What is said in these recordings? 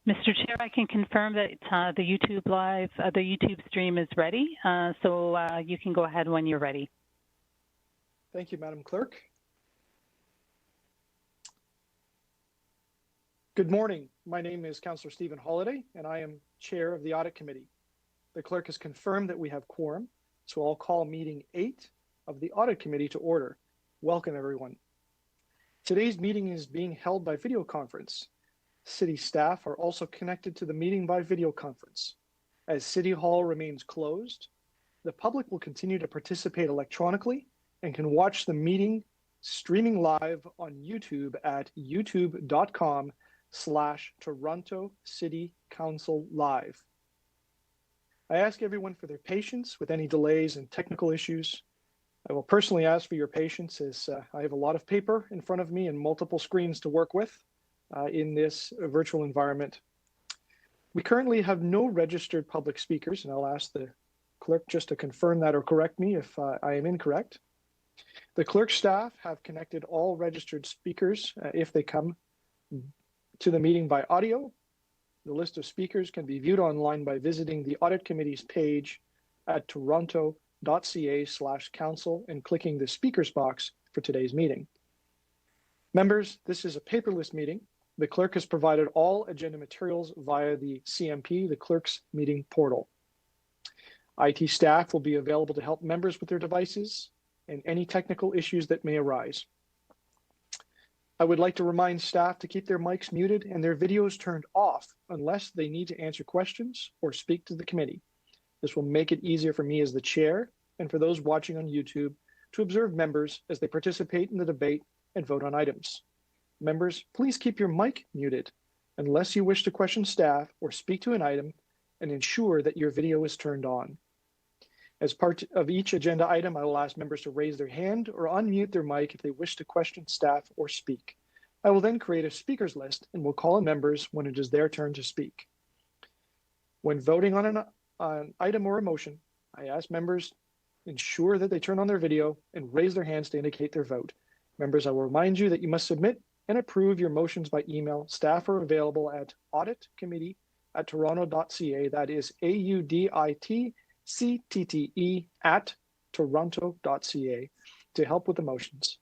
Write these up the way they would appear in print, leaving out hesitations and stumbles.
Mr. Chair, I can confirm that the YouTube stream is ready, so you can go ahead when you're ready. Thank you, Madam Clerk. Good morning. My name is Councillor Stephen Holliday, and I am Chair of the Audit Committee. The Clerk has confirmed that we have quorum, so I'll call meeting 8 of the Audit Committee to order. Welcome, everyone. Today's meeting is being held by video conference. City staff are also connected to the meeting by video conference. As City Hall remains closed, the public will continue to participate electronically and can watch the meeting streaming live on YouTube at youtube.com/Toronto City Council Live. I ask everyone for their patience with any delays and technical issues. I will personally ask for your patience as I have a lot of paper in front of me and multiple screens to work with in this virtual environment. We currently have no registered public speakers, and I'll ask the clerk just to confirm that or correct me if I am incorrect. The clerk staff have connected all registered speakers if they come to the meeting by audio. The list of speakers can be viewed online by visiting the Audit Committee's page at toronto.ca/council and clicking the speakers box for today's meeting. Members, this is a paperless meeting. The clerk has provided all agenda materials via the CMP, the clerk's meeting portal. IT staff will be available to help members with their devices and any technical issues that may arise. I would like to remind staff to keep their mics muted and their videos turned off unless they need to answer questions or speak to the committee. This will make it easier for me as the chair and for those watching on YouTube to observe members as they participate in the debate and vote on items. Members, please keep your mic muted unless you wish to question staff or speak to an item, and ensure that your video is turned on. As part of each agenda item, I will ask members to raise their hand or unmute their mic if they wish to question staff or speak. I will then create a speakers list and will call on members when it is their turn to speak. When voting on an item or a motion, I ask members ensure that they turn on their video and raise their hands to indicate their vote. Members, I will remind you that you must submit and approve your motions by email. Staff are available at auditcommittee@toronto.ca. That is AUDITCTTE@toronto.ca to help with the motions.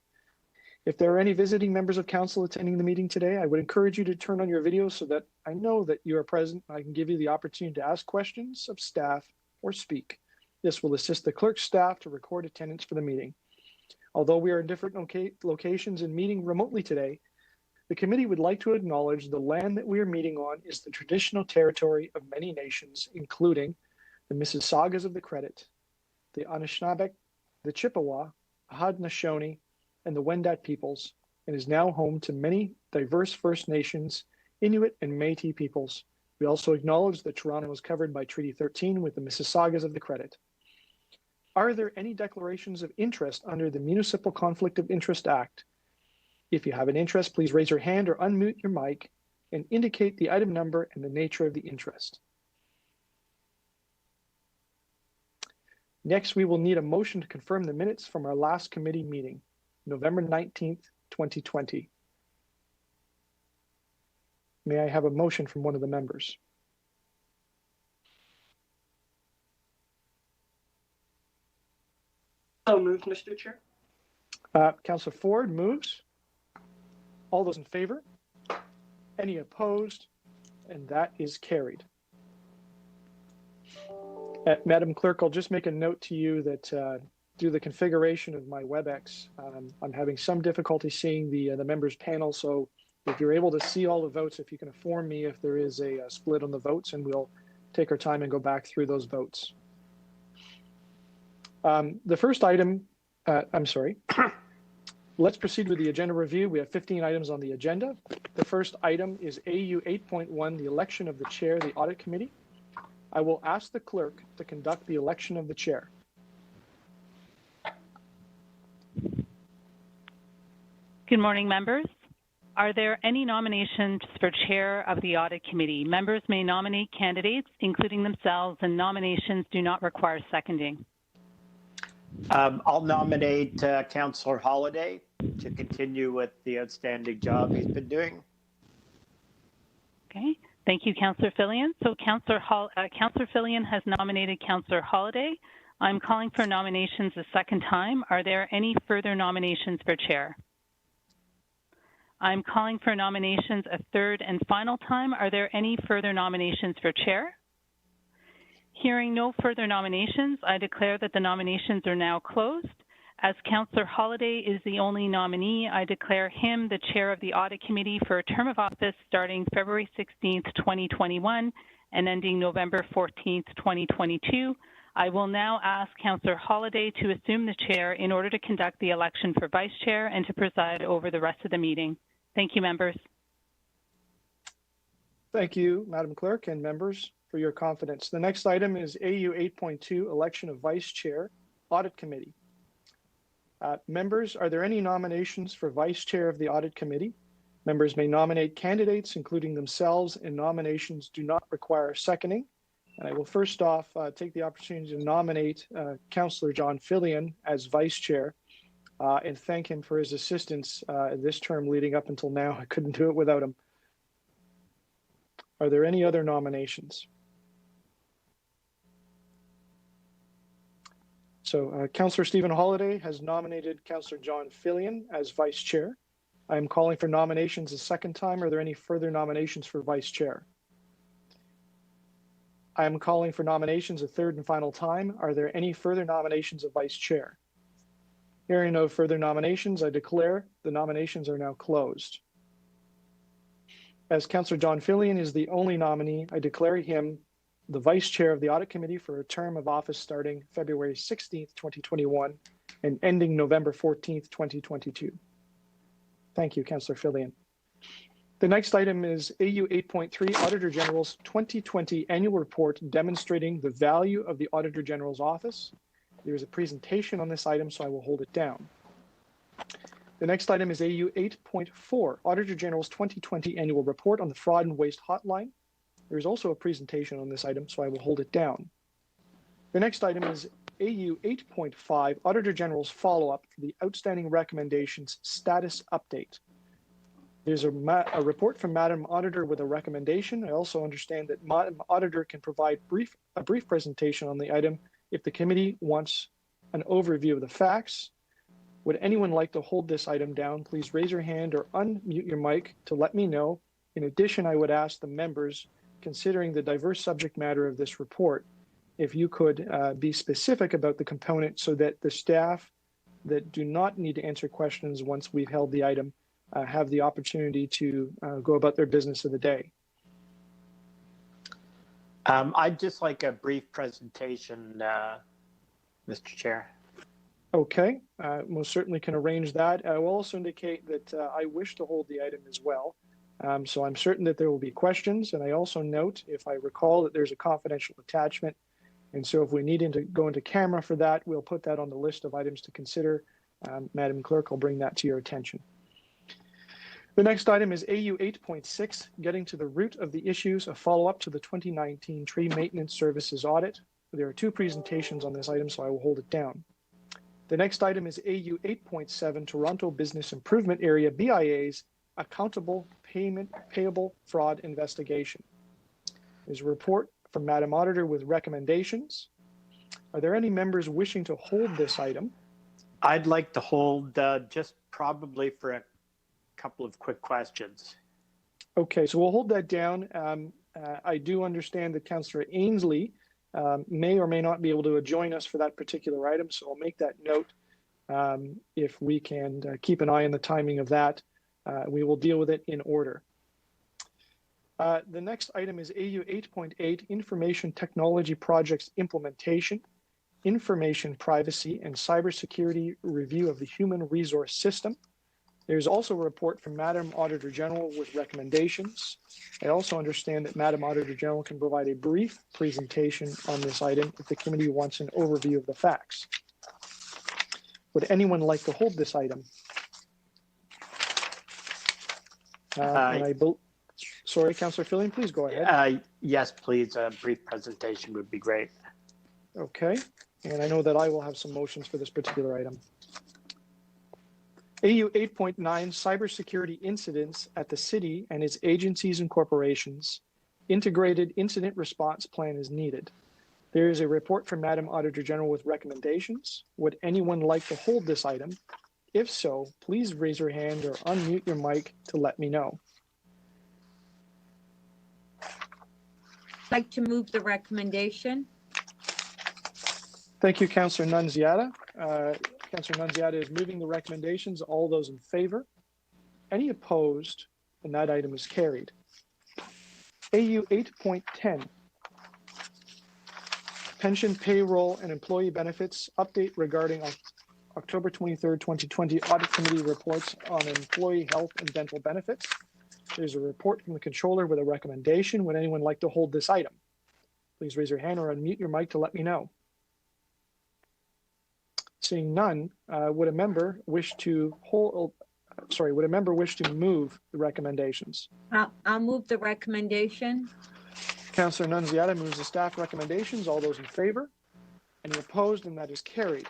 If there are any visiting members of council attending the meeting today, I would encourage you to turn on your video so that I know that you are present. I can give you the opportunity to ask questions of staff or speak. This will assist the clerk staff to record attendance for the meeting. Although we are in different locations and meeting remotely today, the committee would like to acknowledge the land that we are meeting on is the traditional territory of many nations, including the Mississaugas of the Credit, the Anishinaabe, the Chippewa, Haudenosaunee, and the Wendat peoples, and is now home to many diverse First Nations, Inuit, and Métis peoples. We also acknowledge that Toronto is covered by Treaty 13 with the Mississaugas of the Credit. Are there any declarations of interest under the Municipal Conflict of Interest Act? If you have an interest, please raise your hand or unmute your mic and indicate the item number and the nature of the interest. Next, we will need a motion to confirm the minutes from our last committee meeting, November 19th, 2020. May I have a motion from one of the members? So moved, Mr. Chair. Councillor Ford moves. All those in favor? Any opposed? And that is carried. Madam Clerk, I'll just make a note to you that due to the configuration of my WebEx, I'm having some difficulty seeing the members panel. So if you're able to see all the votes, if you can inform me if there is a split on the votes, and we'll take our time and go back through those votes. The first item, let's proceed with the agenda review. We have 15 items on the agenda. The first item is AU 8.1, the election of the chair of the Audit Committee. I will ask the clerk to conduct the election of the chair. Good morning, members. Are there any nominations for chair of the Audit Committee? Members may nominate candidates, including themselves, and nominations do not require seconding. I'll nominate Councillor Holliday to continue with the outstanding job he's been doing. Okay. Thank you, Councillor Fillion. So Councillor Fillion has nominated Councillor Holiday. I'm calling for nominations a second time. Are there any further nominations for chair? I'm calling for nominations a third and final time. Are there any further nominations for chair? Hearing no further nominations, I declare that the nominations are now closed. As Councillor Holiday is the only nominee, I declare him the chair of the Audit Committee for a term of office starting February 16th, 2021 and ending November 14th, 2022. I will now ask Councillor Holiday to assume the chair in order to conduct the election for vice chair and to preside over the rest of the meeting. Thank you, members. Thank you, Madam Clerk and members, for your confidence. The next item is AU 8.2, election of vice chair, Audit Committee. Members, are there any nominations for vice chair of the Audit Committee? Members may nominate candidates, including themselves, and nominations do not require seconding. And I will first off take the opportunity to nominate Councillor John Fillion as vice chair and thank him for his assistance this term leading up until now. I couldn't do it without him. Are there any other nominations? So Councillor Stephen Holiday has nominated Councillor John Fillion as vice chair. I am calling for nominations a second time. Are there any further nominations for vice chair? I am calling for nominations a third and final time. Are there any further nominations of vice chair? Hearing no further nominations, I declare the nominations are now closed. As Councillor John Fillion is the only nominee, I declare him the vice chair of the Audit Committee for a term of office starting February 16th, 2021 and ending November 14th, 2022. Thank you, Councillor Fillion. The next item is AU 8.3, Auditor General's 2020 Annual Report demonstrating the value of the Auditor General's Office. There is a presentation on this item, so I will hold it down. The next item is AU 8.4, Auditor General's 2020 Annual Report on the Fraud and Waste Hotline. There is also a presentation on this item, so I will hold it down. The next item is AU 8.5, Auditor General's follow-up for the Outstanding Recommendations Status Update. There's a report from Madam Auditor with a recommendation. I also understand that Madam Auditor can provide a brief presentation on the item if the committee wants an overview of the facts. Would anyone like to hold this item down? Please raise your hand or unmute your mic to let me know. In addition, I would ask the members, considering the diverse subject matter of this report, if you could be specific about the component so that the staff that do not need to answer questions once we've held the item have the opportunity to go about their business of the day. I'd just like a brief presentation, Mr. Chair. Okay, most certainly can arrange that. I will also indicate that I wish to hold the item as well. So I'm certain that there will be questions. And I also note, if I recall, that there's a confidential attachment. And so if we need to go into camera for that, we'll put that on the list of items to consider. Madam Clerk, I'll bring that to your attention. The next item is AU 8.6, getting to the root of the issues, a follow-up to the 2019 Tree Maintenance Services Audit. There are two presentations on this item, so I will hold it down. The next item is AU 8.7, Toronto Business Improvement Area, BIA's Accountable Payable Fraud Investigation. There's a report from Madam Auditor with recommendations. Are there any members wishing to hold this item? I'd like to hold just probably for a couple of quick questions. Okay, so we'll hold that down. I do understand that Councillor Ainsley may or may not be able to join us for that particular item, so I'll make that note. If we can keep an eye on the timing of that, we will deal with it in order. The next item is AU 8.8, Information Technology Projects Implementation, Information Privacy and Cybersecurity Review of the Human Resource System. There's also a report from Madam Auditor General with recommendations. I also understand that Madam Auditor General can provide a brief presentation on this item if the committee wants an overview of the facts. Would anyone like to hold this item? Sorry, Councillor Fillion, please go ahead. Yes, please. A brief presentation would be great. Okay, and I know that I will have some motions for this particular item. AU 8.9, Cybersecurity Incidents at the City and its Agencies and Corporations, Integrated Incident Response Plan is needed. There is a report from Madam Auditor General with recommendations. Would anyone like to hold this item? If so, please raise your hand or unmute your mic to let me know. I'd like to move the recommendation. Thank you, Councillor Nunziata. Councillor Nunziata is moving the recommendations. All those in favor? Any opposed? And that item is carried. AU 8.10. Pension, payroll, and employee benefits update regarding October 23rd, 2020 Audit Committee reports on employee health and dental benefits. There's a report from the controller with a recommendation. Would anyone like to hold this item? Please raise your hand or unmute your mic to let me know. Seeing none, would a member wish to move the recommendations? I'll move the recommendation. Councillor Nunziata moves the staff recommendations. All those in favor? Any opposed? And that is carried.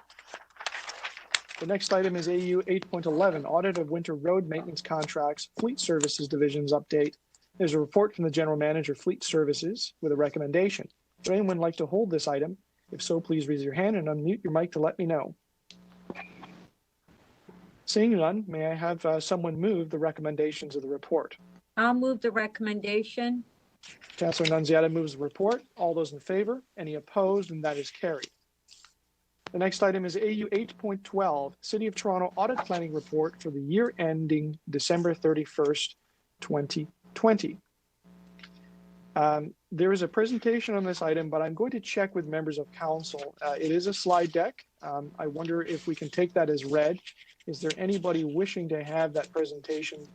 The next item is AU 8.11, Audit of Winter Road Maintenance Contracts, Fleet Services Division's update. There's a report from the General Manager, Fleet Services, with a recommendation. Would anyone like to hold this item? If so, please raise your hand and unmute your mic to let me know. Seeing none, may I have someone move the recommendations of the report? I'll move the recommendation. Councillor Nunziata moves the report. All those in favor? Any opposed? And that is carried. The next item is AU 8.12, City of Toronto Audit Planning Report for the year ending December 31st, 2020. There is a presentation on this item, but I'm going to check with members of council. It is a slide deck. I wonder if we can take that as read. Is there anybody wishing to have that presentation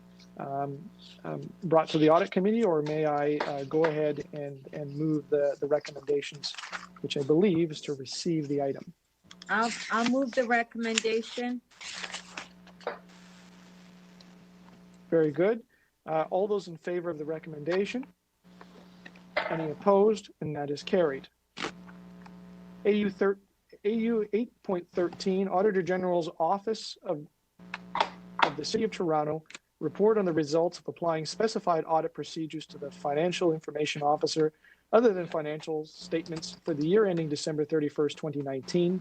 brought to the Audit Committee, or may I go ahead and move the recommendations, which I believe is to receive the item? I'll move the recommendation. Very good. All those in favor of the recommendation? Any opposed? And that is carried. AU 8.13, Auditor General's Office of the City of Toronto, report on the results of applying specified audit procedures to the Financial Information Officer other than financial statements for the year ending December 31st, 2019.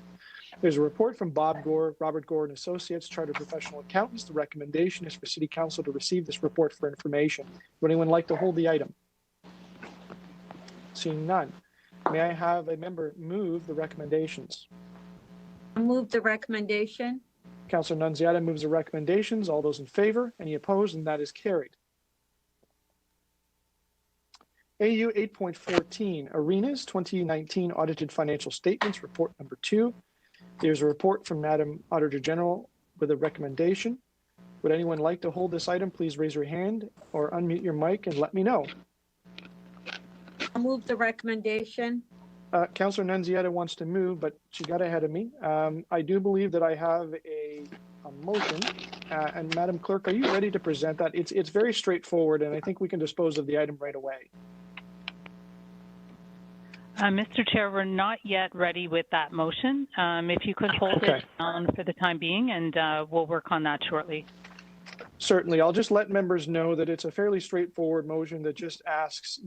There's a report from Bob Gore, Robert Gore and Associates, Chartered Professional Accountants. The recommendation is for City Council to receive this report for information. Would anyone like to hold the item? Seeing none, may I have a member move the recommendations? I'll move the recommendation. Councillor Nunziata moves the recommendations. All those in favor? Any opposed? And that is carried. AU 8.14, Arenas 2019 Audited Financial Statements, Report number 2. There's a report from Madam Auditor General with a recommendation. Would anyone like to hold this item? Please raise your hand or unmute your mic and let me know. I'll move the recommendation. Councillor Nunziata wants to move, but she got ahead of me. I do believe that I have a motion. And Madam Clerk, are you ready to present that? It's very straightforward, and I think we can dispose of the item right away. Mr. Chair, we're not yet ready with that motion. If you could hold it down for the time being, and we'll work on that shortly. Certainly. I'll just let members know that it's a fairly straightforward motion that just asks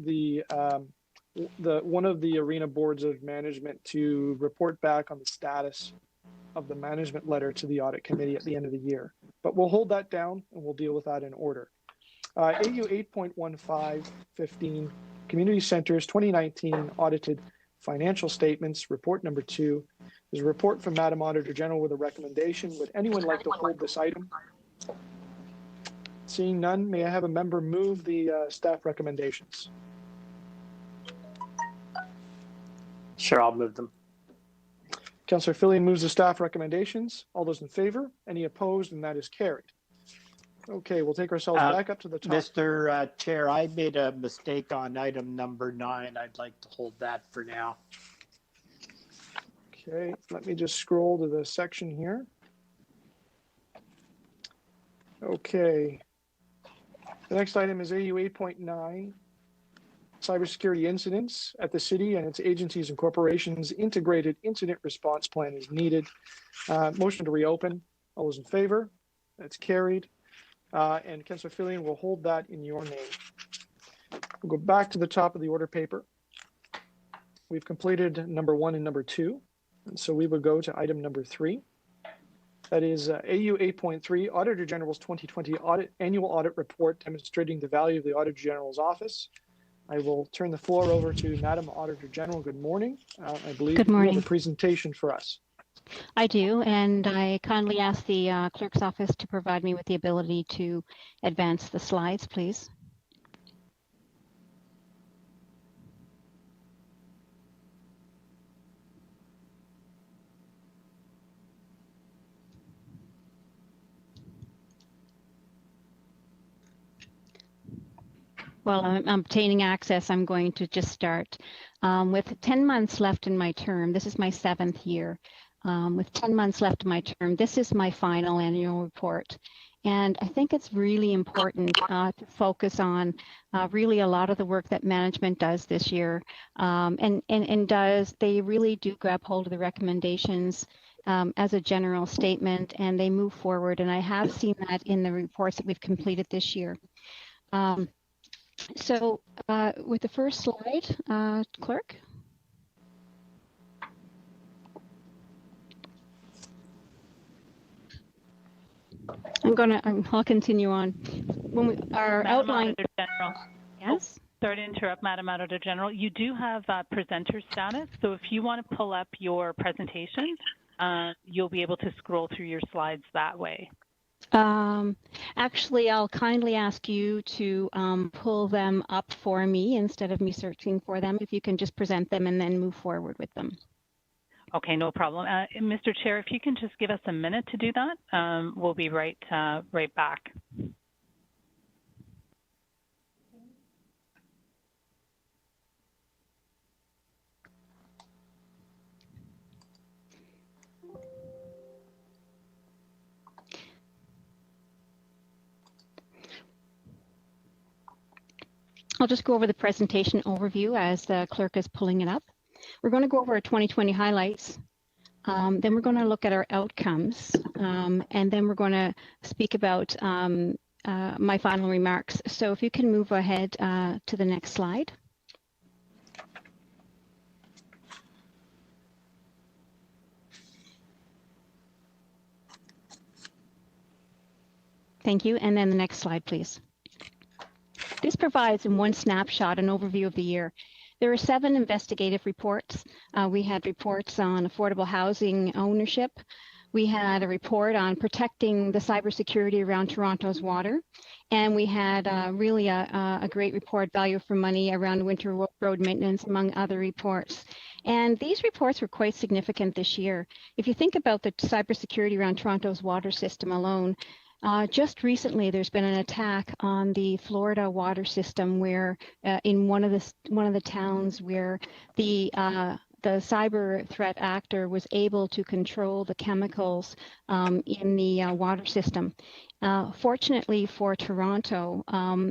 one of the arena boards of management to report back on the status of the management letter to the Audit Committee at the end of the year. But we'll hold that down and we'll deal with that in order. AU 8.15, Community Centers 2019 Audited Financial Statements, Report number 2. There's a report from Madam Auditor General with a recommendation. Would anyone like to hold this item? Seeing none, may I have a member move the staff recommendations? Sure, I'll move them. Councillor Fillion moves the staff recommendations. All those in favor? Any opposed? And that is carried. Okay, we'll take ourselves back up to the top. Mr. Chair, I made a mistake on item number 9. I'd like to hold that for now. Okay, let me just scroll to the section here. Okay. The next item is AU 8.9, Cybersecurity Incidents at the City and its agencies and corporations. Integrated Incident Response Plan is needed. Motion to reopen. All those in favor? That's carried. And Councillor Fillion will hold that in your name. We'll go back to the top of the order paper. We've completed number 1 and number 2. And so we will go to item number 3. That is AU 8.3, Auditor General's 2020 Annual Audit Report demonstrating the value of the Auditor General's office. I will turn the floor over to Madam Auditor General. Good morning. I believe Good you morning. have a presentation for us. I do, and I kindly ask the clerk's office to provide me with the ability to advance the slides, please. While I'm obtaining access, I'm going to just start. With 10 months left in my term, this is my 7th year. With 10 months left in my term, this is my final annual report. And I think it's really important to focus on really a lot of the work that management does this year. They really do grab hold of the recommendations as a general statement, and they move forward. And I have seen that in the reports that we've completed this year. So with the first slide, clerk. I'll continue on. When we our Madam outline. Auditor General. Yes. Sorry to interrupt, Madam Auditor General. You do have presenter status, so if you want to pull up your presentation, you'll be able to scroll through your slides that way. Actually, I'll kindly ask you to pull them up for me instead of me searching for them. If you can just present them and then move forward with them. Okay, no problem. Mr. Chair, if you can just give us a minute to do that, we'll be right back. I'll just go over the presentation overview as the clerk is pulling it up. We're going to go over our 2020 highlights. Then we're going to look at our outcomes, and then we're going to speak about my final remarks. So if you can move ahead to the next slide. Thank you. And then the next slide, please. This provides in one snapshot an overview of the year. There are 7 investigative reports. We had reports on affordable housing ownership. We had a report on protecting the cybersecurity around Toronto's water. And we had really a great report, value for money, around winter road maintenance, among other reports. And these reports were quite significant this year. If you think about the cybersecurity around Toronto's water system alone, just recently, there's been an attack on the Florida water system, where in one of the towns where the cyber threat actor was able to control the chemicals in the water system. Fortunately for Toronto,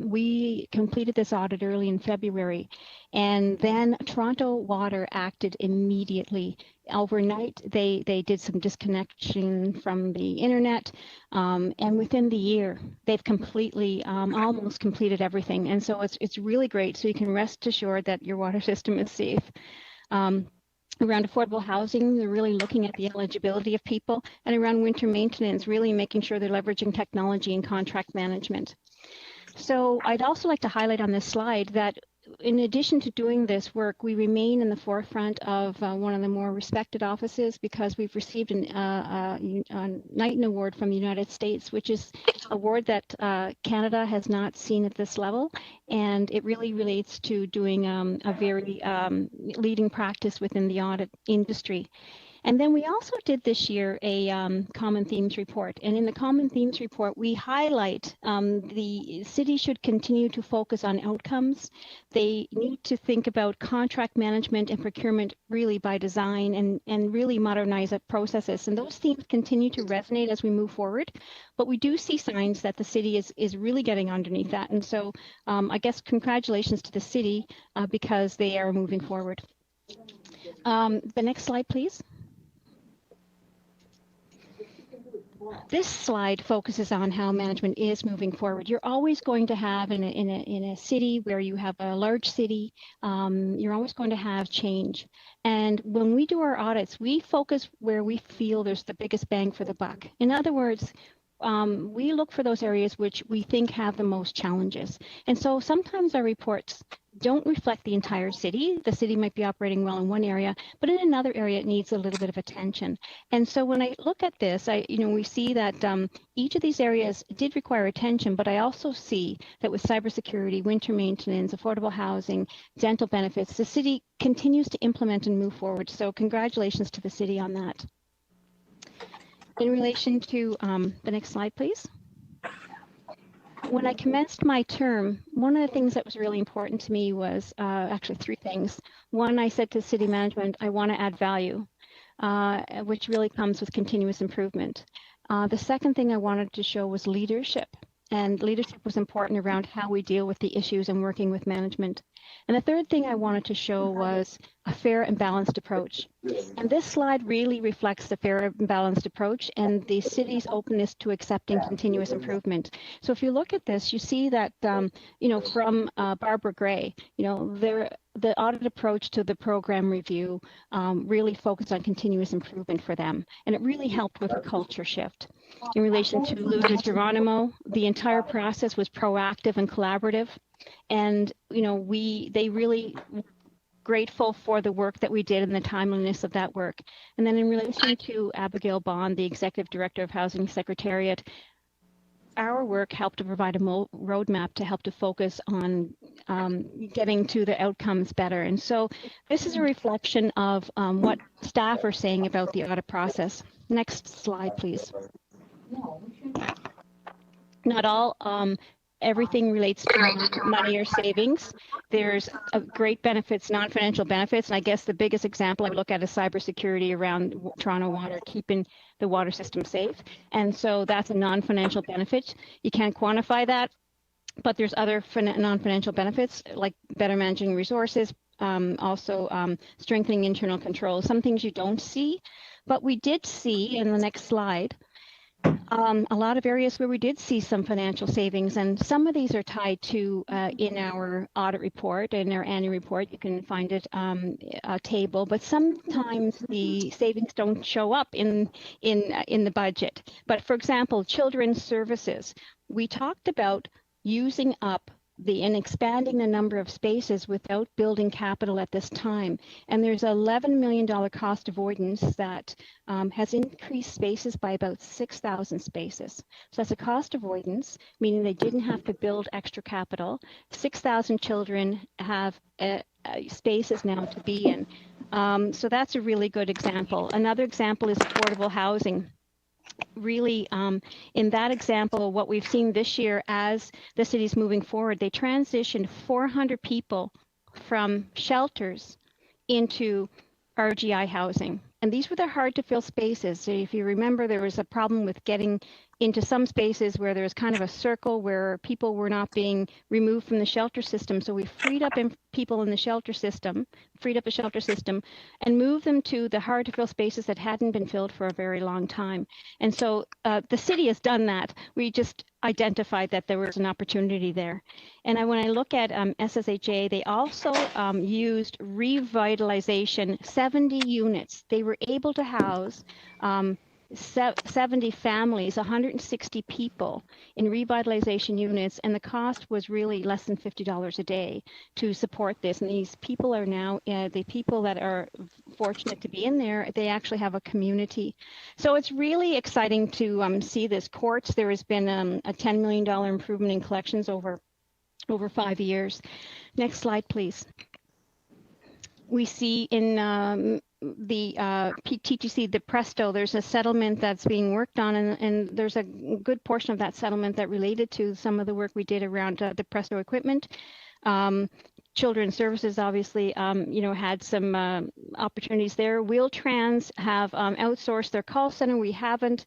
we completed this audit early in February, and then Toronto Water acted immediately. Overnight, they did some disconnection from the internet, and within the year, they've completely, almost completed everything. And so it's really great. So you can rest assured that your water system is safe. Around affordable housing, they're really looking at the eligibility of people, and around winter maintenance, really making sure they're leveraging technology and contract management. So I'd also like to highlight on this slide that in addition to doing this work, we remain in the forefront of one of the more respected offices, because we've received a Knighton Award from the United States, which is an award that Canada has not seen at this level. And it really relates to doing a very leading practice within the audit industry. And then we also did this year a Common Themes report. And in the Common Themes report, we highlight the city should continue to focus on outcomes. They need to think about contract management and procurement really by design, and really modernize processes. And those themes continue to resonate as we move forward. But we do see signs that the city is really getting underneath that. And so I guess congratulations to the city because they are moving forward. The next slide, please. This slide focuses on how management is moving forward. You're always going to have in a city where you have a large city, you're always going to have change. And when we do our audits, we focus where we feel there's the biggest bang for the buck. In other words, we look for those areas which we think have the most challenges. And so sometimes our reports don't reflect the entire city. The city might be operating well in one area, but in another area it needs a little bit of attention. And so when I look at this, we see that each of these areas did require attention, but I also see that with cybersecurity, winter maintenance, affordable housing, dental benefits, the city continues to implement and move forward. So congratulations to the city on that. In relation to the next slide, please. When I commenced my term, one of the things that was really important to me was actually three things. One, I said to city management, I want to add value, which really comes with continuous improvement. The second thing I wanted to show was leadership. And leadership was important around how we deal with the issues and working with management. And the third thing I wanted to show was a fair and balanced approach. And this slide really reflects the fair and balanced approach and the city's openness to accepting continuous improvement. So if you look at this, you see that, from Barbara Gray, the audit approach to the program review really focused on continuous improvement for them. And it really helped with a culture shift. In relation to Luda Geronimo, the entire process was proactive and collaborative. And, they really were grateful for the work that we did and the timeliness of that work. And then in relation to Abigail Bond, the Executive Director of Housing Secretariat, our work helped to provide a roadmap to help to focus on getting to the outcomes better. And so this is a reflection of what staff are saying about the audit process. Next slide, please. Not all, everything relates to money or savings. There's great benefits, non-financial benefits. And I guess the biggest example I would look at is cybersecurity around Toronto Water, keeping the water system safe. And so that's a non-financial benefit. You can't quantify that, but there's other non-financial benefits like better managing resources, also strengthening internal controls, some things you don't see. But we did see in the next slide, a lot of areas where we did see some financial savings, and some of these are tied to in our audit report, in our annual report. You can find it a table, but sometimes the savings don't show up in the budget. But for example, children's services, we talked about using up and expanding the number of spaces without building capital at this time. And there's $11 million cost avoidance that has increased spaces by about 6,000 spaces. So that's a cost avoidance, meaning they didn't have to build extra capital. 6,000 children have spaces now to be in. So that's a really good example. Another example is affordable housing. Really, in that example, what we've seen this year as the city's moving forward, they transitioned 400 people from shelters into RGI housing. And these were the hard to fill spaces. So if you remember, there was a problem with getting into some spaces where there was kind of a circle where people were not being removed from the shelter system. So we freed up people in the shelter system, and moved them to the hard to fill spaces that hadn't been filled for a very long time. And so the city has done that. We just identified that there was an opportunity there. And when I look at SSHA, they also used revitalization, 70 units. They were able to house 70 families, 160 people in revitalization units, and the cost was really less than $50 a day to support this. And these people are now, the people that are fortunate to be in there, they actually have a community. So it's really exciting to see this. Courts, there has been a $10 million improvement in collections over 5 years. Next slide, please. We see in the TTC, the Presto, there's a settlement that's being worked on, and there's a good portion of that settlement that related to some of the work we did around the Presto equipment. Children's Services obviously, had some opportunities there. Wheel-Trans have outsourced their call center. We haven't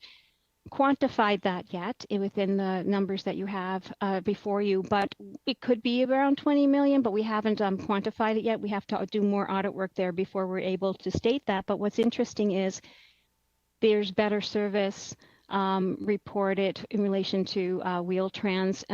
quantified that yet within the numbers that you have before you, but it could be around 20 million, but we haven't quantified it yet. We have to do more audit work there before we're able to state that. But what's interesting is there's better service. reported in relation to Wheel-Trans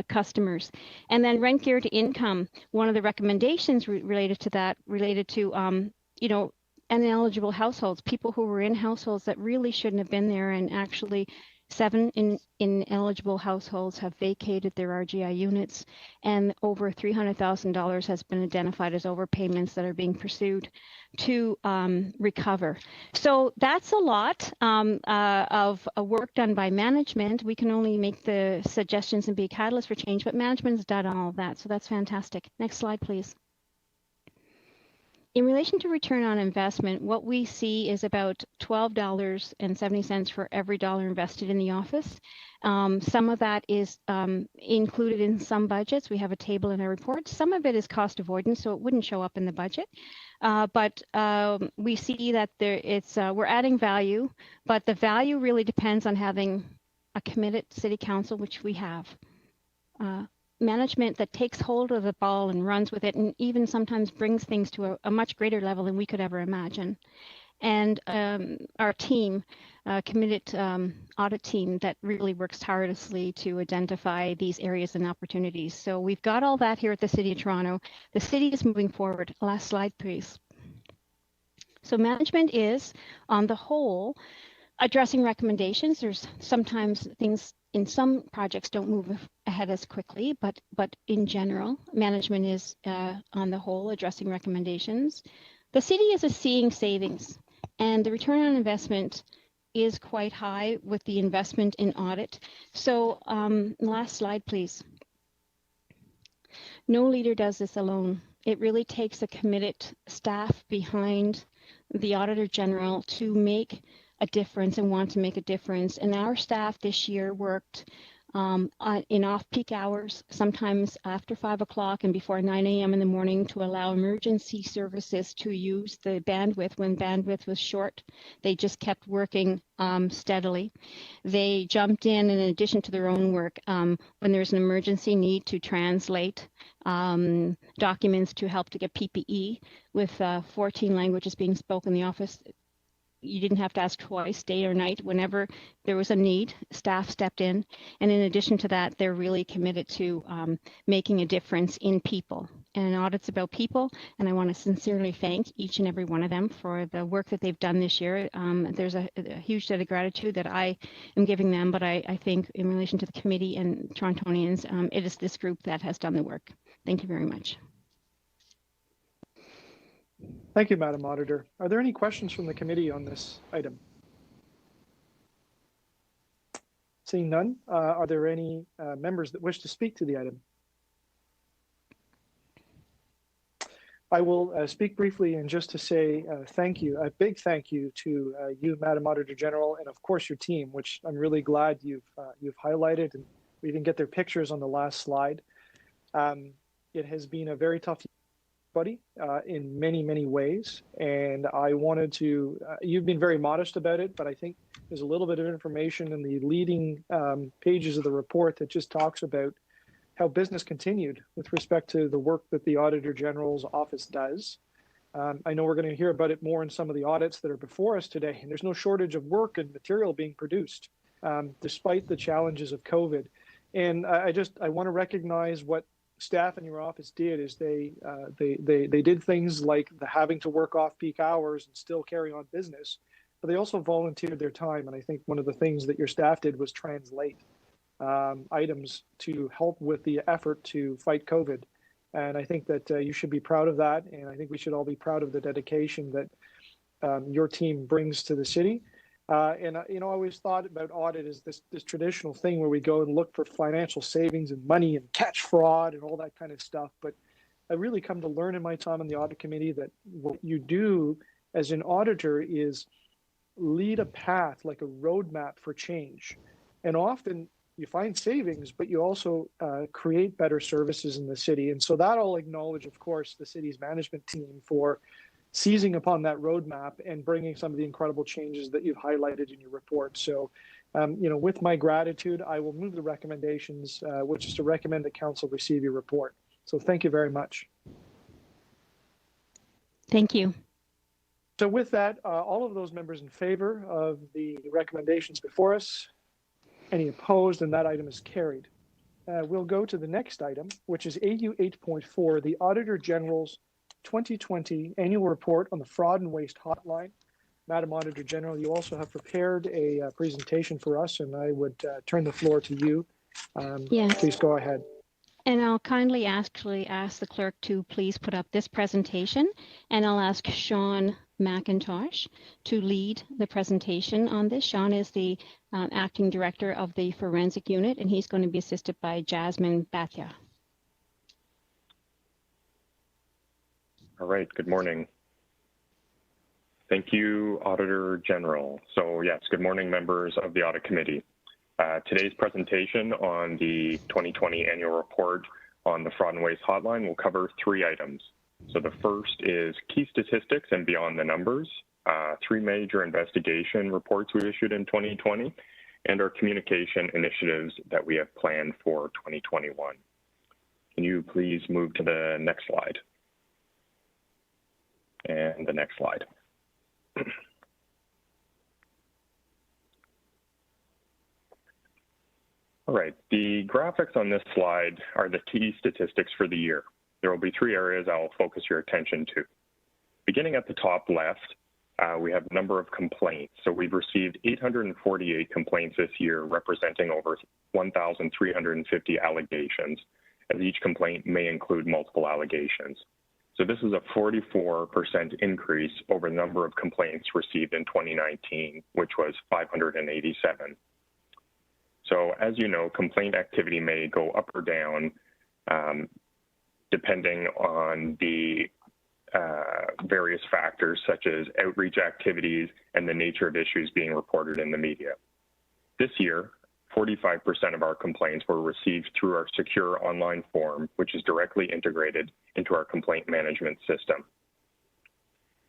customers. And then rent geared income, one of the recommendations related to that, related to, you know, ineligible households, people who were in households that really shouldn't have been there, and actually 7 ineligible households have vacated their RGI units, and over $300,000 has been identified as overpayments that are being pursued to recover. So that's a lot of work done by management. We can only make the suggestions and be a catalyst for change, but management's done all of that, so that's fantastic. Next slide, please. In relation to return on investment, what we see is about $12.70 for every dollar invested in the office. Some of that is included in some budgets. We have a table in our report. Some of it is cost avoidance, so it wouldn't show up in the budget. But we see that we're adding value, but the value really depends on having a committed city council, which we have. Management that takes hold of the ball and runs with it, and even sometimes brings things to a much greater level than we could ever imagine. And our team, committed audit team that really works tirelessly to identify these areas and opportunities. So we've got all that here at the City of Toronto. The city is moving forward. Last slide, please. So management is, on the whole, addressing recommendations. There's sometimes things in some projects don't move ahead as quickly, but in general, management is on the whole addressing recommendations. The city is seeing savings, and the return on investment is quite high with the investment in audit. So last slide, please. No leader does this alone. It really takes a committed staff behind the Auditor General to make a difference and want to make a difference. And our staff this year worked in off-peak hours, sometimes after 5 o'clock and before 9 a.m. in the morning, to allow emergency services to use the bandwidth when bandwidth was short. They just kept working steadily. They jumped in addition to their own work, when there's an emergency need to translate documents to help to get PPE with 14 languages being spoken in the office. You didn't have to ask twice, day or night. Whenever there was a need, staff stepped in. And in addition to that, they're really committed to making a difference in people. And an audit's about people. And I want to sincerely thank each and every one of them for the work that they've done this year. There's a huge debt of gratitude that I am giving them, but I think in relation to the committee and Torontonians, it is this group that has done the work. Thank you very much. Thank you, Madam Auditor. Are there any questions from the committee on this item? Seeing none, are there any members that wish to speak to the item? I will speak briefly, and just to say thank you, a big thank you to you, Madam Auditor General, and of course your team, which I'm really glad you've highlighted, and we didn't get their pictures on the last slide. It has been a very tough buddy in many ways, and I wanted to you've been very modest about it, but I think there's a little bit of information in the leading pages of the report that just talks about how business continued with respect to the work that the Auditor General's office does. I know we're going to hear about it more in some of the audits that are before us today, and there's no shortage of work and material being produced despite the challenges of COVID. And I want to recognize what staff in your office did. Is they did things like having to work off peak hours and still carry on business, but they also volunteered their time. And I think one of the things that your staff did was translate items to help with the effort to fight COVID. And I think that you should be proud of that. And I think we should all be proud of the dedication that your team brings to the city. And I always thought about audit as this traditional thing where we go and look for financial savings and money and catch fraud and all that kind of stuff. But I really come to learn in my time on the Audit Committee that what you do as an auditor is lead a path, like a roadmap for change. And often you find savings, but you also create better services in the city. And so that I'll acknowledge, of course, the city's management team for seizing upon that roadmap and bringing some of the incredible changes that you've highlighted in your report. So, with my gratitude, I will move the recommendations, which is to recommend that council receive your report. So thank you very much. Thank you. So with that, all of those members in favor of the recommendations before us, any opposed, and that item is carried. We'll go to the next item, which is AU 8.4, the Auditor General's 2020 Annual Report on the Fraud and Waste Hotline. Madam Auditor General, you also have prepared a presentation for us, and I would turn the floor to you. Yes. Please go ahead. And I'll kindly actually ask the clerk to please put up this presentation, and I'll ask Sean McIntosh to lead the presentation on this. Sean is the acting director of the forensic unit, and he's going to be assisted by Jasmine Batia. All right, good morning. Thank you, Auditor General. So yes, good morning, members of the Audit Committee. Today's presentation on the 2020 Annual Report on the Fraud and Waste Hotline will cover 3 items. So the first is key statistics and beyond the numbers, 3 major investigation reports we issued in 2020, and our communication initiatives that we have planned for 2021. Can you please move to the next slide? And the next slide. All right, the graphics on this slide are the key statistics for the year. There will be 3 areas I'll focus your attention to. Beginning at the top left, we have number of complaints. So we've received 848 complaints this year, representing over 1,350 allegations, as each complaint may include multiple allegations. So this is a 44% increase over the number of complaints received in 2019, which was 587. So as you know, complaint activity may go up or down depending on the various factors such as outreach activities and the nature of issues being reported in the media. This year, 45% of our complaints were received through our secure online form, which is directly integrated into our complaint management system.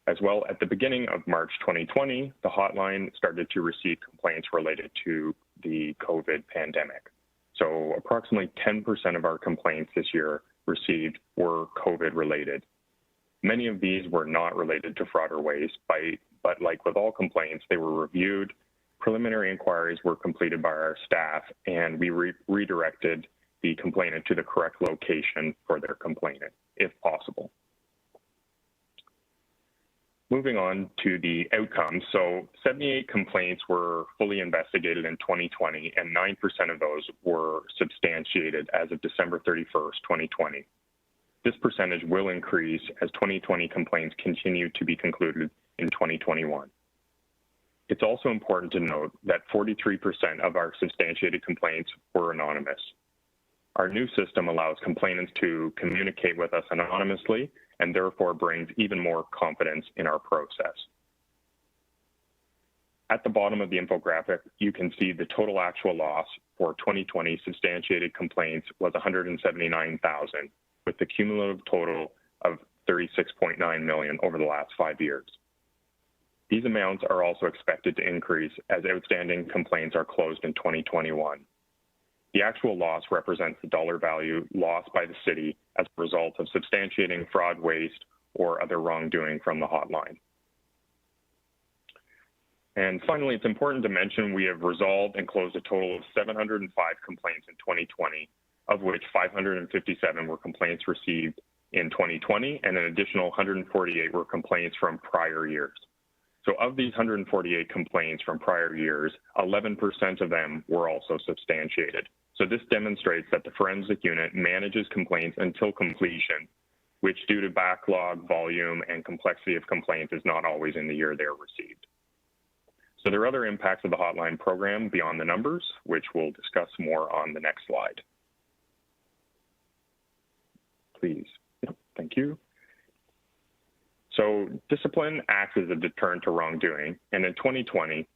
As well, at the beginning of March 2020, the hotline started to receive complaints related to the COVID pandemic. So approximately 10% of our complaints this year received were COVID related. Many of these were not related to fraud or waste, but like with all complaints, they were reviewed, preliminary inquiries were completed by our staff, and we redirected the complainant to the correct location for their complainant, if possible. Moving on to the outcomes. So 78 complaints were fully investigated in 2020, and 9% of those were substantiated as of December 31st, 2020. This percentage will increase as 2020 complaints continue to be concluded in 2021. It's also important to note that 43% of our substantiated complaints were anonymous. Our new system allows complainants to communicate with us anonymously and therefore brings even more confidence in our process. At the bottom of the infographic, you can see the total actual loss for 2020 substantiated complaints was $179,000, with the cumulative total of $36.9 million over the last 5 years. These amounts are also expected to increase as outstanding complaints are closed in 2021. The actual loss represents the dollar value lost by the city as a result of substantiating fraud, waste, or other wrongdoing from the hotline. And finally, it's important to mention we have resolved and closed a total of 705 complaints in 2020, of which 557 were complaints received in 2020, and an additional 148 were complaints from prior years. So of these 148 complaints from prior years, 11% of them were also substantiated. So this demonstrates that the forensic unit manages complaints until completion, which due to backlog, volume, and complexity of complaints is not always in the year they're received. So there are other impacts of the hotline program beyond the numbers, which we'll discuss more on the next slide. Please. Yep, thank you. So discipline acts as a deterrent to wrongdoing, and in 2020,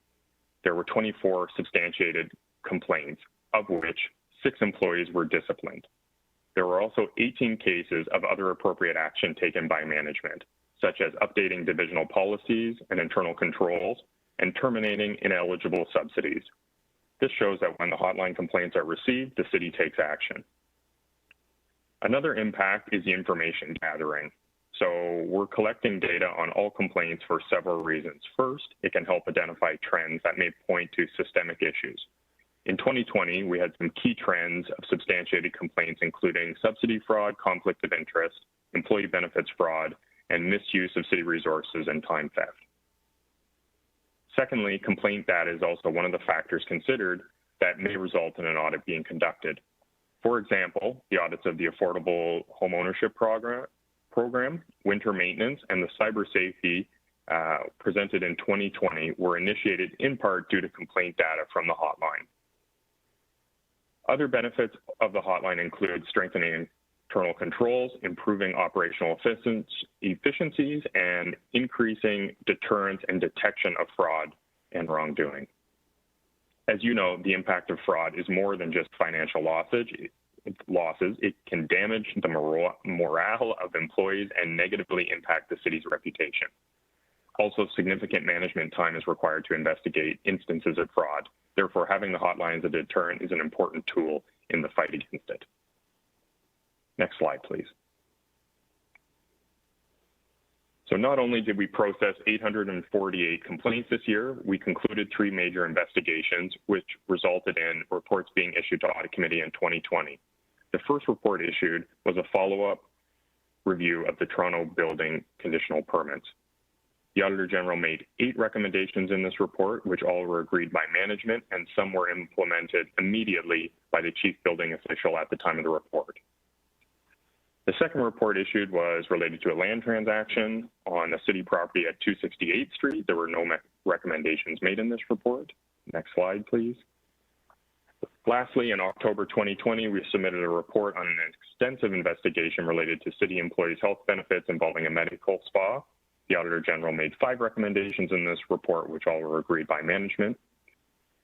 there were 24 substantiated complaints, of which 6 employees were disciplined. There were also 18 cases of other appropriate action taken by management, such as updating divisional policies and internal controls and terminating ineligible subsidies. This shows that when the hotline complaints are received, the city takes action. Another impact is the information gathering. So we're collecting data on all complaints for several reasons. First, it can help identify trends that may point to systemic issues. In 2020, we had some key trends of substantiated complaints, including subsidy fraud, conflict of interest, employee benefits fraud, and misuse of city resources and time theft. Secondly, complaint data is also one of the factors considered that may result in an audit being conducted. For example, the audits of the Affordable Homeownership Program, winter maintenance, and the cybersecurity presented in 2020 were initiated in part due to complaint data from the hotline. Other benefits of the hotline include strengthening internal controls, improving operational efficiencies, and increasing deterrence and detection of fraud and wrongdoing. As you know, the impact of fraud is more than just financial losses. It can damage the morale of employees and negatively impact the city's reputation. Also, significant management time is required to investigate instances of fraud. Therefore, having the hotline as a deterrent is an important tool in the fight against it. Next slide, please. So not only did we process 848 complaints this year, we concluded 3 major investigations, which resulted in reports being issued to Audit Committee in 2020. The first report issued was a follow-up review of the Toronto building conditional permits. The Auditor General made 8 recommendations in this report, which all were agreed by management, and some were implemented immediately by the chief building official at the time of the report. The second report issued was related to a land transaction on a city property at 268th Street. There were no recommendations made in this report. Next slide, please. Lastly, in October 2020, we submitted a report on an extensive investigation related to city employees' health benefits involving a medical spa. The Auditor General made 5 recommendations in this report, which all were agreed by management.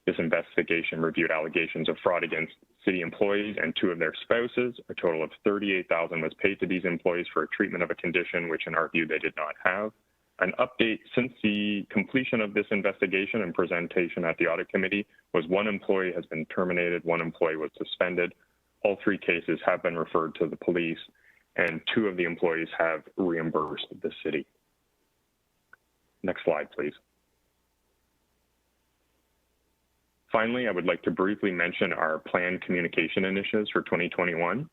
This investigation reviewed allegations of fraud against city employees and 2 of their spouses. A total of $38,000 was paid to these employees for a treatment of a condition which, in our view, they did not have. An update since the completion of this investigation and presentation at the Audit Committee was 1 employee has been terminated, 1 employee was suspended. All 3 cases have been referred to the police, and 2 of the employees have reimbursed the city. Next slide, please. Finally, I would like to briefly mention our planned communication initiatives for 2021.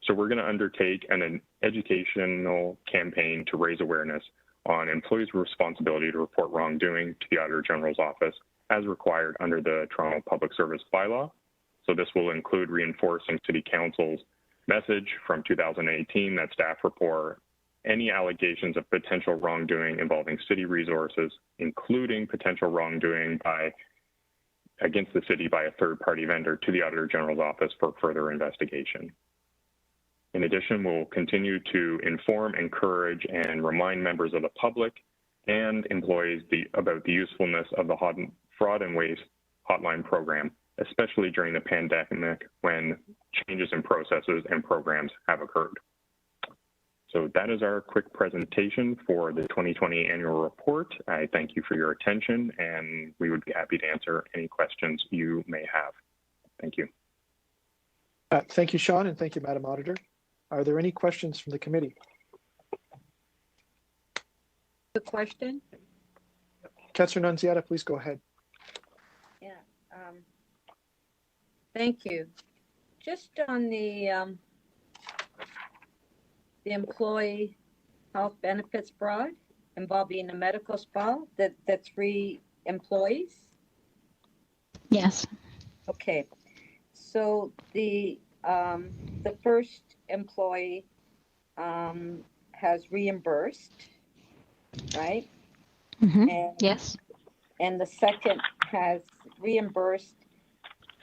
So we're going to undertake an educational campaign to raise awareness on employees' responsibility to report wrongdoing to the Auditor General's office as required under the Toronto Public Service Bylaw. So this will include reinforcing City Council's message from 2018 that staff report any allegations of potential wrongdoing involving city resources, including potential wrongdoing against the city by a third-party vendor, to the Auditor General's office for further investigation. In addition, we'll continue to inform, encourage, and remind members of the public and employees about the usefulness of the Fraud and Waste Hotline program, especially during the pandemic when changes in processes and programs have occurred. So that is our quick presentation for the 2020 annual report. I thank you for your attention, and we would be happy to answer any questions you may have. Thank you. Thank you, Sean, and thank you, Madam Auditor. Are there any questions from the committee? The question? Councillor Nunziata, please go ahead. Yeah. Thank you. Just on the employee health benefits fraud involving a medical spa, that's 3 employees? Yes. Okay. So the first employee has reimbursed, right? Mm-hmm. Yes. And the second has reimbursed,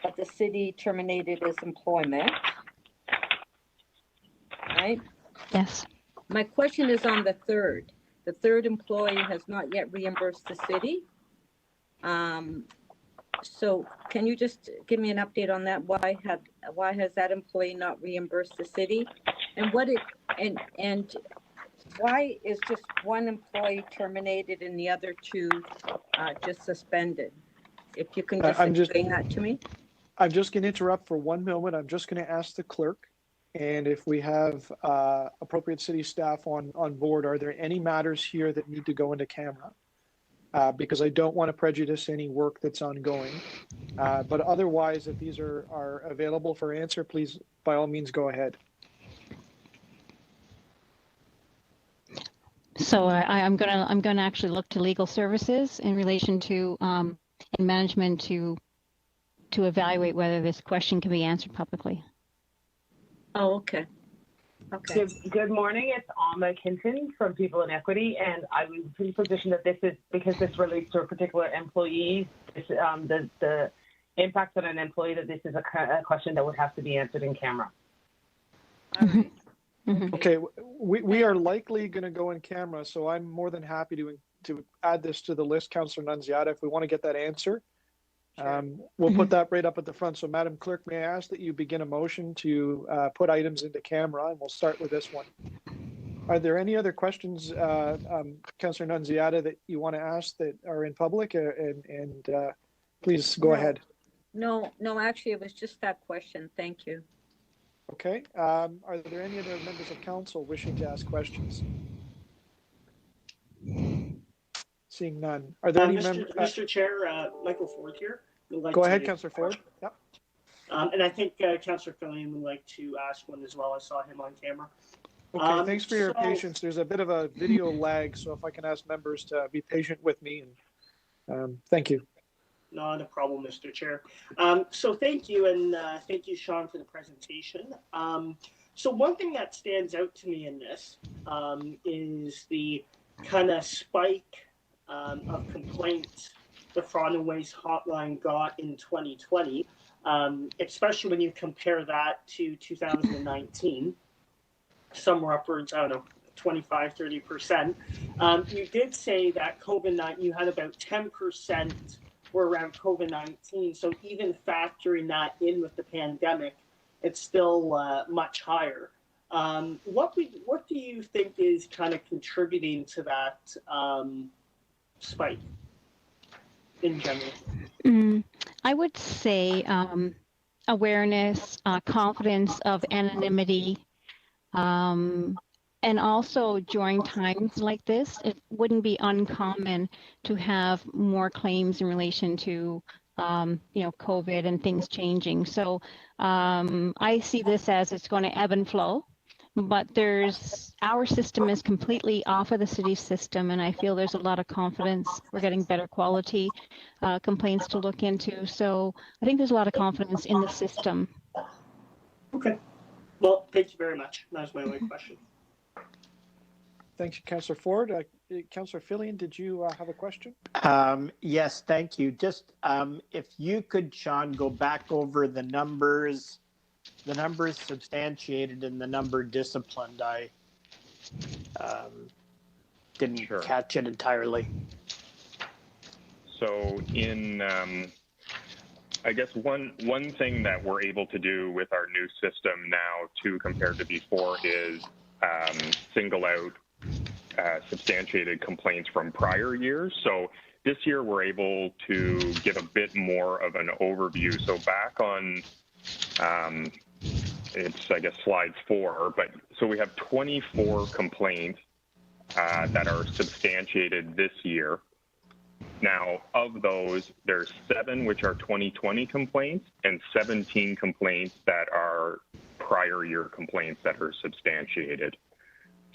but the city terminated his employment, right? Yes. My question is on the third. The third employee has not yet reimbursed the city. So can you just give me an update on that? Why has that employee not reimbursed the city? And and why is just 1 employee terminated and the other 2 just suspended? If you can just explain that to me. I'm just going to interrupt for 1 moment. I'm just going to ask the clerk And if we have appropriate city staff on board, are there any matters here that need to go into camera? Because I don't want to prejudice any work that's ongoing. But otherwise, if these are available for answer, please, by all means, go ahead. So I'm gonna actually look to legal services in relation to in management to evaluate whether this question can be answered publicly. Oh, okay. Okay. Good morning. It's Alma Kinton from People in Equity, and I was in position that this is because this relates to a particular employee. The impact on an employee, that this is a question that would have to be answered in camera. All right. Okay, we are likely going to go in camera, so I'm more than happy to add this to the list, Councillor Nunziata, if we want to get that answer. Sure. We'll put that right up at the front. So, Madam Clerk, may I ask that you begin a motion to put items into camera, and we'll start with this one. Are there any other questions, Councillor Nunziata, that you want to ask that are in public? And please go ahead. No, actually, it was just that question. Thank you. Okay. Are there any other members of council wishing to ask questions? Seeing none. Are there any members? Mr. Chair, Michael Ford here. Go ahead, Councillor Ford. Yep. And I think Councillor Fillion would like to ask one as well. I saw him on camera. Okay, thanks for your patience. There's a bit of a video lag, so if I can ask members to be patient with me, and thank you. Not a problem, Mr. Chair. So thank you, and thank you, Sean, for the presentation. So one thing that stands out to me in this is the kind of spike of complaints the Fraud and Waste Hotline got in 2020, especially when you compare that to 2019, somewhere upwards, I don't know, 25, 30%. You did say that COVID-19, you had about 10% were around COVID-19. So even factoring that in with the pandemic, it's still much higher. What do you think is kind of contributing to that spike in general? I would say awareness, confidence of anonymity, and also during times like this, it wouldn't be uncommon to have more claims in relation to COVID and things changing. So I see this as it's going to ebb and flow. But our system is completely off of the city system, and I feel there's a lot of confidence. We're getting better quality complaints to look into. So I think there's a lot of confidence in the system. Okay. Well, thank you very much. That was my only question. Thank you, Councillor Ford. Councillor Fillion, did you have a question? Yes, thank you. Just if you could, Sean, go back over the numbers substantiated and the number disciplined. I didn't catch it entirely. So in, I guess one thing that we're able to do with our new system now too, compared to before, is single out substantiated complaints from prior years. So this year we're able to give a bit more of an overview. So back on, it's, I guess, slide 4, but so we have 24 complaints that are substantiated this year. Now, of those, there's 7 which are 2020 complaints and 17 complaints that are prior year complaints that are substantiated.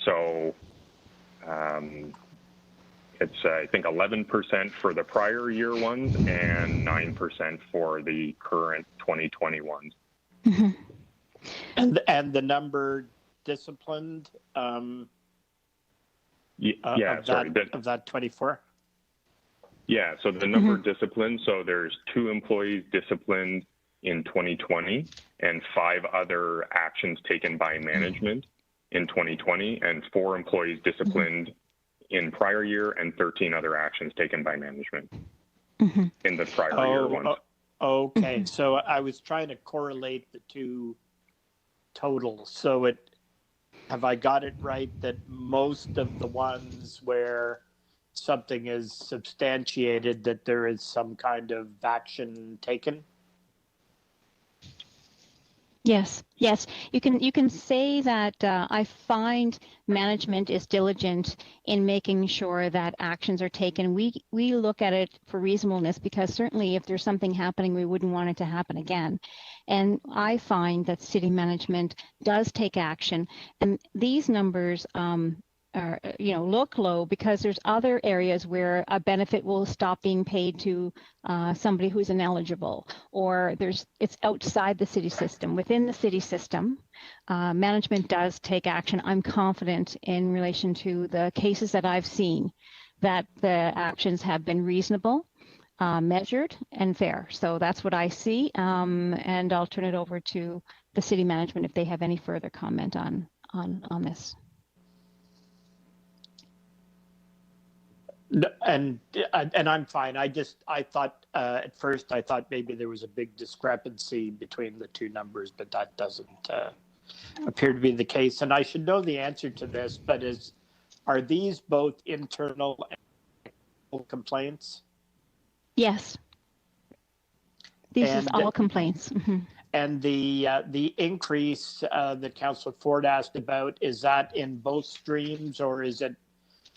So it's, I think, 11% for the prior year ones and 9% for the current 2020 ones. Mm-hmm. And the number disciplined of that 24? Yeah, so the number disciplined, so there's 2 employees disciplined in 2020 and 5 other actions taken by management in 2020 and 4 employees disciplined in prior year and 13 other actions taken by management in the prior year ones. Okay, so I was trying to correlate the 2 totals. So have I got it right that most of the ones where something is substantiated, that there is some kind of action taken? Yes, yes. You can say that I find management is diligent in making sure that actions are taken. We look at it for reasonableness because certainly if there's something happening, we wouldn't want it to happen again. And I find that city management does take action, and these numbers are, look low because there's other areas where a benefit will stop being paid to somebody who's ineligible, or it's outside the city system. Within the city system, management does take action. I'm confident in relation to the cases that I've seen that the actions have been reasonable, measured, and fair. So that's what I see, and I'll turn it over to the city management if they have any further comment on this. And I'm fine. I thought at first I thought maybe there was a big discrepancy between the two numbers, but that doesn't appear to be the case. And I should know the answer to this, but are these both internal and external complaints? Yes. This is all complaints. Mm-hmm. And the increase that Councillor Ford asked about, is that in both streams, or is it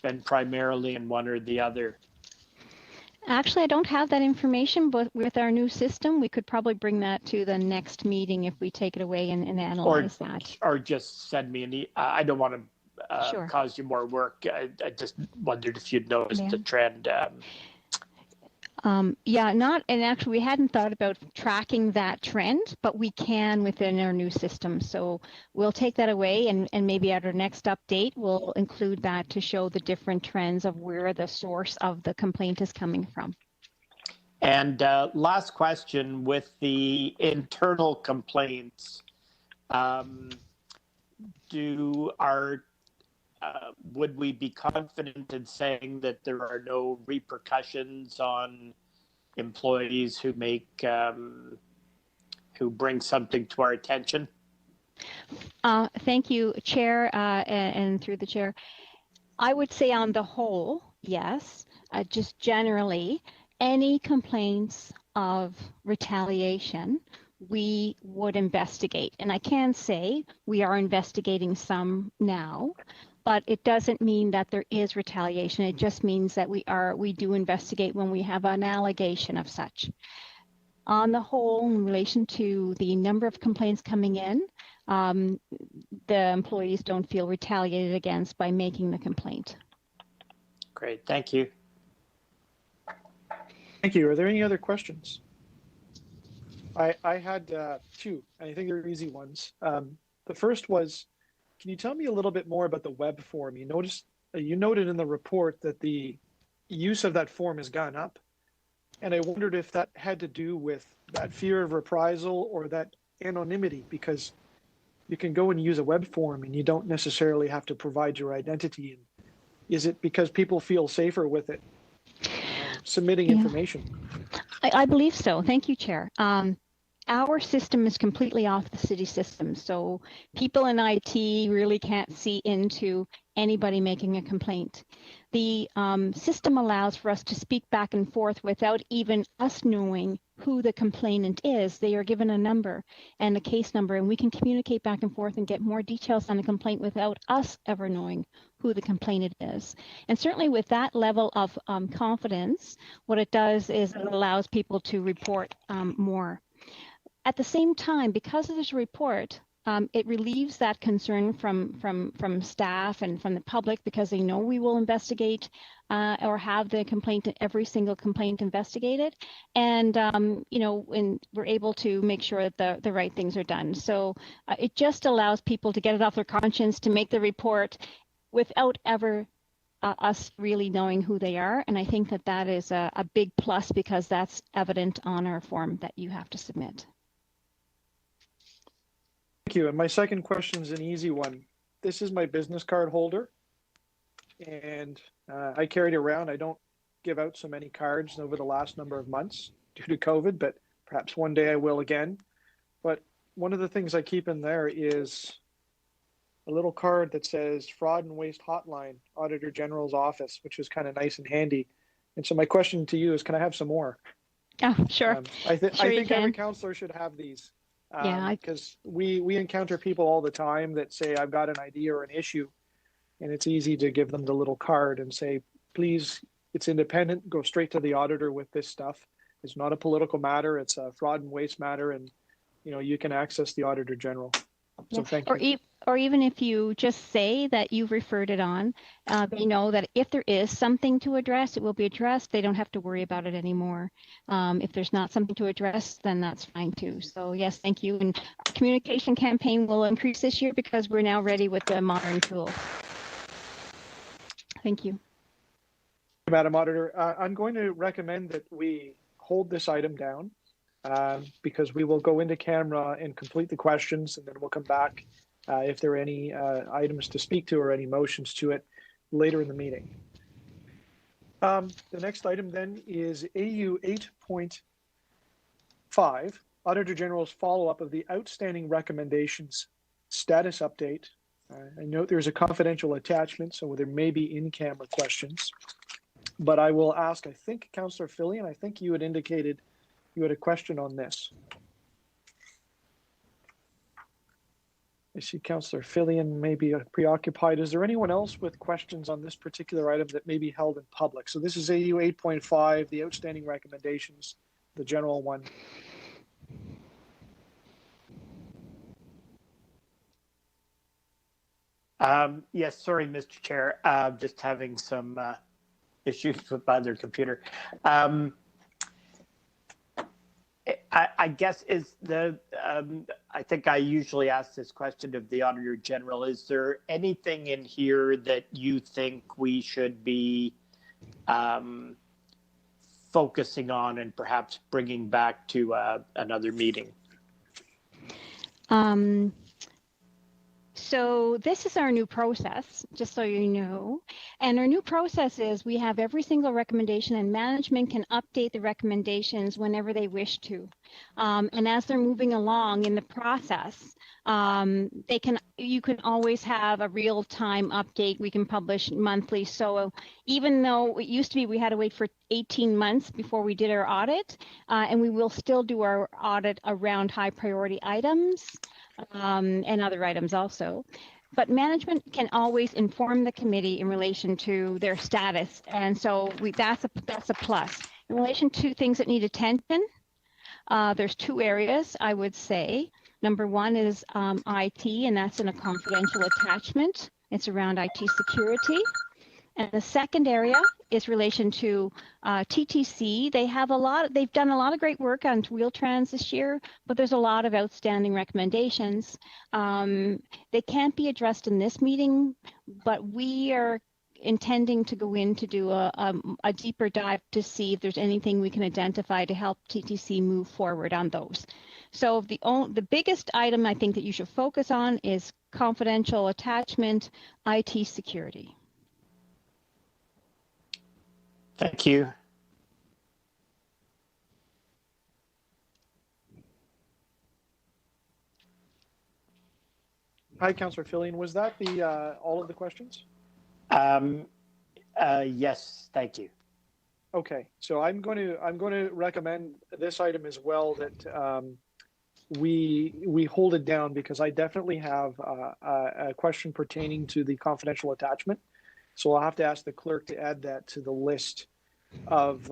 been primarily in one or the other? Actually, I don't have that information, but with our new system, we could probably bring that to the next meeting if we take it away and analyze that. Or just send me an I don't want to sure. cause you more work. I just wondered if you'd noticed the trend. And actually we hadn't thought about tracking that trend, but we can within our new system. So we'll take that away and maybe at our next update, we'll include that to show the different trends of where the source of the complaint is coming from. And last question, with the internal complaints, would we be confident in saying that there are no repercussions on employees who bring something to our attention? Thank you, Chair, and through the Chair. I would say on the whole, yes. Just generally, any complaints of retaliation, we would investigate. And I can say we are investigating some now, but it doesn't mean that there is retaliation. It just means that we do investigate when we have an allegation of such. On the whole, in relation to the number of complaints coming in, the employees don't feel retaliated against by making the complaint. Great, thank you. Thank you. Are there any other questions? I had two, and I think they're easy ones. The first was, can you tell me a little bit more about the web form? You noted in the report that the use of that form has gone up, and I wondered if that had to do with that fear of reprisal or that anonymity, because you can go and use a web form and you don't necessarily have to provide your identity. And is it because people feel safer with it submitting information? I believe so. Thank you, Chair. Our system is completely off the city system, so people in IT really can't see into anybody making a complaint. The system allows for us to speak back and forth without even us knowing who the complainant is. They are given a number and a case number, and we can communicate back and forth and get more details on the complaint without us ever knowing who the complainant is. And certainly with that level of confidence, what it does is it allows people to report more. At the same time, because of this report, it relieves that concern from staff and from the public, because they know we will investigate or have the complaint, every single complaint investigated, and and we're able to make sure that the right things are done. So it just allows people to get it off their conscience, to make the report without ever us really knowing who they are. And I think that is a big plus, because that's evident on our form that you have to submit. Thank you. And my second question is an easy one. This is my business card holder, and I carried it around. I don't give out so many cards over the last number of months due to COVID, but perhaps one day I will again. But one of the things I keep in there is a little card that says Fraud and Waste Hotline, Auditor General's Office, which is kind of nice and handy. And so my question to you is, can I have some more? Oh, sure. I think every counselor should have these. because we encounter people all the time that say, I've got an idea or an issue, and it's easy to give them the little card and say, please, it's independent, go straight to the auditor with this stuff. It's not a political matter, it's a fraud and waste matter, and you can access the Auditor General. So thank you. Or even if you just say that you've referred it on, they know that if there is something to address, it will be addressed. They don't have to worry about it anymore. If there's not something to address, then that's fine too. So yes, thank you. And our communication campaign will increase this year because we're now ready with the modern tool. Thank you. Madam Auditor, I'm going to recommend that we hold this item down because we will go into camera and complete the questions, and then we'll come back if there are any items to speak to or any motions to it later in the meeting. The next item then is AU 8.5, Auditor General's follow-up of the outstanding recommendations status update. I note there's a confidential attachment, so there may be in-camera questions. But I will ask, I think, Councillor Fillion, I think you had indicated you had a question on this. I see Councillor Fillion may be preoccupied. Is there anyone else with questions on this particular item that may be held in public? So this is AU 8.5, the outstanding recommendations, the general one. Yes, sorry, Mr. Chair. Just having some issues with my other computer. I guess is the, I think I usually ask this question of the Auditor General. Is there anything in here that you think we should be focusing on and perhaps bringing back to another meeting? So this is our new process, just so you know. And our new process is we have every single recommendation, and management can update the recommendations whenever they wish to. And as they're moving along in the process, you can always have a real-time update. We can publish monthly. So even though it used to be we had to wait for 18 months before we did our audit, and we will still do our audit around high priority items, and other items also. But management can always inform the committee in relation to their status. And so that's a plus. In relation to things that need attention, there's two areas I would say. Number one is IT, and that's in a confidential attachment. It's around IT security. And the second area is relation to TTC. They've done a lot of great work on Wheel-Trans this year, but there's a lot of outstanding recommendations. They can't be addressed in this meeting, but we are intending to go in to do a deeper dive to see if there's anything we can identify to help TTC move forward on those. So the biggest item I think that you should focus on is confidential attachment, IT security. Thank you. Hi, Councillor Fillion. Was that the all of the questions? Yes, thank you. Okay, so I'm going to recommend this item as well, that we hold it down, because I definitely have a question pertaining to the confidential attachment. So I'll have to ask the clerk to add that to the list of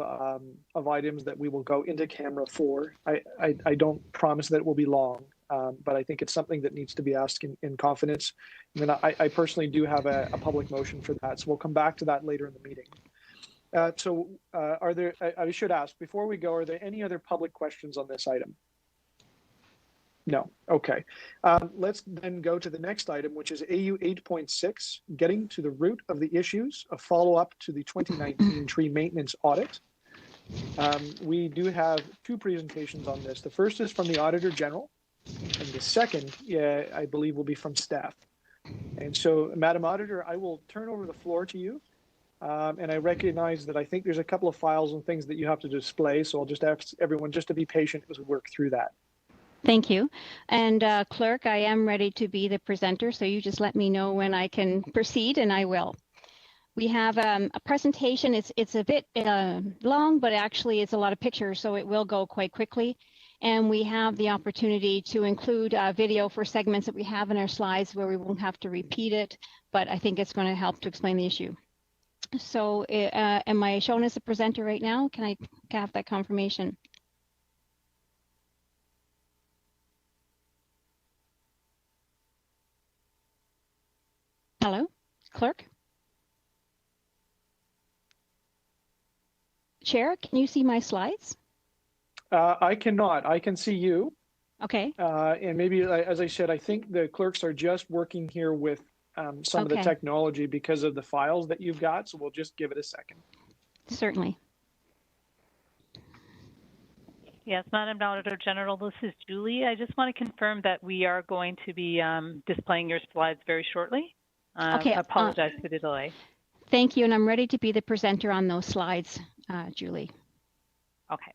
items that we will go into camera for. I don't promise that it will be long, but I think it's something that needs to be asked in confidence. And then I personally do have a public motion for that, so we'll come back to that later in the meeting. I should ask, before we go, are there any other public questions on this item? No. Okay. Let's then go to the next item, which is AU 8.6, getting to the root of the issues, a follow-up to the 2019 tree maintenance audit. We do have two presentations on this. The first is from the Auditor General, and the second, I believe, will be from staff. And so, Madam Auditor, I will turn over the floor to you. And I recognize that I think there's a couple of files and things that you have to display, so I'll just ask everyone just to be patient as we work through that. Thank you. And clerk, I am ready to be the presenter, so you just let me know when I can proceed, and I will. We have a presentation. It's a bit long, but actually it's a lot of pictures, so it will go quite quickly. and we have the opportunity to include video for segments that we have in our slides where we won't have to repeat it, but I think it's going to help to explain the issue. So am I shown as a presenter right now? Can I have that confirmation? Hello, clerk? Chair, can you see my slides? I cannot. I can see you. Okay. And maybe, as I said, I think the clerks are just working here with some of the technology because of the files that you've got. So we'll just give it a second. Certainly. Yes, Madam Auditor General, this is Julie. I just want to confirm that we are going to be displaying your slides very shortly. Okay. I apologize for the delay. Thank you, and I'm ready to be the presenter on those slides, Julie. Okay.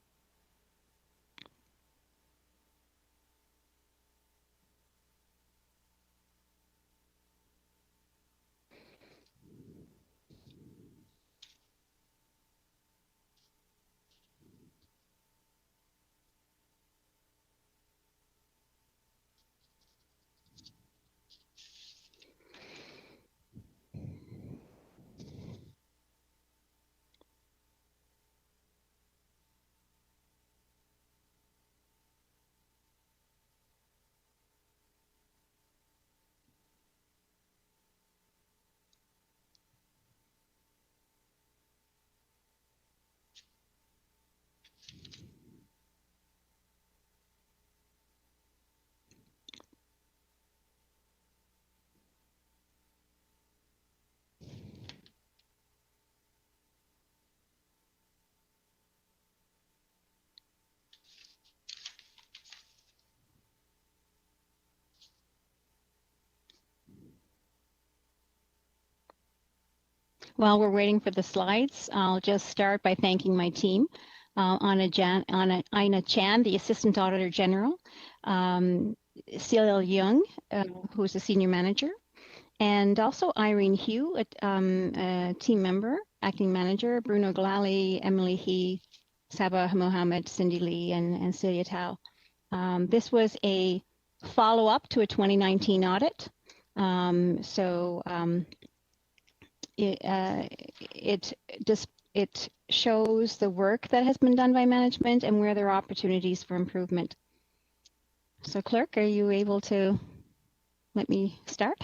While we're waiting for the slides, I'll just start by thanking my team. Ina Chan, the Assistant Auditor General, Celia Young, who's a Senior Manager, and also Irene Hugh, a team member, Acting Manager, Bruno Glali, Emily He, Sabah Mohammed, Cindy Lee, and Celia Tao. This was a follow-up to a 2019 audit. It shows the work that has been done by management and where there are opportunities for improvement. So clerk, are you able to let me start?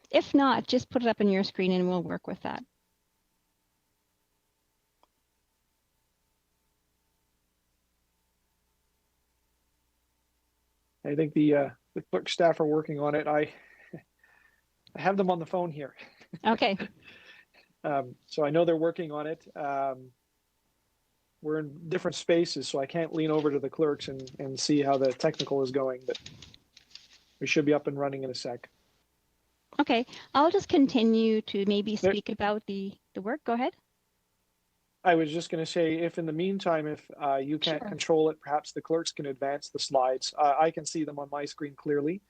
If not, just put it up on your screen and we'll work with that. I think the clerk staff are working on it. I have them on the phone here. Okay. So I know they're working on it. We're in different spaces, so I can't lean over to the clerks and see how the technical is going, but we should be up and running in a sec. Okay, I'll just continue to maybe speak about the work. Go ahead. I was just going to say, if in the meantime, if you can't control it, perhaps the clerks can advance the slides. I can see them on my screen clearly.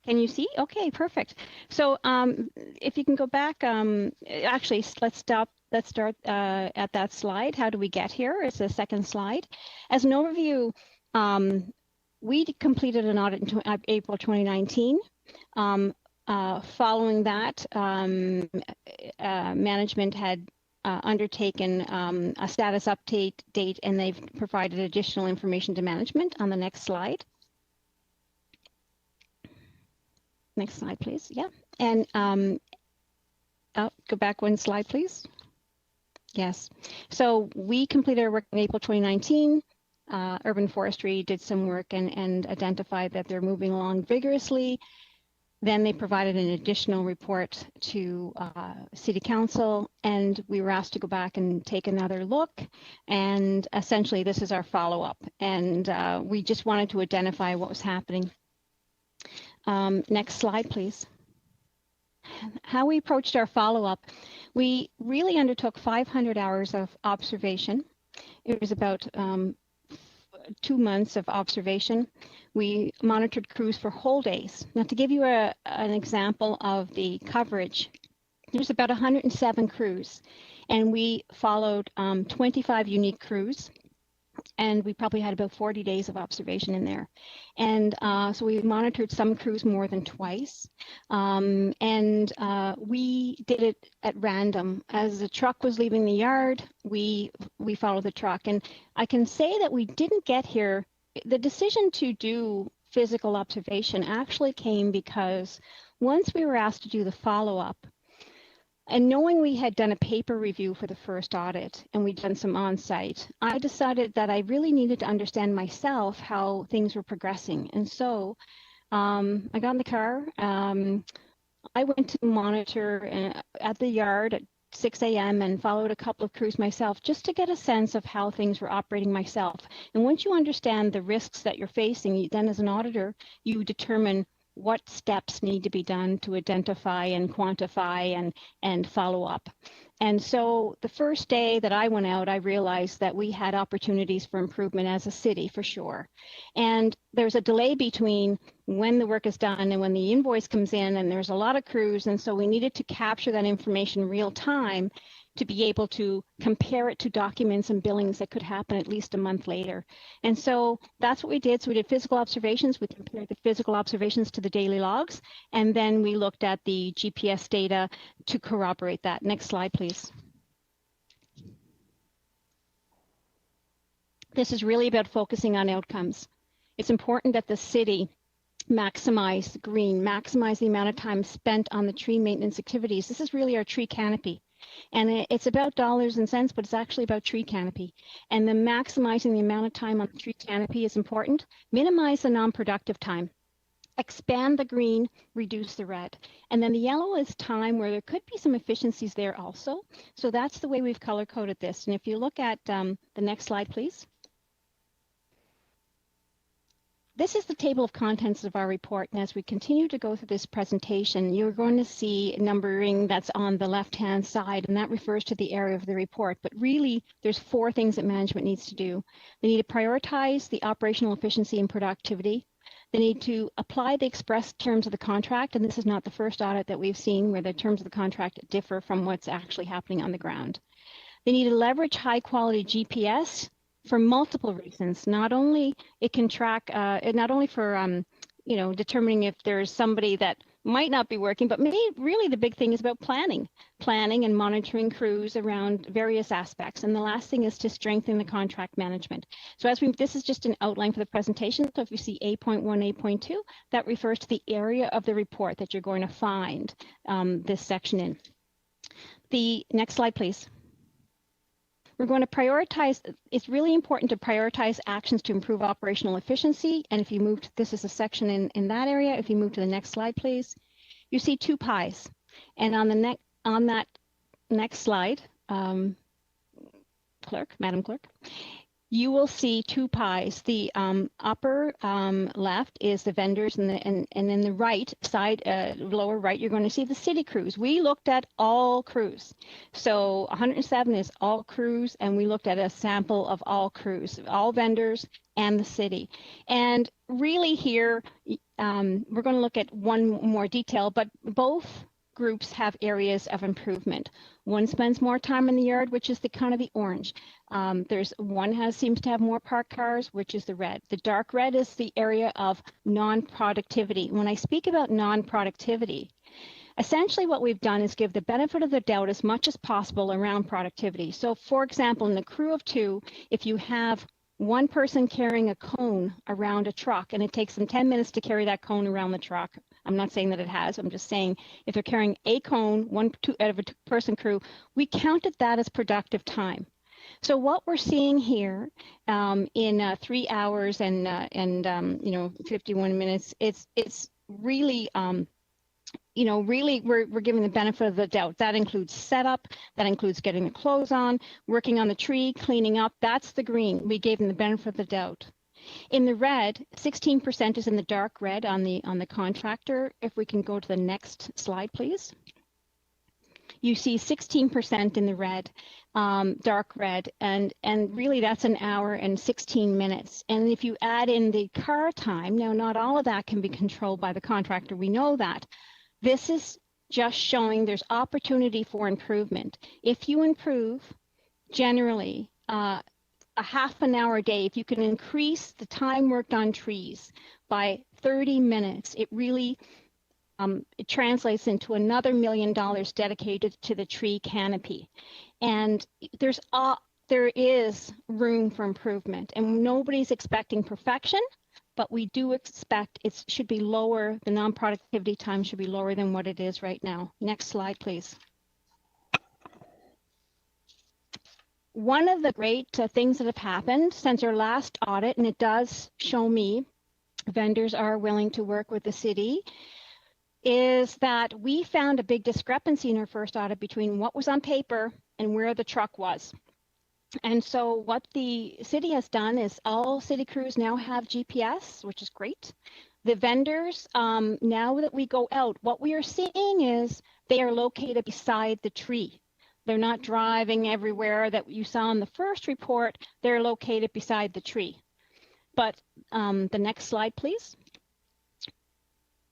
Can you see? Okay, perfect. So if you can go back, actually, let's start at that slide. How do we get here? It's the second slide. As an overview, we completed an audit in April 2019. Following that, management had undertaken a status update date, and they've provided additional information to management on the next slide. Next slide, please. Yeah. And go back one slide, please. Yes. So we completed our work in April 2019. Urban Forestry did some work and identified that they're moving along vigorously. Then they provided an additional report to City Council, and we were asked to go back and take another look. And essentially, this is our follow-up. And we just wanted to identify what was happening. Next slide, please. How we approached our follow-up, we really undertook 500 hours of observation. It was about 2 months of observation. We monitored crews for whole days. Now, to give you an example of the coverage, there's about 107 crews, and we followed 25 unique crews. And we probably had about 40 days of observation in there. And so we monitored some crews more than twice. We did it at random. As the truck was leaving the yard, we followed the truck. And I can say that we didn't get here. The decision to do physical observation actually came because once we were asked to do the follow-up, and knowing we had done a paper review for the first audit and we'd done some on-site, I decided that I really needed to understand myself how things were progressing. And so I got in the car. I went to monitor at the yard at 6 a.m. and followed a couple of crews myself just to get a sense of how things were operating myself. And once you understand the risks that you're facing, then as an auditor, you determine what steps need to be done to identify and quantify and follow up. And so the first day that I went out, I realized that we had opportunities for improvement as a city, for sure. And there's a delay between when the work is done and when the invoice comes in, and there's a lot of crews. And so we needed to capture that information real time to be able to compare it to documents and billings that could happen at least a month later. And so that's what we did. So we did physical observations. We compared the physical observations to the daily logs, and then we looked at the GPS data to corroborate that. Next slide, please. This is really about focusing on outcomes. It's important that the city maximize the green, maximize the amount of time spent on the tree maintenance activities. This is really our tree canopy. And it's about dollars and cents, but it's actually about tree canopy. And the maximizing the amount of time on the tree canopy is important. Minimize the non-productive time. Expand the green, reduce the red. And then the yellow is time where there could be some efficiencies there also. So that's the way we've color-coded this. And if you look at the next slide, please. This is the table of contents of our report, and as we continue to go through this presentation, you're going to see numbering that's on the left-hand side, and that refers to the area of the report. But really, there's 4 things that management needs to do. They need to prioritize the operational efficiency and productivity. They need to apply the express terms of the contract, and this is not the first audit that we've seen where the terms of the contract differ from what's actually happening on the ground. They need to leverage high-quality GPS for multiple reasons. Not only it can track, not only for determining if there's somebody that might not be working, but maybe really the big thing is about planning and monitoring crews around various aspects. And the last thing is to strengthen the contract management. So this is just an outline for the presentation. So if you see 8.1, 8.2, that refers to the area of the report that you're going to find this section in. The next slide, please. We're going to prioritize, it's really important to prioritize actions to improve operational efficiency. And if you move to, this is a section in that area. If you move to the next slide, please, you see 2 pies. And on that next slide, Madam Clerk, you will see 2 pies. The upper left is the vendors, and in the right side, lower right, you're going to see the city crews. We looked at all crews. So 107 is all crews, and we looked at a sample of all crews, all vendors and the city. And really here, we're going to look at one more detail, but both groups have areas of improvement. One spends more time in the yard, which is the kind of the orange. Seems to have more parked cars, which is the red. The dark red is the area of non-productivity. When I speak about non-productivity, essentially what we've done is give the benefit of the doubt as much as possible around productivity. So for example, in the crew of 2, if you have one person carrying a cone around a truck and it takes them 10 minutes to carry that cone around the truck, I'm not saying that it has, I'm just saying if they're carrying a cone, out of a 2-person crew, we counted that as productive time. So what we're seeing here in 3 hours and 51 minutes, it's really, really we're giving the benefit of the doubt. That includes setup, that includes getting the clothes on, working on the tree, cleaning up. That's the green. We gave them the benefit of the doubt. In the red, 16% is in the dark red on the contractor. If we can go to the next slide, please. You see 16% in the red, dark red, and really that's an hour and 16 minutes. And if you add in the car time, now not all of that can be controlled by the contractor, we know that. This is just showing there's opportunity for improvement. If you improve, generally, a half an hour a day, if you can increase the time worked on trees by 30 minutes, it really it translates into another $1 million dedicated to the tree canopy. And there is room for improvement, and nobody's expecting perfection, but we do expect it should be lower. The non-productivity time should be lower than what it is right now. Next slide, please. One of the great things that have happened since our last audit, and it does show me vendors are willing to work with the city, is that we found a big discrepancy in our first audit between what was on paper and where the truck was. And so what the city has done is all city crews now have GPS, which is great. The vendors, now that we go out, what we are seeing is they are located beside the tree. They're not driving everywhere that you saw in the first report. They're located beside the tree. But the next slide, please.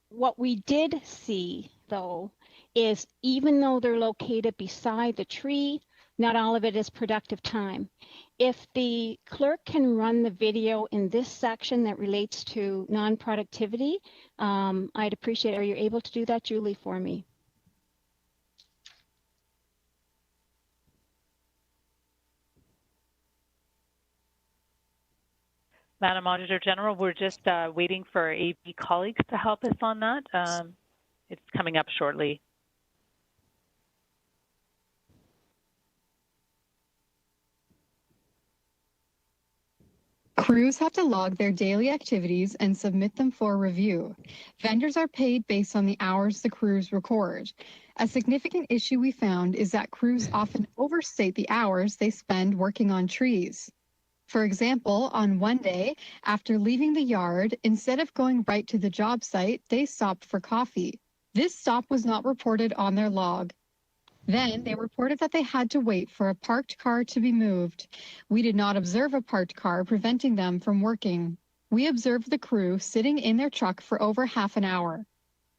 What we did see, though, is even though they're located beside the tree, not all of it is productive time. If the clerk can run the video in this section that relates to non-productivity, I'd appreciate it. Are you able to do that, Julie, for me? Madam Auditor General, we're just waiting for our AV colleagues to help us on that. It's coming up shortly. Crews have to log their daily activities and submit them for review. Vendors are paid based on the hours the crews record. A significant issue we found is that crews often overstate the hours they spend working on trees. For example, on one day, after leaving the yard, instead of going right to the job site, they stopped for coffee. This stop was not reported on their log. Then they reported that they had to wait for a parked car to be moved. We did not observe a parked car preventing them from working. We observed the crew sitting in their truck for over half an hour.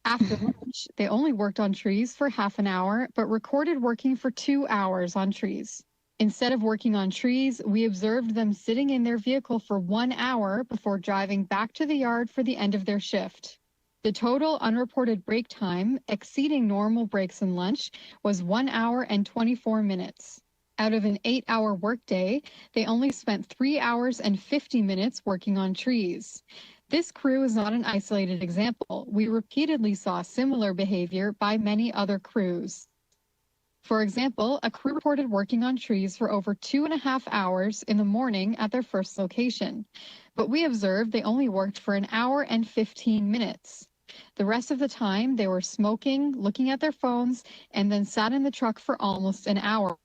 After lunch, they only worked on trees for half an hour, but recorded working for 2 hours on trees. Instead of working on trees, we observed them sitting in their vehicle for 1 hour before driving back to the yard for the end of their shift. The total unreported break time, exceeding normal breaks and lunch, was 1 hour and 24 minutes. Out of an 8-hour workday, they only spent 3 hours and 50 minutes working on trees. This crew is not an isolated example. We repeatedly saw similar behavior by many other crews. For example, a crew reported working on trees for over 2.5 hours in the morning at their first location, but we observed they only worked for 1 hour and 15 minutes. The rest of the time, they were smoking, looking at their phones, and then sat in the truck for almost an hour.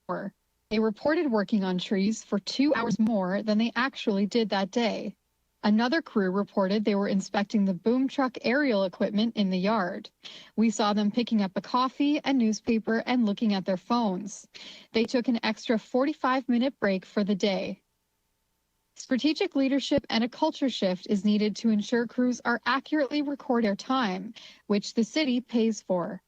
They reported working on trees for 2 hours more than they actually did that day. Another crew reported they were inspecting the boom truck aerial equipment in the yard. We saw them picking up a coffee, a newspaper, and looking at their phones. They took an extra 45-minute break for the day. Strategic leadership and a culture shift is needed to ensure crews are accurately recording their time, which the city pays for.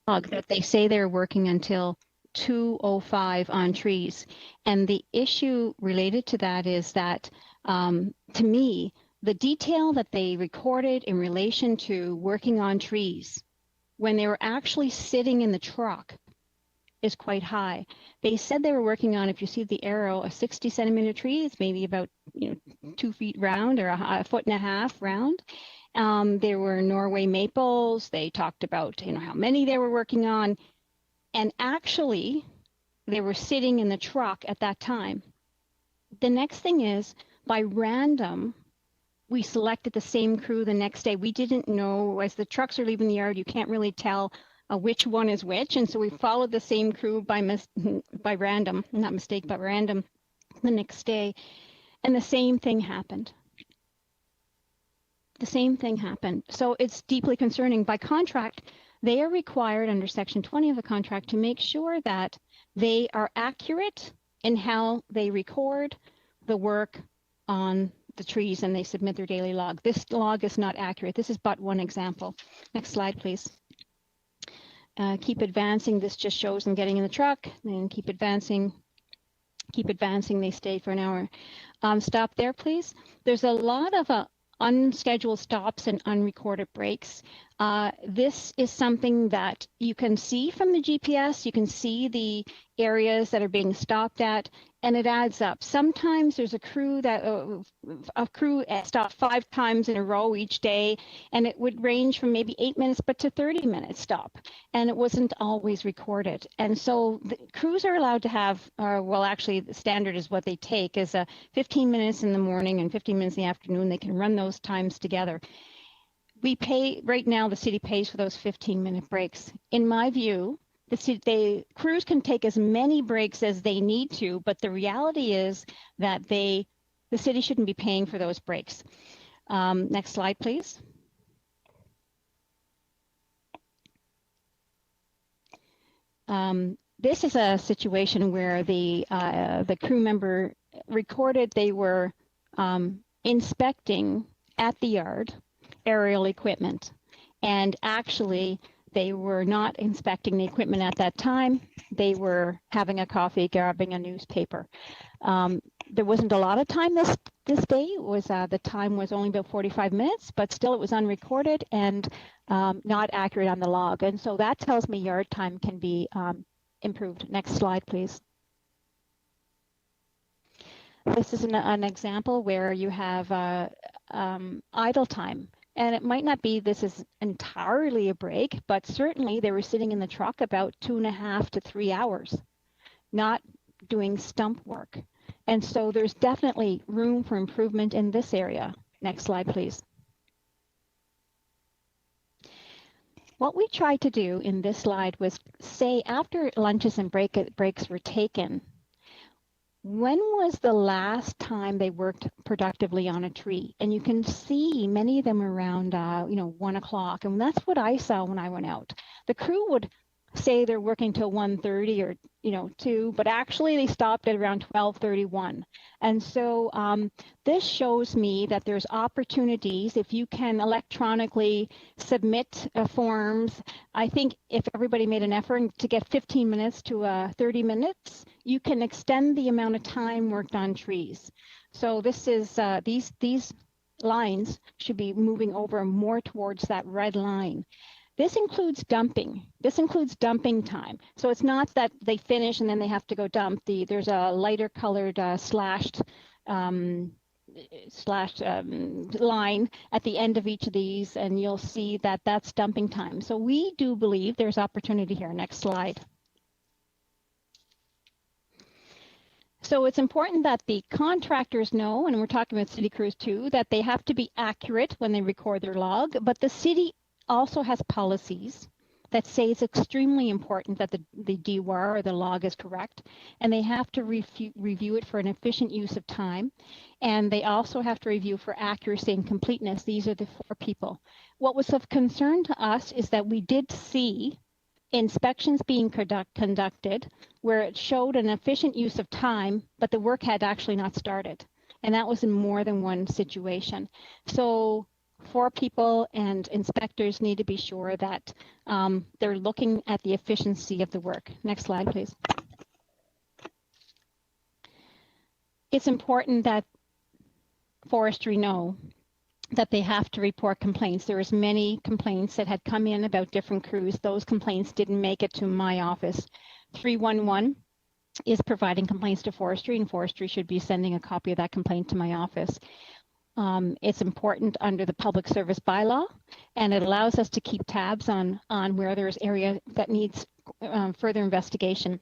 That they say they're working until 2:05 on trees. And the issue related to that is that, to me, the detail that they recorded in relation to working on trees when they were actually sitting in the truck is quite high. They said they were working on, if you see the arrow, a 60-centimeter tree. It's maybe about 2 feet round or a foot and a half round. There were Norway maples. They talked about how many they were working on, and actually they were sitting in the truck at that time. The next thing is, by random, we selected the same crew the next day. We didn't know, as the trucks are leaving the yard, you can't really tell which one is which, and so we followed the same crew by random, not mistake, but random, the next day, and the same thing happened. the same thing happened. So it's deeply concerning. By contract, they are required under Section 20 of the contract to make sure that they are accurate in how they record the work on the trees and they submit their daily log. This log is not accurate. This is but one example. Next slide, please. Keep advancing. This just shows them getting in the truck, and keep advancing. Keep advancing. They stay for an hour. Stop there, please. There's a lot of unscheduled stops and unrecorded breaks. This is something that you can see from the GPS. You can see the areas that are being stopped at, and it adds up. Sometimes there's a crew that stopped 5 times in a row each day, and it would range from maybe 8 minutes but to 30 minutes stop, and it wasn't always recorded. And so the crews are allowed to have, well, actually the standard is what they take is 15 minutes in the morning and 15 minutes in the afternoon. They can run those times together. We pay, right now the city pays for those 15-minute breaks. In my view, the crews can take as many breaks as they need to, but the reality is that the city shouldn't be paying for those breaks. Next slide, please. This is a situation where the crew member recorded they were inspecting at the yard aerial equipment, and actually they were not inspecting the equipment at that time. They were having a coffee, grabbing a newspaper. There wasn't a lot of time this day. It was the time was only about 45 minutes, but still it was unrecorded and not accurate on the log. And so that tells me yard time can be improved. Next slide, please. This is an example where you have idle time. And it might not be this is entirely a break, but certainly they were sitting in the truck about 2.5 to 3 hours, not doing stump work. And so there's definitely room for improvement in this area. Next slide, please. What we tried to do in this slide was say after lunches and breaks were taken, when was the last time they worked productively on a tree? And you can see many of them around, 1 o'clock. And that's what I saw when I went out. The crew would say they're working till 1:30 or 2, but actually they stopped at around 12:31. And so this shows me that there's opportunities if you can electronically submit forms. I think if everybody made an effort to get 15 minutes to 30 minutes, you can extend the amount of time worked on trees. So this is these lines should be moving over more towards that red line. This includes dumping. This includes dumping time. So it's not that they finish and then they have to go dump. There's a lighter colored slashed line at the end of each of these, and you'll see that that's dumping time. So we do believe there's opportunity here. Next slide. So it's important that the contractors know, and we're talking about city crews too, that they have to be accurate when they record their log, but the city also has policies that say it's extremely important that the DWAR or the log is correct, and they have to review it for an efficient use of time, and they also have to review for accuracy and completeness. These are the 4 people. What was of concern to us is that we did see inspections being conducted where it showed an efficient use of time, but the work had actually not started, and that was in more than one situation. So 4 people and inspectors need to be sure that they're looking at the efficiency of the work. Next slide, please. It's important that forestry know that they have to report complaints. There was many complaints that had come in about different crews. Those complaints didn't make it to my office. 311 is providing complaints to forestry, and forestry should be sending a copy of that complaint to my office. It's important under the public service bylaw, and it allows us to keep tabs on where there's area that needs further investigation.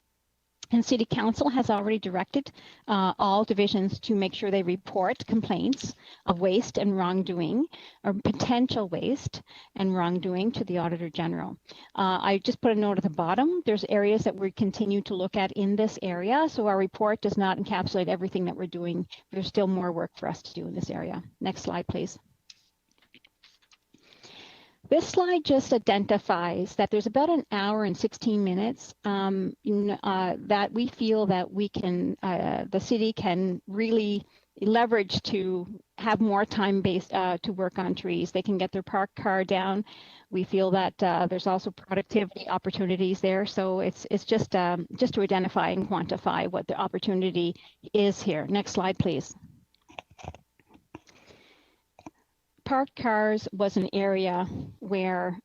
And City Council has already directed all divisions to make sure they report complaints of waste and wrongdoing, or potential waste and wrongdoing, to the Auditor General. I just put a note at the bottom. There's areas that we continue to look at in this area, so our report does not encapsulate everything that we're doing. There's still more work for us to do in this area. Next slide, please. This slide just identifies that there's about an hour and 16 minutes that we feel that we can, the city can really leverage to have more time based to work on trees. They can get their parked car down. We feel that there's also productivity opportunities there. So it's just to identify and quantify what the opportunity is here. Next slide, please. Parked cars was an area where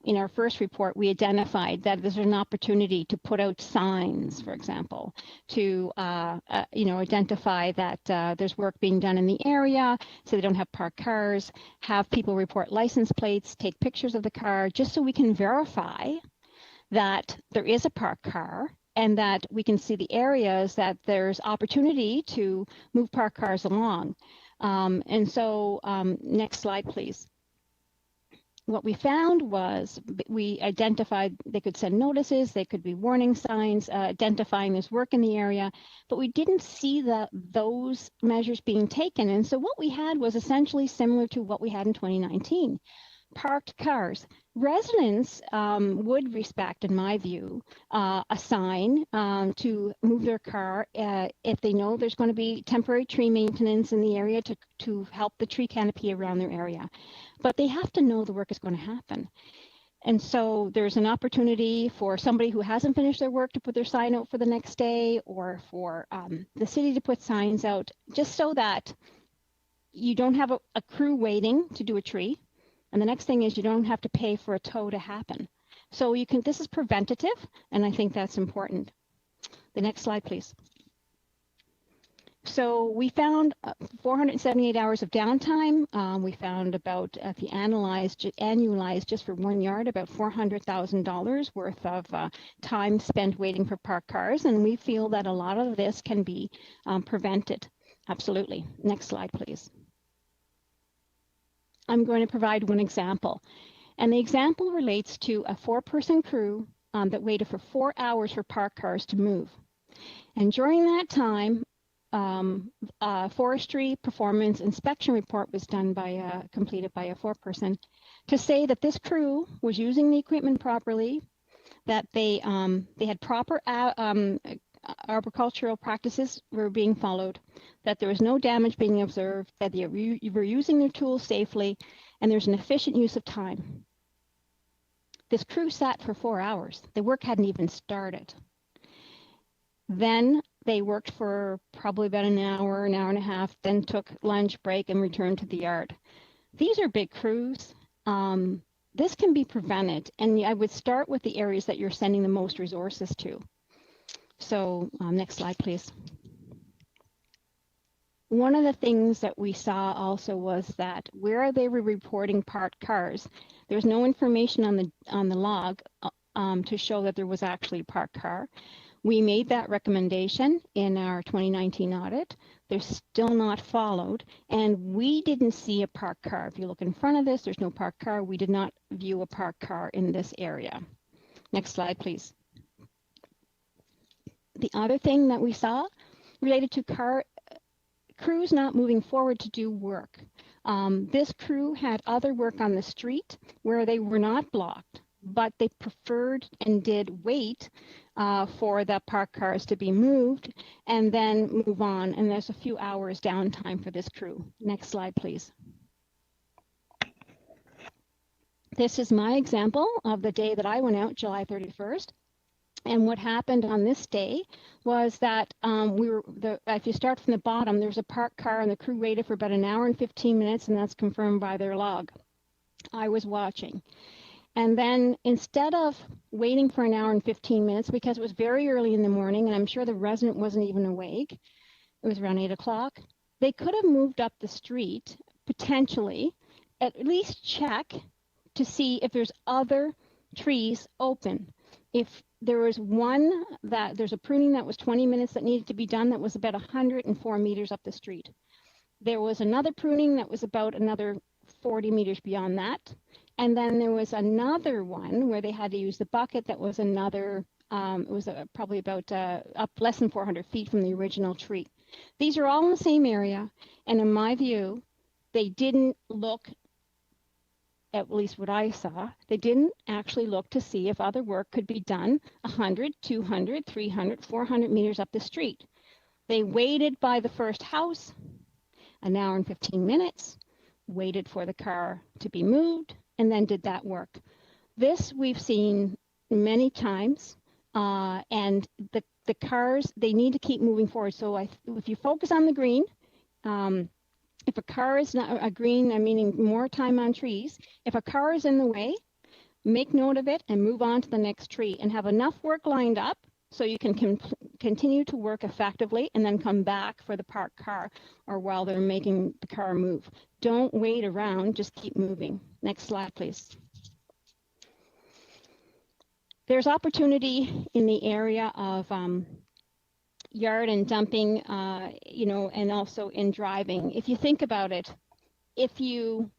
in our first report, we identified that there's an opportunity to put out signs, for example, to identify that there's work being done in the area, so they don't have parked cars, have people report license plates, take pictures of the car, just so we can verify that there is a parked car and that we can see the areas that there's opportunity to move parked cars along. Next slide, please. What we found was we identified they could send notices, they could be warning signs, identifying there's work in the area, but we didn't see those measures being taken. And so what we had was essentially similar to what we had in 2019. Parked cars. Residents would respect, in my view, a sign to move their car if they know there's going to be temporary tree maintenance in the area to help the tree canopy around their area. But they have to know the work is going to happen. And so there's an opportunity for somebody who hasn't finished their work to put their sign out for the next day, or for the city to put signs out, just so that you don't have a crew waiting to do a tree. And the next thing is you don't have to pay for a tow to happen. So this is preventative, and I think that's important. The next slide, please. So we found 478 hours of downtime. We found about, if you annualized just for 1 yard, about $400,000 worth of time spent waiting for parked cars. And we feel that a lot of this can be prevented. Absolutely. Next slide, please. I'm going to provide one example. And the example relates to a 4-person crew that waited for 4 hours for parked cars to move. And during that time, a forestry performance inspection report was done completed by a 4-person to say that this crew was using the equipment properly, that they had proper arboricultural practices were being followed, that there was no damage being observed, that they were using their tools safely, and there's an efficient use of time. This crew sat for 4 hours. The work hadn't even started. Then they worked for probably about an hour and a half, then took lunch break and returned to the yard. These are big crews. This can be prevented, and I would start with the areas that you're sending the most resources to. So next slide, please. One of the things that we saw also was that where they were reporting parked cars, there's no information on the log to show that there was actually a parked car. We made that recommendation in our 2019 audit. They're still not followed, and we didn't see a parked car. If you look in front of this, there's no parked car. We did not view a parked car in this area. Next slide, please. The other thing that we saw related to crews not moving forward to do work. This crew had other work on the street where they were not blocked, but they preferred and did wait for the parked cars to be moved and then move on. And there's a few hours downtime for this crew. Next slide, please. This is my example of the day that I went out, July 31st. And what happened on this day was that if you start from the bottom, there's a parked car and the crew waited for about an hour and 15 minutes, and that's confirmed by their log. I was watching. And then instead of waiting for an hour and 15 minutes, because it was very early in the morning, and I'm sure the resident wasn't even awake, it was around 8 o'clock, they could have moved up the street, potentially, at least check to see if there's other trees open. If there was there's a pruning that was 20 minutes that needed to be done that was about 104 meters up the street. There was another pruning that was about another 40 meters beyond that. And then there was another one where they had to use the bucket that was another, it was probably about up less than 400 feet from the original tree. These are all in the same area. And in my view, they didn't look at least what I saw, they didn't actually look to see if other work could be done 100, 200, 300, 400 meters up the street. They waited by the first house, an hour and 15 minutes, waited for the car to be moved, and then did that work. This we've seen many times, and the cars, they need to keep moving forward. So if you focus on the green, if a car is not a green, I'm meaning more time on trees. If a car is in the way, make note of it and move on to the next tree and have enough work lined up so you can continue to work effectively and then come back for the parked car or while they're making the car move. Don't wait around, just keep moving. Next slide, please. There's opportunity in the area of yard and dumping, you know, and also in driving. If you think about it, if you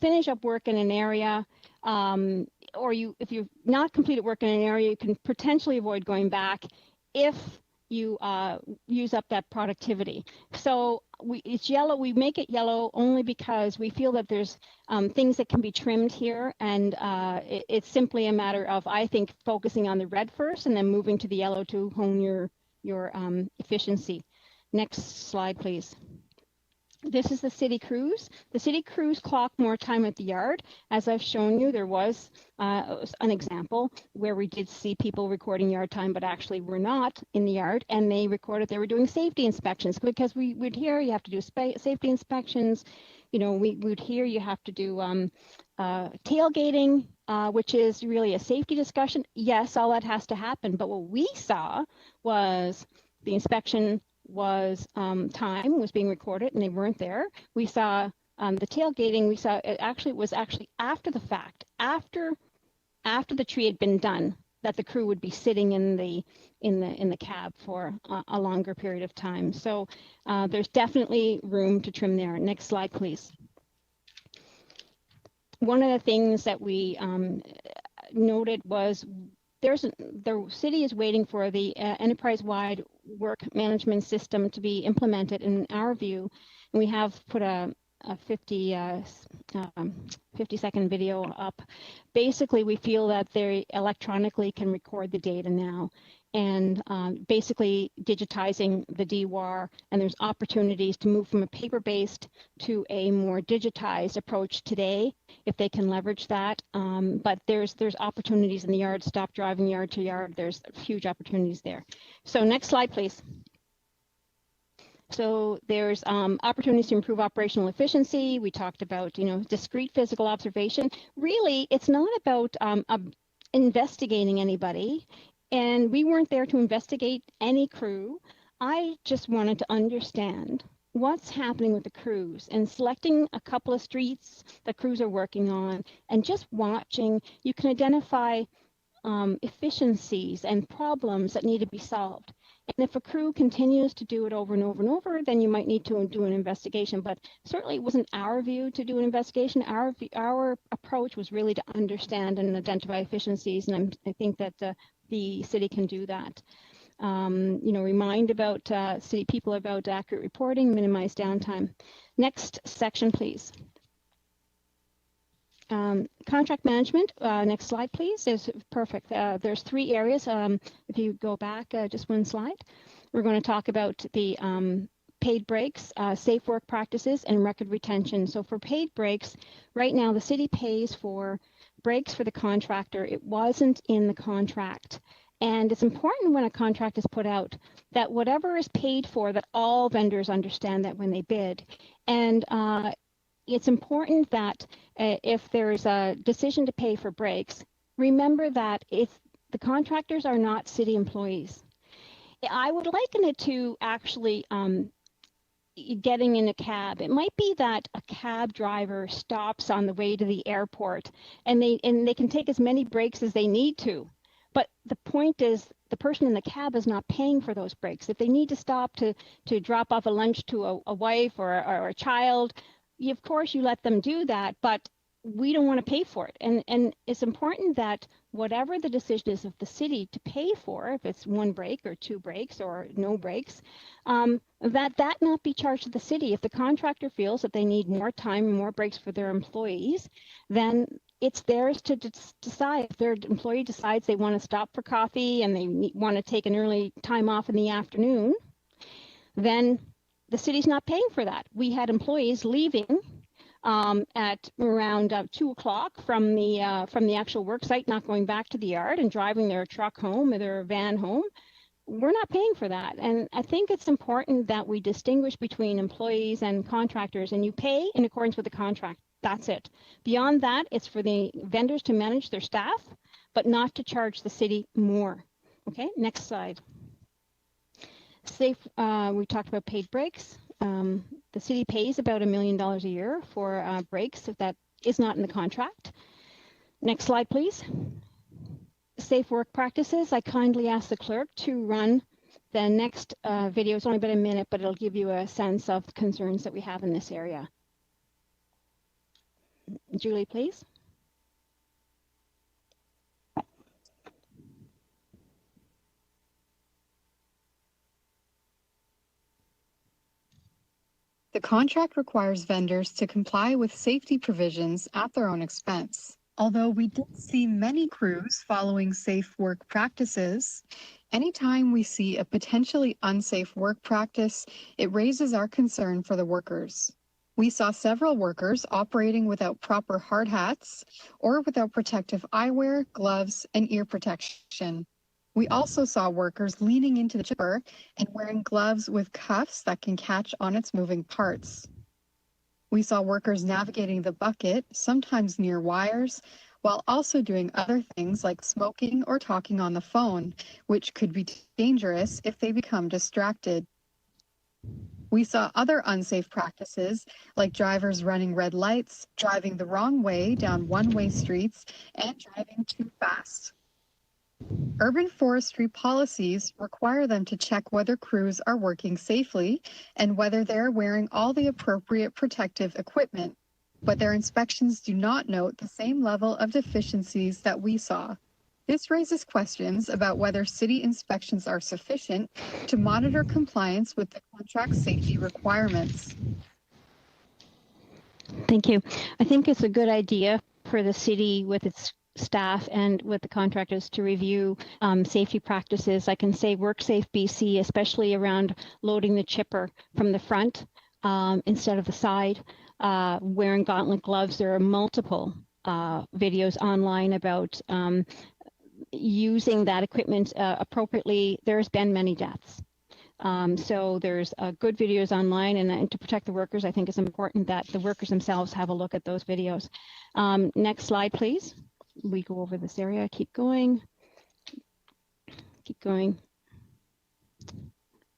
finish up work in an area, or if you've not completed work in an area, you can potentially avoid going back if you use up that productivity. So it's yellow. We make it yellow only because we feel that there's things that can be trimmed here, and it's simply a matter of, I think, focusing on the red first and then moving to the yellow to hone your efficiency. Next slide, please. This is the city crews. The city crews clock more time at the yard. As I've shown you, there was an example where we did see people recording yard time, but actually were not in the yard, and they recorded they were doing safety inspections, because we would hear you have to do safety inspections. You know, we would hear you have to do tailgating, which is really a safety discussion. Yes, all that has to happen, but what we saw was the inspection was time was being recorded and they weren't there. We saw the tailgating. We saw it was actually after the fact, after the tree had been done, that the crew would be sitting in the cab for a longer period of time. So there's definitely room to trim there. Next slide, please. One of the things that we noted was the city is waiting for the enterprise-wide work management system to be implemented. In our view, and we have put a 50-second video up. Basically, we feel that they electronically can record the data now, and basically digitizing the DWAR, and there's opportunities to move from a paper-based to a more digitized approach today, if they can leverage that. But there's opportunities in the yard. Stop driving yard to yard. There's huge opportunities there. So next slide, please. So there's opportunities to improve operational efficiency. We talked about, you know, discrete physical observation. Really, it's not about investigating anybody. And we weren't there to investigate any crew. I just wanted to understand what's happening with the crews and selecting a couple of streets that crews are working on and just watching. You can identify efficiencies and problems that need to be solved. And if a crew continues to do it over and over and over, then you might need to do an investigation. But certainly it wasn't our view to do an investigation. Our approach was really to understand and identify efficiencies. And I think that the city can do that. You know, remind about city people about accurate reporting, minimize downtime. Next section, please. Contract management, next slide, please. Is perfect. There's three areas. If you go back just one slide, we're going to talk about the paid breaks, safe work practices, and record retention. So for paid breaks, right now the city pays for breaks for the contractor. It wasn't in the contract. And it's important when a contract is put out that whatever is paid for, that all vendors understand that when they bid. And it's important that if there's a decision to pay for breaks, remember that if the contractors are not city employees. I would liken it to actually getting in a cab. It might be that a cab driver stops on the way to the airport and they can take as many breaks as they need to. But the point is, the person in the cab is not paying for those breaks. If they need to stop to drop off a lunch to a wife or a child, of course you let them do that. But we don't want to pay for it. And it's important that whatever the decision is of the city to pay for, if it's 1 break or 2 breaks or no breaks, that not be charged to the city. If the contractor feels that they need more time, more breaks for their employees, then it's theirs to decide. If their employee decides they want to stop for coffee and they want to take an early time off in the afternoon, then the city's not paying for that. We had employees leaving at around 2 o'clock from the actual work site, not going back to the yard and driving their truck home or their van home. We're not paying for that. And I think it's important that we distinguish between employees and contractors, and you pay in accordance with the contract. That's it. Beyond that, it's for the vendors to manage their staff, but not to charge the city more. Okay, next slide. Safe, we talked about paid breaks. The city pays about $1 million a year for breaks if that is not in the contract. Next slide, please. Safe work practices. I kindly ask the clerk to run the next video. It's only about a minute, but it'll give you a sense of the concerns that we have in this area. Julie, please. The contract requires vendors to comply with safety provisions at their own expense. Although we did see many crews following safe work practices, anytime we see a potentially unsafe work practice, it raises our concern for the workers. We saw several workers operating without proper hard hats or without protective eyewear, gloves, and ear protection. We also saw workers leaning into the chipper and wearing gloves with cuffs that can catch on its moving parts. We saw workers navigating the bucket, sometimes near wires, while also doing other things like smoking or talking on the phone, which could be dangerous if they become distracted. We saw other unsafe practices like drivers running red lights, driving the wrong way down one-way streets, and driving too fast. Urban forestry policies require them to check whether crews are working safely and whether they're wearing all the appropriate protective equipment, but their inspections do not note the same level of deficiencies that we saw. This raises questions about whether city inspections are sufficient to monitor compliance with the contract safety requirements. Thank you. I think it's a good idea for the city with its staff and with the contractors to review safety practices. I can say WorkSafe BC, especially around loading the chipper from the front instead of the side, wearing gauntlet gloves. There are multiple videos online about using that equipment appropriately. There's been many deaths. So there's good videos online, and to protect the workers, I think it's important that the workers themselves have a look at those videos. Next slide, please. We go over this area. Keep going. Keep going.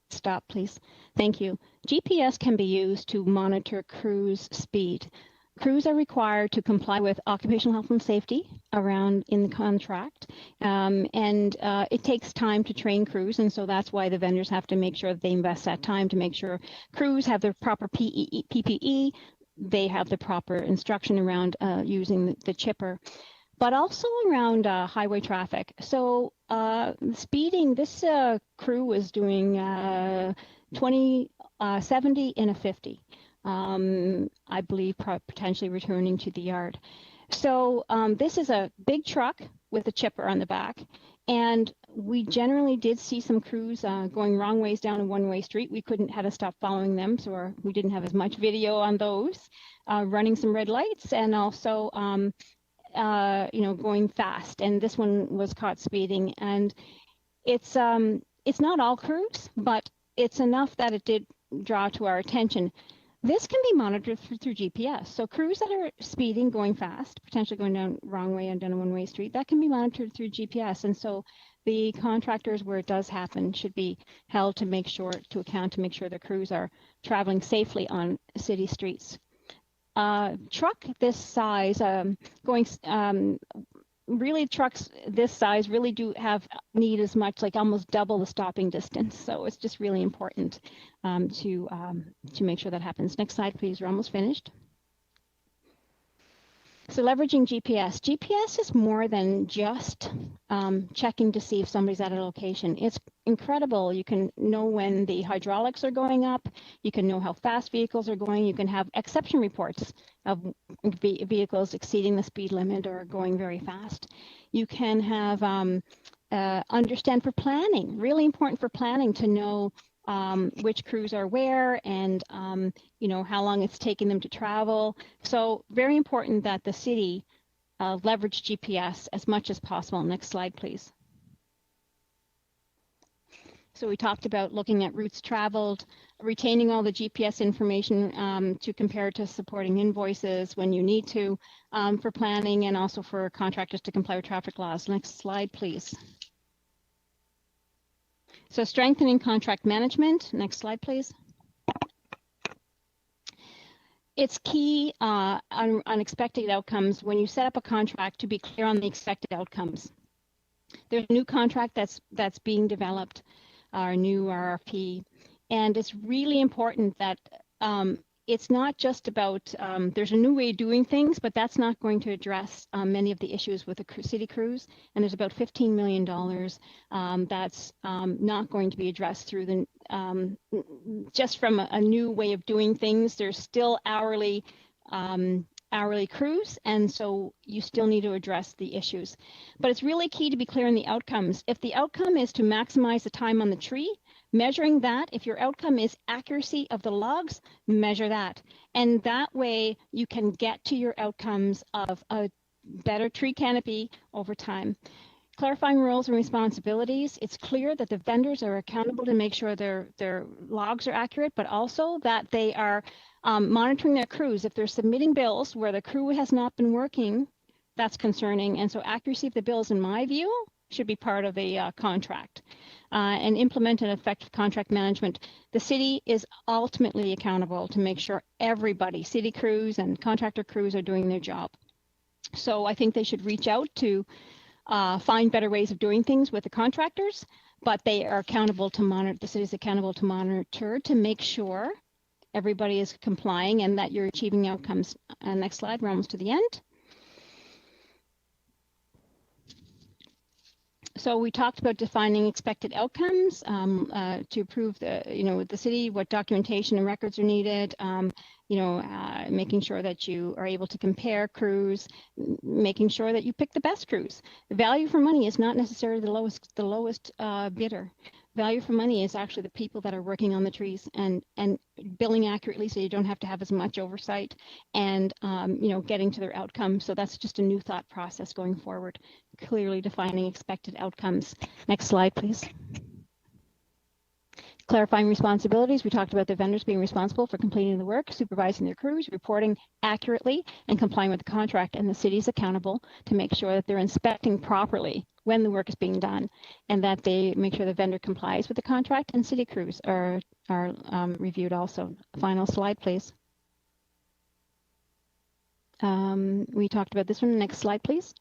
Stop, please. Thank you. GPS can be used to monitor crews' speed. Crews are required to comply with occupational health and safety around in the contract, and it takes time to train crews, and so that's why the vendors have to make sure that they invest that time to make sure crews have the proper PPE, they have the proper instruction around using the chipper, but also around highway traffic. So speeding, this crew was doing 70 in a 50. I believe potentially returning to the yard. So this is a big truck with a chipper on the back, and we generally did see some crews going wrong ways down a one-way street. We had to stop following them, so we didn't have as much video on those, running some red lights, and also going fast. And this one was caught speeding, and it's not all crews, but it's enough that it did draw to our attention. This can be monitored through GPS. So crews that are speeding, going fast, potentially going down the wrong way and down a one-way street, that can be monitored through GPS. And so the contractors where it does happen should be held to make sure the crews are traveling safely on city streets. Truck this size, really trucks this size really need as much, like almost double the stopping distance. So it's just really important to make sure that happens. Next slide, please. We're almost finished. So leveraging GPS. GPS is more than just checking to see if somebody's at a location. It's incredible. You can know when the hydraulics are going up. You can know how fast vehicles are going. You can have exception reports of vehicles exceeding the speed limit or going very fast. You can have understand for planning. Really important for planning to know which crews are where and you know, how long it's taking them to travel. So very important that the city leverage GPS as much as possible. Next slide, please. So we talked about looking at routes traveled, retaining all the GPS information to compare to supporting invoices when you need to for planning, and also for contractors to comply with traffic laws. Next slide, please. So strengthening contract management. Next slide, please. It's key on unexpected outcomes. When you set up a contract, to be clear on the expected outcomes. There's a new contract that's being developed, our new RFP, and it's really important that it's not just about, there's a new way of doing things, but that's not going to address many of the issues with the city crews. And there's about $15 million that's not going to be addressed through the, just from a new way of doing things. There's still hourly crews, and so you still need to address the issues. But it's really key to be clear on the outcomes. If the outcome is to maximize the time on the tree, measuring that. If your outcome is accuracy of the logs, measure that. And that way you can get to your outcomes of a better tree canopy over time. Clarifying roles and responsibilities. It's clear that the vendors are accountable to make sure their logs are accurate, but also that they are monitoring their crews. If they're submitting bills where the crew has not been working, that's concerning. And so accuracy of the bills, in my view, should be part of the contract. And implement an effective contract management. The city is ultimately accountable to make sure everybody, city crews and contractor crews, are doing their job. So I think they should reach out to find better ways of doing things with the contractors, but they are accountable to monitor, the city is accountable to monitor to make sure everybody is complying and that you're achieving outcomes. Next slide, we're almost to the end. So we talked about defining expected outcomes to approve the city, what documentation and records are needed, making sure that you are able to compare crews, making sure that you pick the best crews. The value for money is not necessarily the lowest bidder. Value for money is actually the people that are working on the trees and billing accurately, so you don't have to have as much oversight, and getting to their outcomes. So that's just a new thought process going forward, clearly defining expected outcomes. Next slide, please. Clarifying responsibilities. We talked about the vendors being responsible for completing the work, supervising their crews, reporting accurately, and complying with the contract. And the city is accountable to make sure that they're inspecting properly when the work is being done, and that they make sure the vendor complies with the contract, and city crews are reviewed also. Final slide, please. We talked about this one. Next slide, please.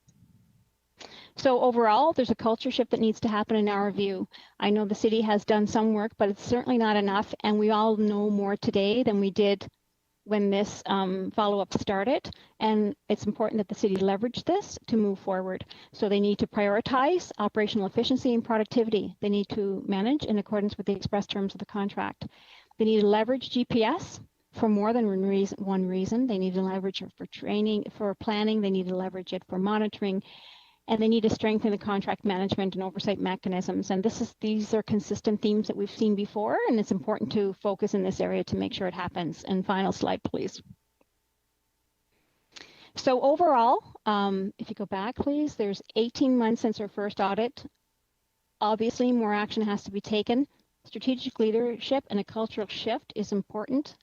So overall, there's a culture shift that needs to happen in our view. I know the city has done some work, but it's certainly not enough. And we all know more today than we did when this follow-up started. And it's important that the city leverage this to move forward. So they need to prioritize operational efficiency and productivity. They need to manage in accordance with the express terms of the contract. They need to leverage GPS for more than one reason. They need to leverage it for training, for planning. They need to leverage it for monitoring. And they need to strengthen the contract management and oversight mechanisms. And these are consistent themes that we've seen before, and it's important to focus in this area to make sure it happens. And final slide, please. So overall, if you go back, please, there's 18 months since our first audit. Obviously, more action has to be taken. Strategic leadership and a cultural shift is important.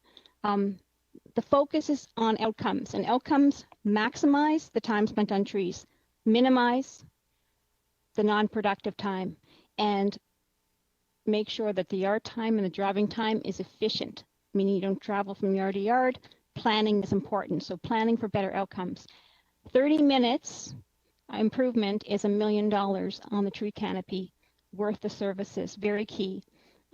The focus is on outcomes, and outcomes maximize the time spent on trees, minimize the non-productive time, and make sure that the yard time and the driving time is efficient, meaning you don't travel from yard to yard. Planning is important, so planning for better outcomes. 30 minutes improvement is $1 million on the tree canopy, worth the services, very key.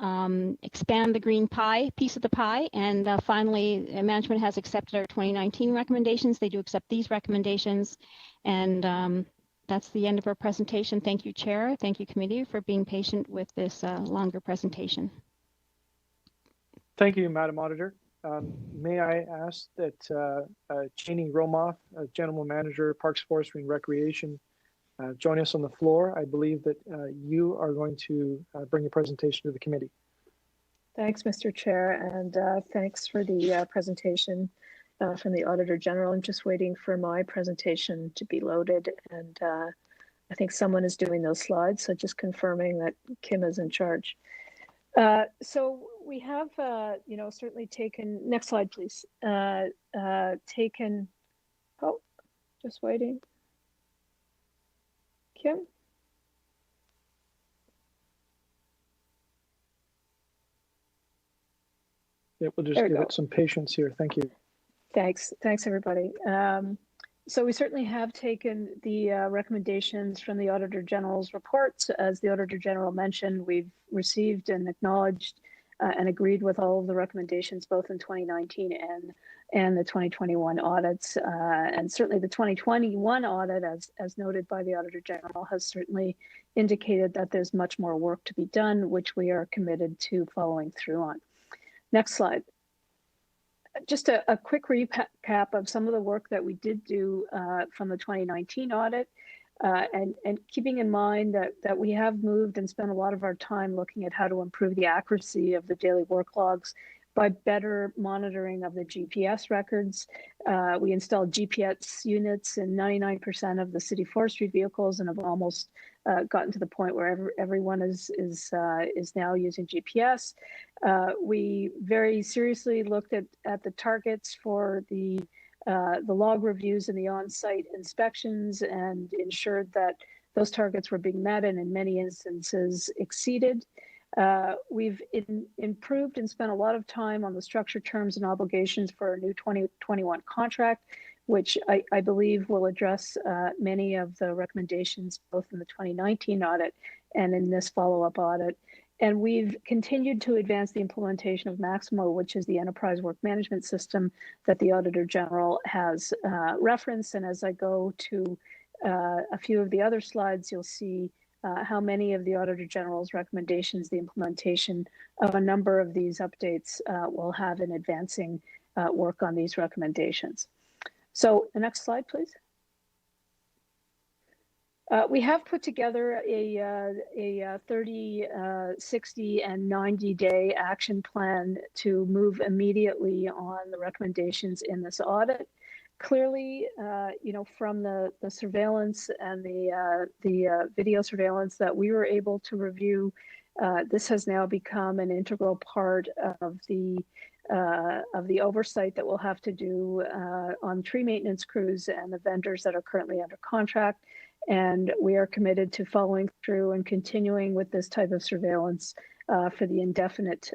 expand the green pie, piece of the pie. And finally, management has accepted our 2019 recommendations. They do accept these recommendations. And that's the end of our presentation. Thank you, Chair. Thank you, Committee, for being patient with this longer presentation. Thank you, Madam Auditor. May I ask that Cheney Romoff, General Manager, Parks, Forestry and Recreation, join us on the floor. I believe that you are going to bring a presentation to the committee. Thanks, Mr. Chair, and thanks for the presentation from the Auditor General. I'm just waiting for my presentation to be loaded, and I think someone is doing those slides, so just confirming that Kim is in charge. So we have, certainly taken, next slide, please, taken, oh, just waiting. Kim? Yeah, we'll just give it some patience here. Thank you. Thanks, everybody. So we certainly have taken the recommendations from the Auditor General's reports. As the Auditor General mentioned, we've received and acknowledged and agreed with all of the recommendations, both in 2019 and the 2021 audits. And certainly the 2021 audit, as noted by the Auditor General, has certainly indicated that there's much more work to be done, which we are committed to following through on. Next slide. Just a quick recap of some of the work that we did do from the 2019 audit, and keeping in mind that we have moved and spent a lot of our time looking at how to improve the accuracy of the daily work logs by better monitoring of the GPS records. We installed GPS units in 99% of the city forestry vehicles and have almost gotten to the point where everyone is now using GPS. We very seriously looked at the targets for the log reviews and the on-site inspections and ensured that those targets were being met and in many instances exceeded. We've improved and spent a lot of time on the structure, terms, and obligations for our new 2021 contract, which I believe will address many of the recommendations both in the 2019 audit and in this follow-up audit. And we've continued to advance the implementation of Maximo, which is the enterprise work management system that the Auditor General has referenced. And as I go to a few of the other slides, you'll see how many of the Auditor General's recommendations, the implementation of a number of these updates will have in advancing work on these recommendations. So the next slide, please. We have put together a 30, 60, and 90-day action plan to move immediately on the recommendations in this audit. Clearly, from the surveillance and the video surveillance that we were able to review, this has now become an integral part of the oversight that we'll have to do on tree maintenance crews and the vendors that are currently under contract. And we are committed to following through and continuing with this type of surveillance for the indefinite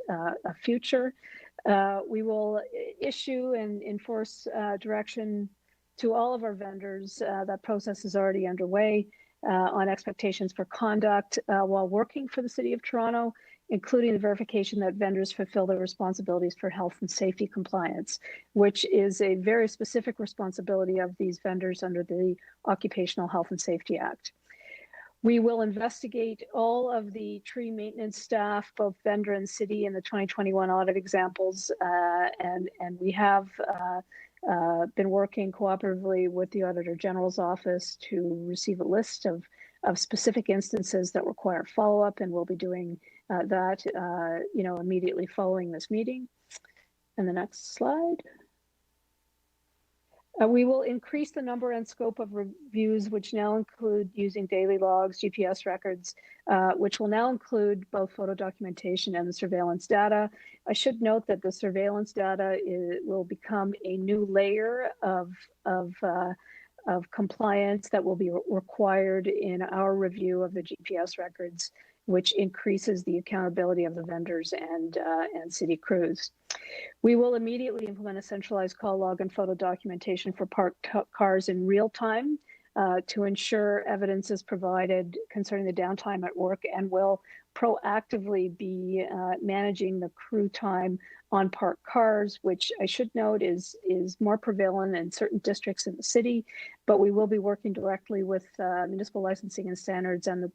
future. We will issue and enforce direction to all of our vendors. That process is already underway on expectations for conduct while working for the City of Toronto, including the verification that vendors fulfill their responsibilities for health and safety compliance, which is a very specific responsibility of these vendors under the Occupational Health and Safety Act. We will investigate all of the tree maintenance staff, both vendor and city, in the 2021 audit examples, and we have been working cooperatively with the Auditor General's office to receive a list of specific instances that require follow-up, and we'll be doing that immediately following this meeting. And the next slide. We will increase the number and scope of reviews, which now include using daily logs, GPS records, which will now include both photo documentation and the surveillance data. I should note that the surveillance data will become a new layer of compliance that will be required in our review of the GPS records, which increases the accountability of the vendors and city crews. We will immediately implement a centralized call log and photo documentation for parked cars in real time to ensure evidence is provided concerning the downtime at work, and will proactively be managing the crew time on parked cars, which I should note is more prevalent in certain districts in the city, but we will be working directly with Municipal Licensing and Standards and the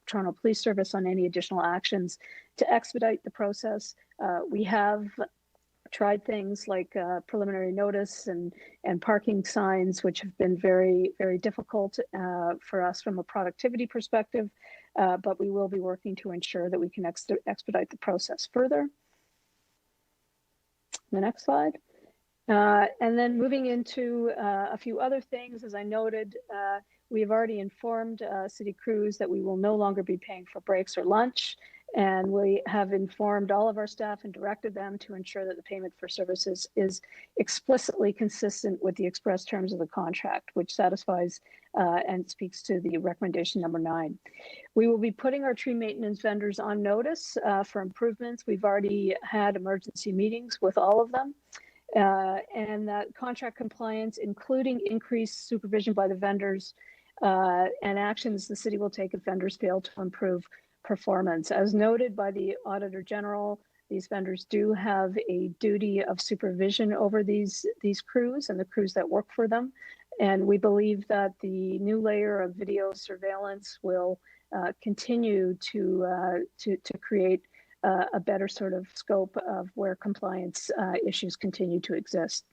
Toronto Police Service on any additional actions to expedite the process. We have tried things like preliminary notice and parking signs, which have been very, very difficult for us from a productivity perspective, but we will be working to ensure that we can expedite the process further. The next slide. And then moving into a few other things, as I noted, we've already informed city crews that we will no longer be paying for breaks or lunch. And we have informed all of our staff and directed them to ensure that the payment for services is explicitly consistent with the express terms of the contract, which satisfies and speaks to the recommendation number 9. We will be putting our tree maintenance vendors on notice for improvements. We've already had emergency meetings with all of them. And that contract compliance, including increased supervision by the vendors and actions the city will take if vendors fail to improve performance. As noted by the Auditor General, these vendors do have a duty of supervision over these crews and the crews that work for them. And we believe that the new layer of video surveillance will continue to create a better sort of scope of where compliance issues continue to exist.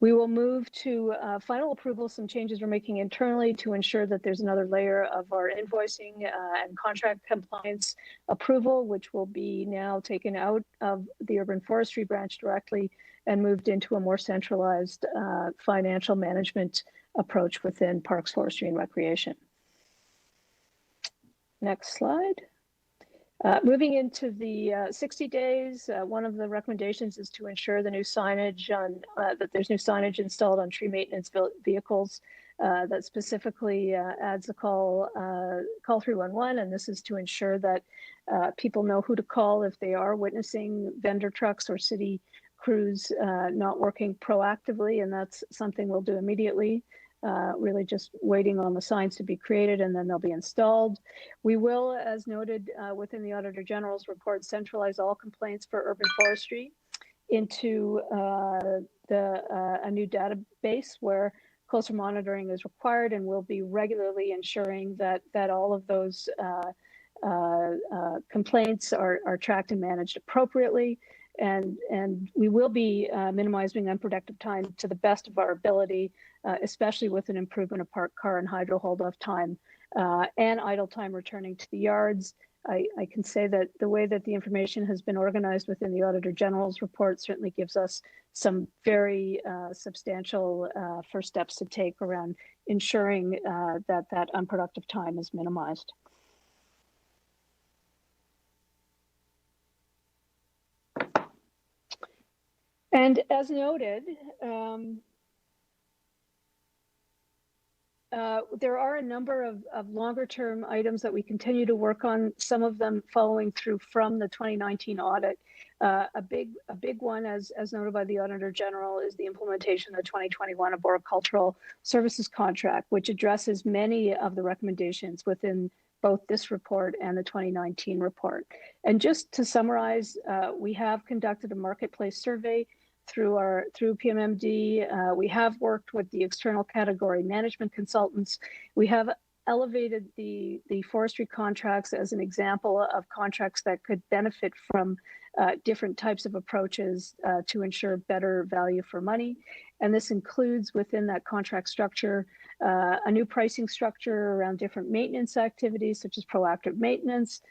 We will move to final approval, some changes we're making internally to ensure that there's another layer of our invoicing and contract compliance approval, which will be now taken out of the urban forestry branch directly and moved into a more centralized financial management approach within Parks, Forestry, and Recreation. Next slide. Moving into the 60 days, one of the recommendations is to ensure the new signage on that there's new signage installed on tree maintenance vehicles that specifically adds a call 311, and this is to ensure that people know who to call if they are witnessing vendor trucks or city crews not working proactively, and that's something we'll do immediately. Really just waiting on the signs to be created and then they'll be installed. We will, as noted within the Auditor General's report, centralize all complaints for urban forestry into a new database where closer monitoring is required, and we'll be regularly ensuring that all of those complaints are tracked and managed appropriately. And we will be minimizing unproductive time to the best of our ability, especially with an improvement of parked car and hydro hold-off time and idle time returning to the yards. I can say that the way that the information has been organized within the Auditor General's report certainly gives us some very substantial first steps to take around ensuring that unproductive time is minimized. And as noted, there are a number of longer-term items that we continue to work on, some of them following through from the 2019 audit. A big one, as noted by the Auditor General, is the implementation of the 2021 Arboricultural Services Contract, which addresses many of the recommendations within both this report and the 2019 report. And just to summarize, we have conducted a marketplace survey through PMMD. We have worked with the external category management consultants. We have elevated the forestry contracts as an example of contracts that could benefit from different types of approaches to ensure better value for money. And this includes within that contract structure, a new pricing structure around different maintenance activities, such as proactive maintenance,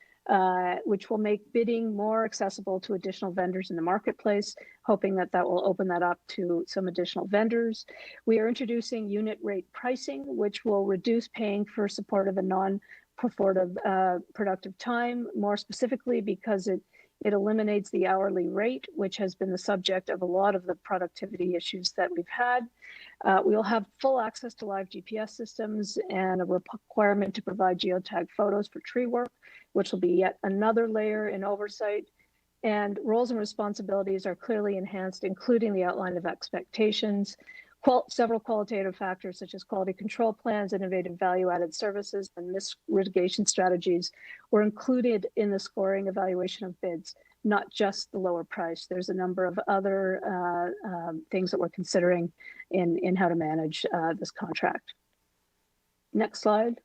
which will make bidding more accessible to additional vendors in the marketplace, hoping that will open that up to some additional vendors. We are introducing unit rate pricing, which will reduce paying for supportive and non-productive time, more specifically because it eliminates the hourly rate, which has been the subject of a lot of the productivity issues that we've had. We will have full access to live GPS systems and a requirement to provide geotag photos for tree work, which will be yet another layer in oversight. And roles and responsibilities are clearly enhanced, including the outline of expectations. Several qualitative factors such as quality control plans, innovative value-added services, and risk mitigation strategies were included in the scoring evaluation of bids, not just the lower price. There's a number of other things that we're considering in how to manage this contract. Next slide.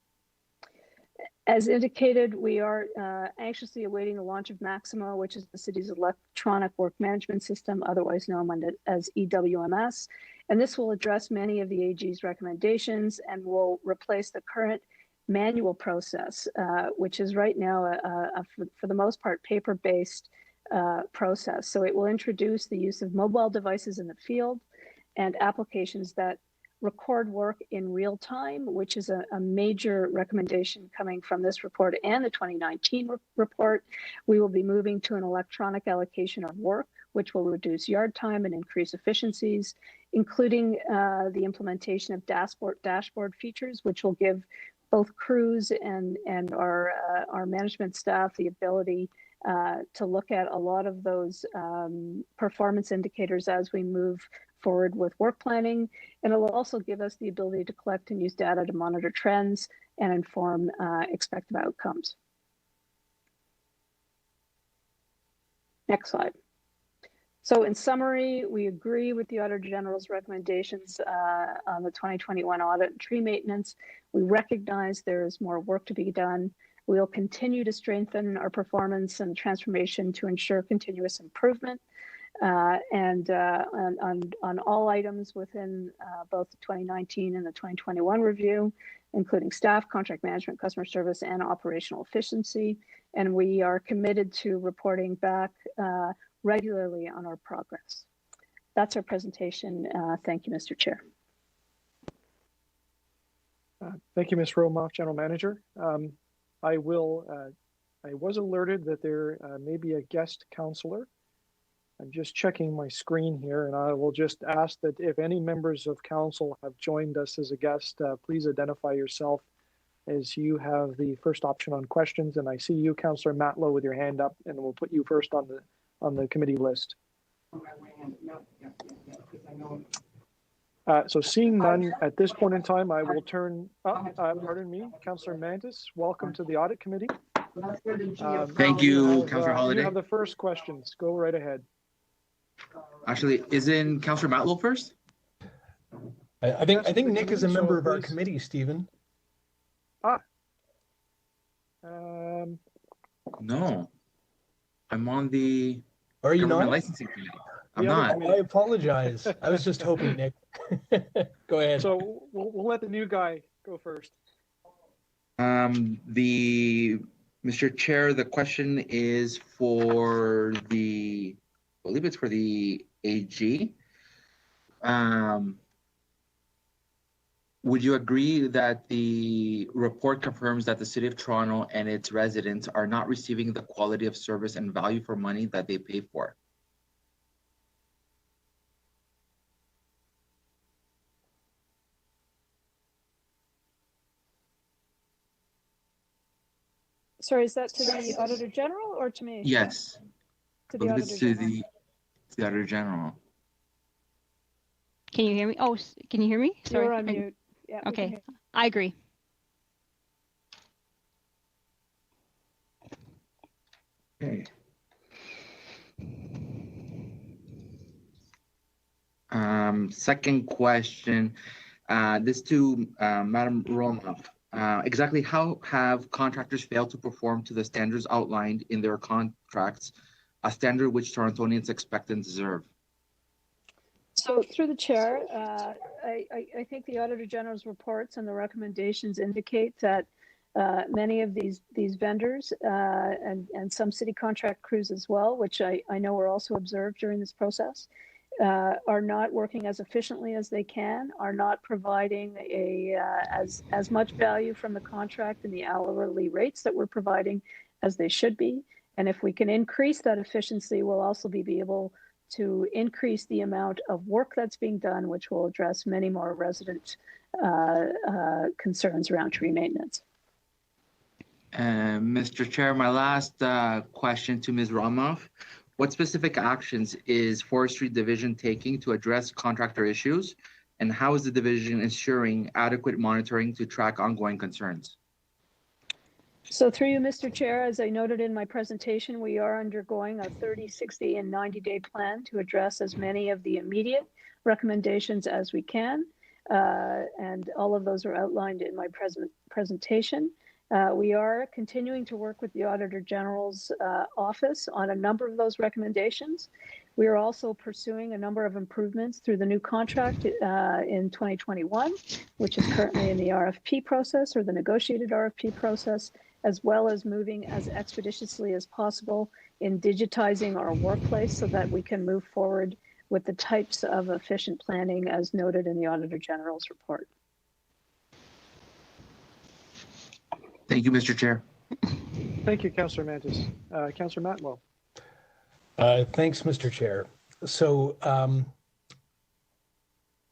As indicated, we are anxiously awaiting the launch of Maximo, which is the city's electronic work management system, otherwise known as EWMS. And this will address many of the AG's recommendations and will replace the current manual process, which is right now, for the most part, paper-based process. So it will introduce the use of mobile devices in the field and applications that record work in real time, which is a major recommendation coming from this report and the 2019 report. We will be moving to an electronic allocation of work, which will reduce yard time and increase efficiencies, including the implementation of dashboard features, which will give both crews and our management staff the ability to look at a lot of those performance indicators as we move forward with work planning. And it will also give us the ability to collect and use data to monitor trends and inform expected outcomes. Next slide. So in summary, we agree with the Auditor General's recommendations on the 2021 audit and tree maintenance. We recognize there is more work to be done. We will continue to strengthen our performance and transformation to ensure continuous improvement. And on all items within both the 2019 and the 2021 review, including staff, contract management, customer service, and operational efficiency. And we are committed to reporting back regularly on our progress. That's our presentation. Thank you, Mr. Chair. Thank you, Ms. Romoff, General Manager. I was alerted that there may be a guest counselor. I'm just checking my screen here, and I will just ask that if any members of council have joined us as a guest, please identify yourself as you have the first option on questions. And I see you, Councillor Matlow, with your hand up, and we'll put you first on the committee list. So seeing none at this point in time, I will turn up, pardon me, Councillor Mantis, welcome to the Audit Committee. Thank you, Councillor Holiday. You have the first questions. Go right ahead. Actually, isn't Councillor Matlow first? I think Nick is a member of our committee, Stephen. No, I'm on the Are you not? licensing committee. I'm not. I apologize. I was just hoping, Nick. Go ahead. So we'll let the new guy go first. Mr. Chair, the question is for the, I believe it's for the AG. Would you agree that the report confirms that the City of Toronto and its residents are not receiving the quality of service and value for money that they pay for? Sorry, is that to the Auditor General or to me? Yes. To the Auditor General. To the Auditor General. Can you hear me? Oh, can you hear me? Sorry. You're on mute. Yeah. Okay, I agree. Okay. Second question, this to Madam Romoff. Exactly how have contractors failed to perform to the standards outlined in their contracts, a standard which Torontonians expect and deserve? So through the chair, I think the Auditor General's reports and the recommendations indicate that many of these vendors and some city contract crews as well, which I know were also observed during this process, are not working as efficiently as they can, are not providing as much value from the contract and the hourly rates that we're providing as they should be. And if we can increase that efficiency, we'll also be able to increase the amount of work that's being done, which will address many more resident concerns around tree maintenance. Mr. Chair, my last question to Ms. Romoff. What specific actions is Forestry Division taking to address contractor issues And how is the division ensuring adequate monitoring to track ongoing concerns? So through you, Mr. Chair, as I noted in my presentation, we are undergoing a 30, 60, and 90-day plan to address as many of the immediate recommendations as we can. And all of those are outlined in my presentation. We are continuing to work with the Auditor General's office on a number of those recommendations. We are also pursuing a number of improvements through the new contract in 2021, which is currently in the RFP process, or the negotiated RFP process, as well as moving as expeditiously as possible in digitizing our workplace so that we can move forward with the types of efficient planning as noted in the Auditor General's report. Thank you, Mr. Chair. Thank you, Councillor Mantis. Councillor Matlow. Thanks, Mr. Chair. So I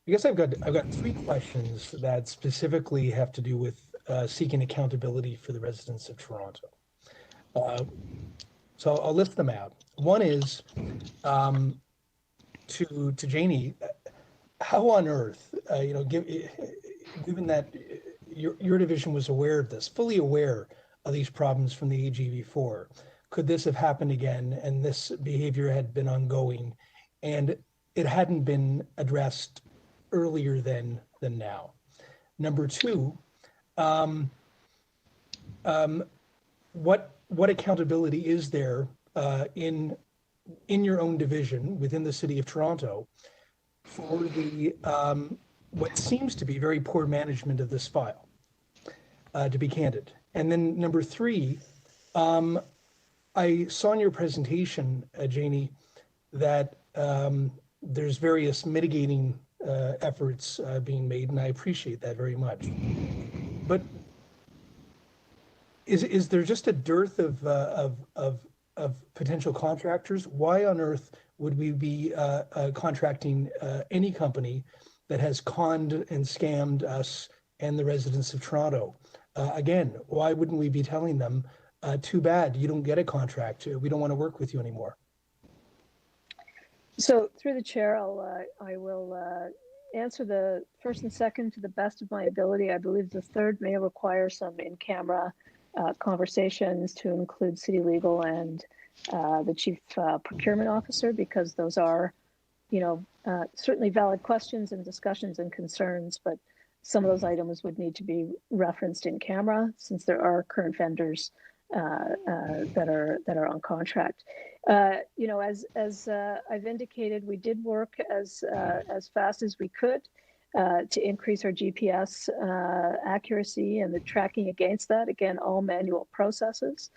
guess I've got 3 questions that specifically have to do with seeking accountability for the residents of Toronto. So I'll list them out. One is to Janie. How on earth, given that your division was aware of this, fully aware of these problems from the AG before, could this have happened again and this behavior had been ongoing and it hadn't been addressed earlier than now? Number 2, what accountability is there in your own division within the City of Toronto for the what seems to be very poor management of this file, to be candid? And then number 3, I saw in your presentation, Janie, that there's various mitigating efforts being made, and I appreciate that very much. But is there just a dearth of potential contractors? Why on earth would we be contracting any company that has conned and scammed us and the residents of Toronto? Again, why wouldn't we be telling them, too bad, you don't get a contract, we don't want to work with you anymore? So through the chair, I will answer the first and second to the best of my ability. I believe the third may require some in-camera conversations to include City Legal and the Chief Procurement Officer, because those are, certainly valid questions and discussions and concerns, but some of those items would need to be referenced in camera since there are current vendors that are on contract. As I've indicated, we did work as fast as we could to increase our GPS accuracy and the tracking against that. Again, all manual processes.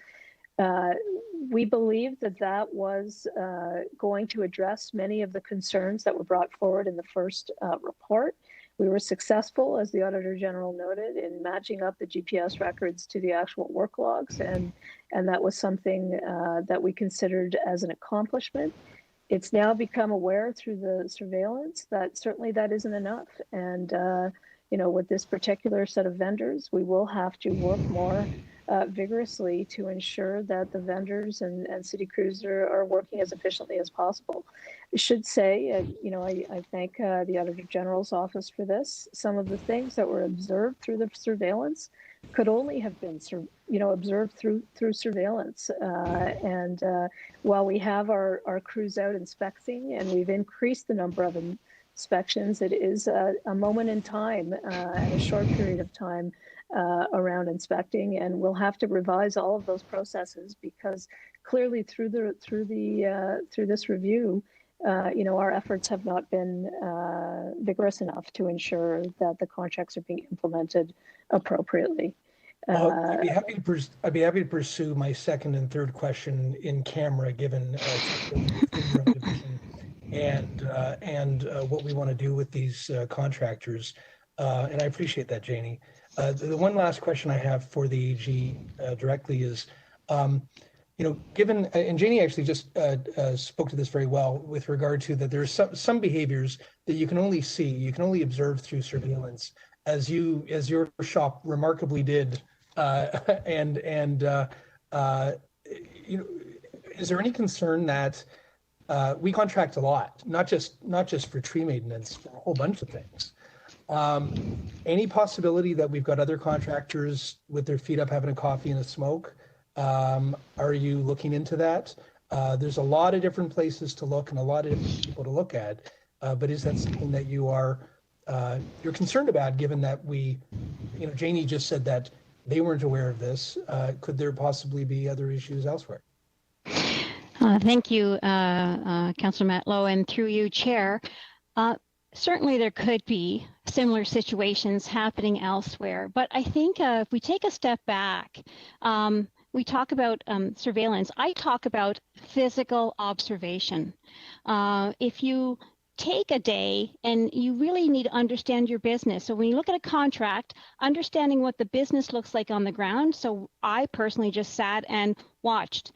We believe that was going to address many of the concerns that were brought forward in the first report. We were successful, as the Auditor General noted, in matching up the GPS records to the actual work logs, and that was something that we considered as an accomplishment. It's now become aware through the surveillance that certainly that isn't enough. And, with this particular set of vendors, we will have to work more vigorously to ensure that the vendors and city crews are working as efficiently as possible. I should say, I thank the Auditor General's office for this. Some of the things that were observed through the surveillance could only have been, observed through surveillance. And while we have our crews out inspecting and we've increased the number of inspections, it is a moment in time and a short period of time around inspecting, and we'll have to revise all of those processes because clearly through this review, our efforts have not been vigorous enough to ensure that the contracts are being implemented appropriately. I'd be happy to pursue my second and third question in camera, given and what we want to do with these contractors, and I appreciate that, Janie. The one last question I have for the AG directly is, given, and Janie actually just spoke to this very well with regard to that there's some behaviors that you can only see, you can only observe through surveillance, as your shop remarkably did, is there any concern that we contract a lot, not just for tree maintenance, for a whole bunch of things, Any possibility that we've got other contractors with their feet up having a coffee and a smoke? Are you looking into that? There's a lot of different places to look and a lot of different people to look at, but is that something that you're concerned about, given that Janie just said that they weren't aware of this? Could there possibly be other issues elsewhere? Thank you, Councillor Matlow, and through you, Chair. Certainly there could be similar situations happening elsewhere, but I think if we take a step back, we talk about surveillance. I talk about physical observation. If you take a day and you really need to understand your business. So when you look at a contract, understanding what the business looks like on the ground. So I personally just sat and watched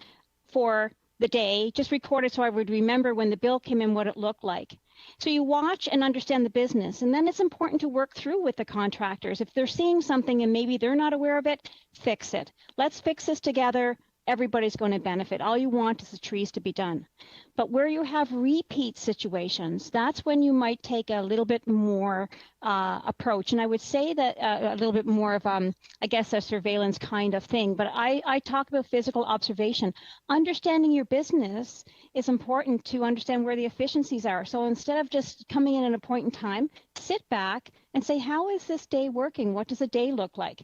for the day, just recorded so I would remember when the bill came in what it looked like. So you watch and understand the business, and then it's important to work through with the contractors. If they're seeing something and maybe they're not aware of it, fix it. Let's fix this together. Everybody's going to benefit. All you want is the trees to be done. But where you have repeat situations, that's when you might take a little bit more approach. And I would say that a little bit more of, I guess, a surveillance kind of thing. But I talk about physical observation. Understanding your business is important to understand where the efficiencies are. So instead of just coming in at a point in time, sit back and say, how is this day working? What does a day look like?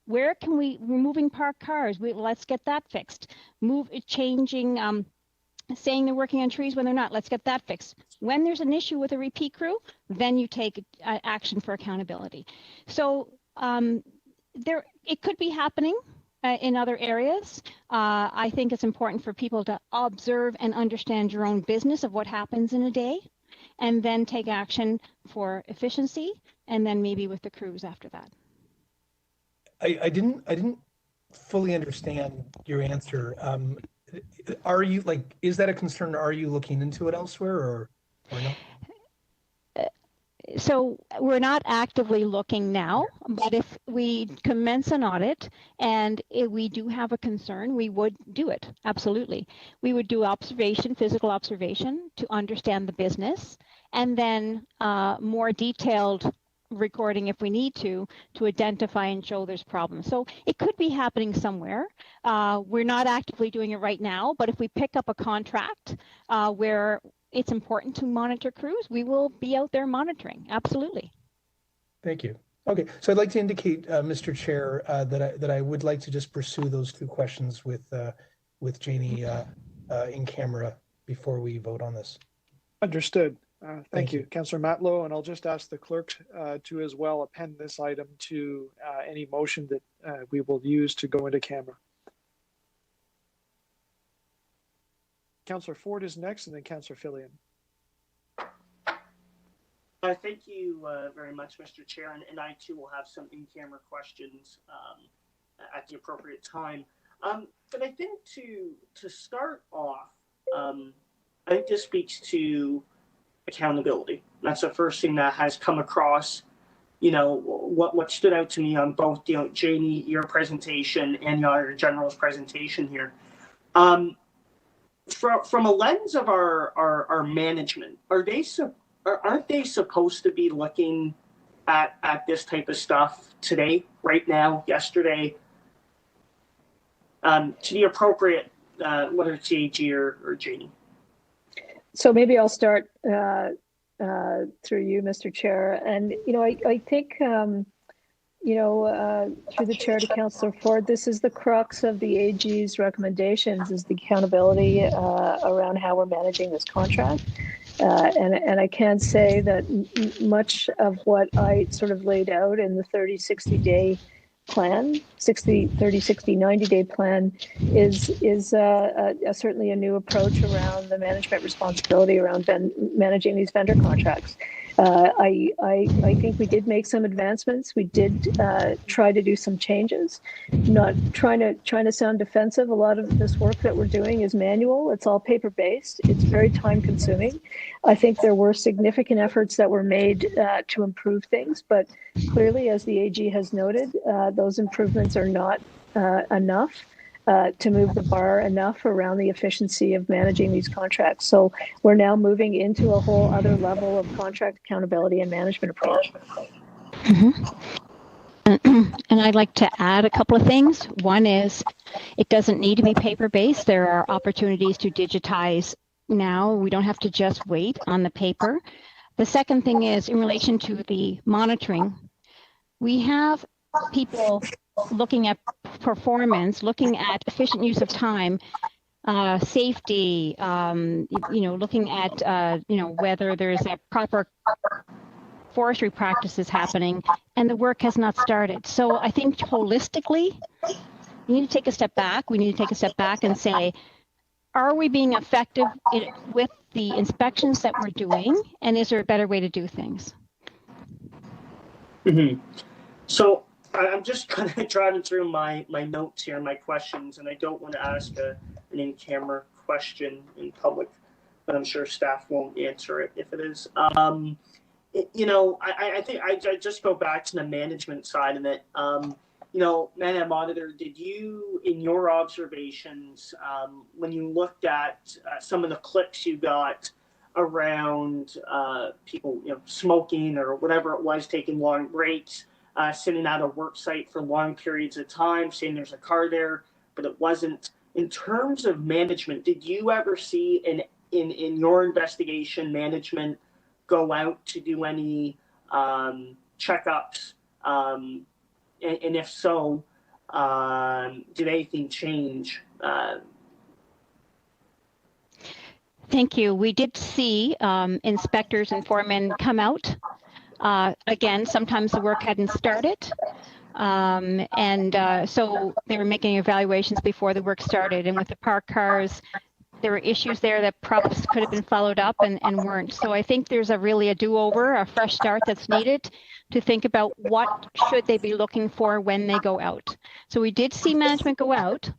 Where can we're moving parked cars? Let's get that fixed. Changing, saying they're working on trees when they're not. Let's get that fixed. When there's an issue with a repeat crew, then you take action for accountability. So it could be happening in other areas. I think it's important for people to observe and understand your own business of what happens in a day, and then take action for efficiency, and then maybe with the crews after that. I didn't fully understand your answer. Are you is that a concern? Are you looking into it elsewhere or no? So we're not actively looking now, but if we commence an audit and if we do have a concern, we would do it. Absolutely. We would do observation, physical observation to understand the business, and then more detailed recording if we need to identify and show there's problems. So it could be happening somewhere. We're not actively doing it right now, but if we pick up a contract where it's important to monitor crews, we will be out there monitoring. Absolutely. Thank you. Okay, so I'd like to indicate, Mr. Chair, that I would like to just pursue those two questions with Janie in camera before we vote on this. Understood. Thank you, Councillor Matlow, and I'll just ask the clerk to as well append this item to any motion that we will use to go into camera. Councillor Ford is next, and then Councillor Fillion. Thank you very much, Mr. Chair, and I too will have some in-camera questions at the appropriate time. But I think to start off, I think this speaks to accountability. That's the first thing that has come across, what stood out to me on both, Janie, your presentation and the Auditor General's presentation here. From a lens of our management, aren't they supposed to be looking at this type of stuff today, right now, yesterday, to the appropriate, whether it's AG or Janie? So maybe I'll start through you, Mr. Chair. And, I think, through the chair to Councillor Ford, this is the crux of the AG's recommendations, is the accountability around how we're managing this contract. And I can say that much of what I sort of laid out in the 30-60 day plan, 90-day plan is certainly a new approach around the management responsibility around managing these vendor contracts. I think we did make some advancements. We did try to do some changes, not trying to sound defensive. A lot of this work that we're doing is manual. It's all paper-based. It's very time-consuming. I think there were significant efforts that were made to improve things, but clearly, as the AG has noted, those improvements are not enough to move the bar enough around the efficiency of managing these contracts. So we're now moving into a whole other level of contract accountability and management approach. And I'd like to add a couple of things. One is it doesn't need to be paper-based. There are opportunities to digitize now. We don't have to just wait on the paper. The second thing is in relation to the monitoring, we have people looking at performance, looking at efficient use of time, safety, looking at, whether there's a proper forestry practices happening, and the work has not started. So I think holistically, we need to take a step back. We need to take a step back and say, are we being effective with the inspections that we're doing? And is there a better way to do things? Mm-hmm. So I'm just kind of driving through my notes here, my questions, and I don't want to ask an in-camera question in public, but I'm sure staff won't answer it if it is. I think I just go back to the management side of it. Madam Auditor, did you, in your observations, when you looked at some of the clips you got around people, smoking or whatever it was, taking long breaks, sitting at a work site for long periods of time, saying there's a car there, but it wasn't. In terms of management, did you ever see in your investigation management go out to do any checkups? And if so, did anything change? Thank you. We did see inspectors and foremen come out. Again, sometimes the work hadn't started. So they were making evaluations before the work started. And with the parked cars, there were issues there that probably could have been followed up and weren't. So I think there's really a do-over, a fresh start that's needed to think about what should they be looking for when they go out. So we did see management go out,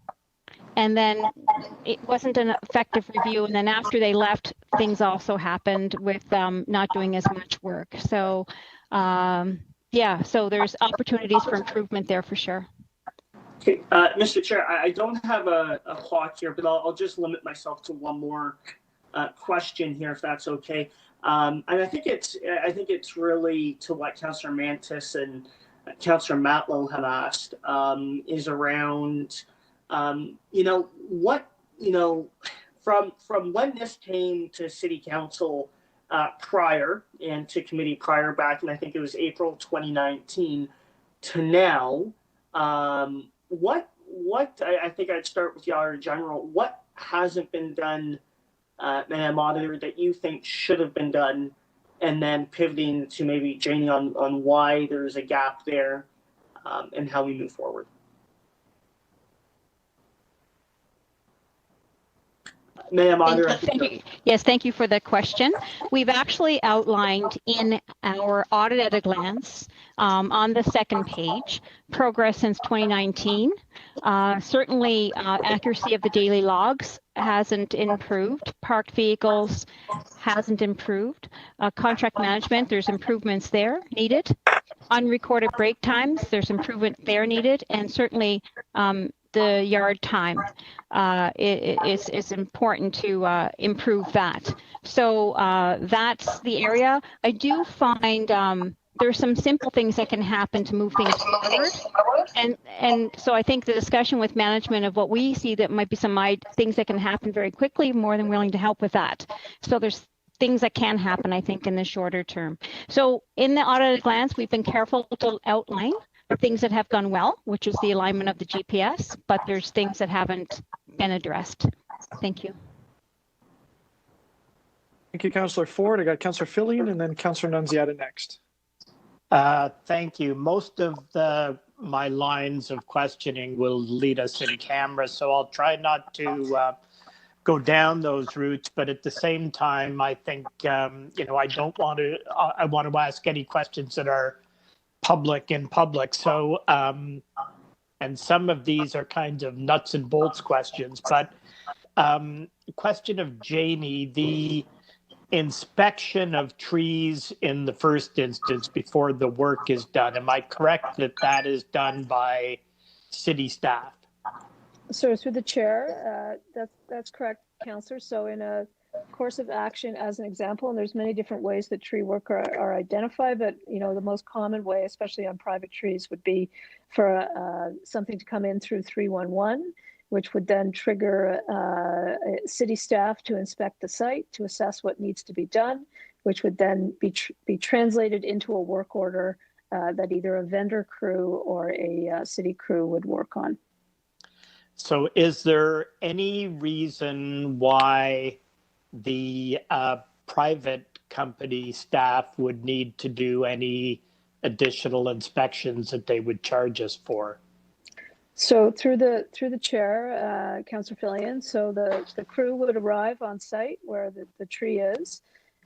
and then it wasn't an effective review. And then after they left, things also happened with not doing as much work. So so there's opportunities for improvement there for sure. Okay, Mr. Chair, I don't have a clock here, but I'll just limit myself to one more question here, if that's okay. And I think it's really to what Councillor Mantis and Councillor Matlow have asked, is around, from when this came to City Council prior and to committee prior back, and I think it was April 2019 to now. What I think I'd start with the Auditor General. What hasn't been done, Madam Auditor, that you think should have been done, and then pivoting to maybe Janie on why there's a gap there, and how we move forward. Madam Auditor. Thank you for the question. We've actually outlined in our audit at a glance on the second page progress since 2019. Certainly, accuracy of the daily logs hasn't improved. Parked vehicles hasn't improved. Contract management, there's improvements there needed. Unrecorded break times, there's improvement there needed, and certainly the yard time is important to improve that. So that's the area. I do find there's some simple things that can happen to move things forward. And so I think the discussion with management of what we see that might be some things that can happen very quickly, more than willing to help with that. So there's things that can happen, I think, in the shorter term. So in the audit at a glance, we've been careful to outline things that have gone well, which is the alignment of the GPS, but there's things that haven't been addressed. Thank you. Thank you, Councillor Ford. I got Councillor Fillion and then Councillor Nunziata next. Thank you. Most of my lines of questioning will lead us in camera, so I'll try not to go down those routes, but at the same time, I think, I want to ask any questions that are public in public. So, and some of these are kind of nuts and bolts questions, but question of Janie, the inspection of trees in the first instance before the work is done. Am I correct that that is done by city staff? So through the chair, that's correct, Councillor. So in a course of action as an example, and there's many different ways that tree work are identified, but the most common way, especially on private trees, would be for something to come in through 311, which would then trigger city staff to inspect the site to assess what needs to be done, which would then be translated into a work order that either a vendor crew or a city crew would work on. So is there any reason why the private company staff would need to do any additional inspections that they would charge us for? So through the chair, Councillor Fillion, so the crew would arrive on site where the tree is,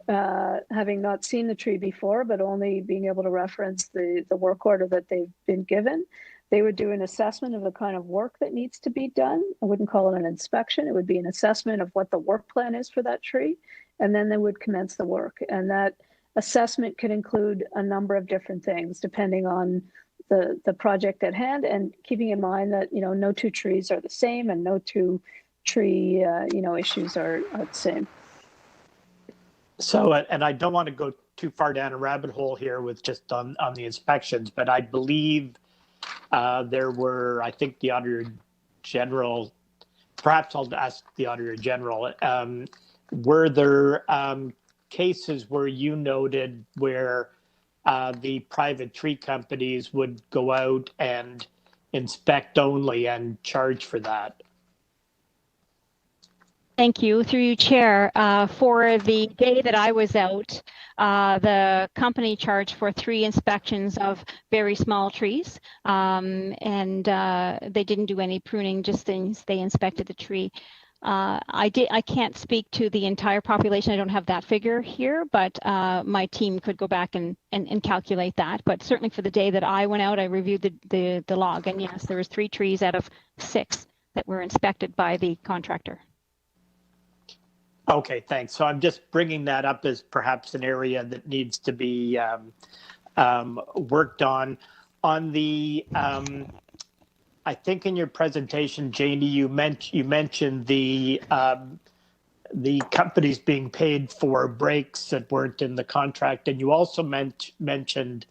having not seen the tree before, but only being able to reference the work order that they've been given. They would do an assessment of the kind of work that needs to be done. I wouldn't call it an inspection. It would be an assessment of what the work plan is for that tree. And then they would commence the work. And that assessment could include a number of different things depending on the project at hand, and keeping in mind that, no two trees are the same and no two tree, issues are the same. So, and I don't want to go too far down a rabbit hole here with just on the inspections, but I believe there were, I think the Auditor General, perhaps I'll ask the Auditor General, were there cases where you noted where the private tree companies would go out and inspect only and charge for that? Thank you. Through you, Chair. For the day that I was out, the company charged for 3 inspections of very small trees, and they didn't do any pruning, just they inspected the tree. I can't speak to the entire population. I don't have that figure here, but my team could go back and calculate that. But certainly for the day that I went out, I reviewed the log, and yes, there was 3 trees out of 6 that were inspected by the contractor. Okay, thanks. So I'm just bringing that up as perhaps an area that needs to be worked on. On the, I think in your presentation, Janie, you mentioned the companies being paid for breaks that weren't in the contract, and you also mentioned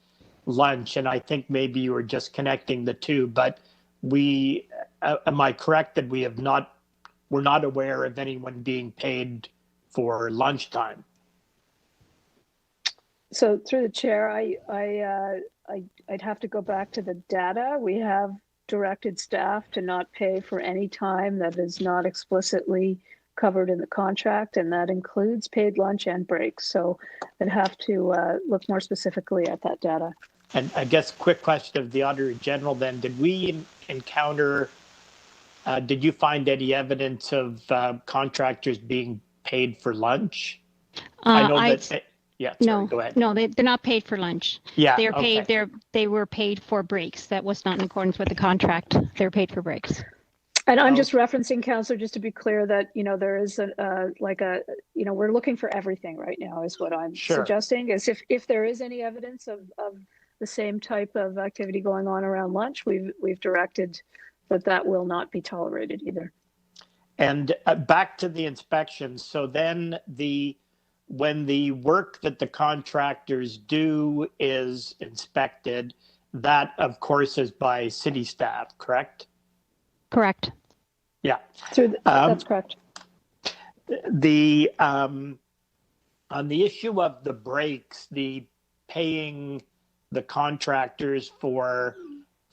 lunch, and I think maybe you were just connecting the two. But am I correct that we're not aware of anyone being paid for lunchtime? So through the chair, I'd have to go back to the data. We have directed staff to not pay for any time that is not explicitly covered in the contract, and that includes paid lunch and breaks. So I'd have to look more specifically at that data. And I guess quick question of the Auditor General then, did we encounter did you find any evidence of contractors being paid for lunch? I know that. Yeah. Sorry, go ahead. No, they're not paid for lunch. Yeah. They're paid. Okay. They were paid for breaks. That was not in accordance with the contract. They're paid for breaks. And I'm just referencing, Councillor, just to be clear that there is we're looking for everything right now. Is what I'm suggesting. Is if there is any evidence of the same type of activity going on around lunch, we've directed that will not be tolerated either. And back to the inspections. So then when the work that the contractors do is inspected, that of course is by city staff, correct? Correct. Yeah. That's correct. On the issue of the breaks, the paying the contractors for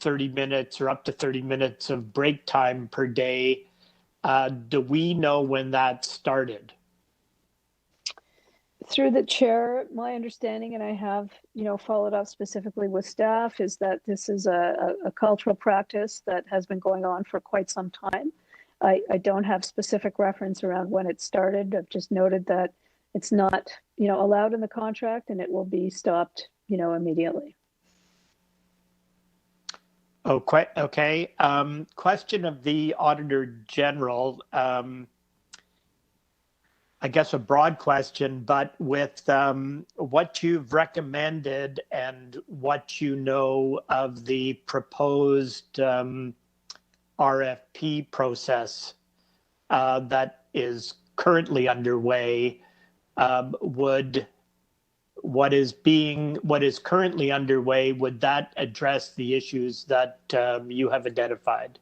30 minutes or up to 30 minutes of break time per day, do we know when that started? Through the chair, my understanding, and I have followed up specifically with staff, is that this is a cultural practice that has been going on for quite some time. I don't have specific reference around when it started. I've just noted that it's not allowed in the contract, and it will be stopped immediately. Oh, quite okay. Question of the Auditor General. I guess a broad question, but with what you've recommended and what you know of the proposed RFP process that is currently underway, what is currently underway, would that address the issues that you have identified?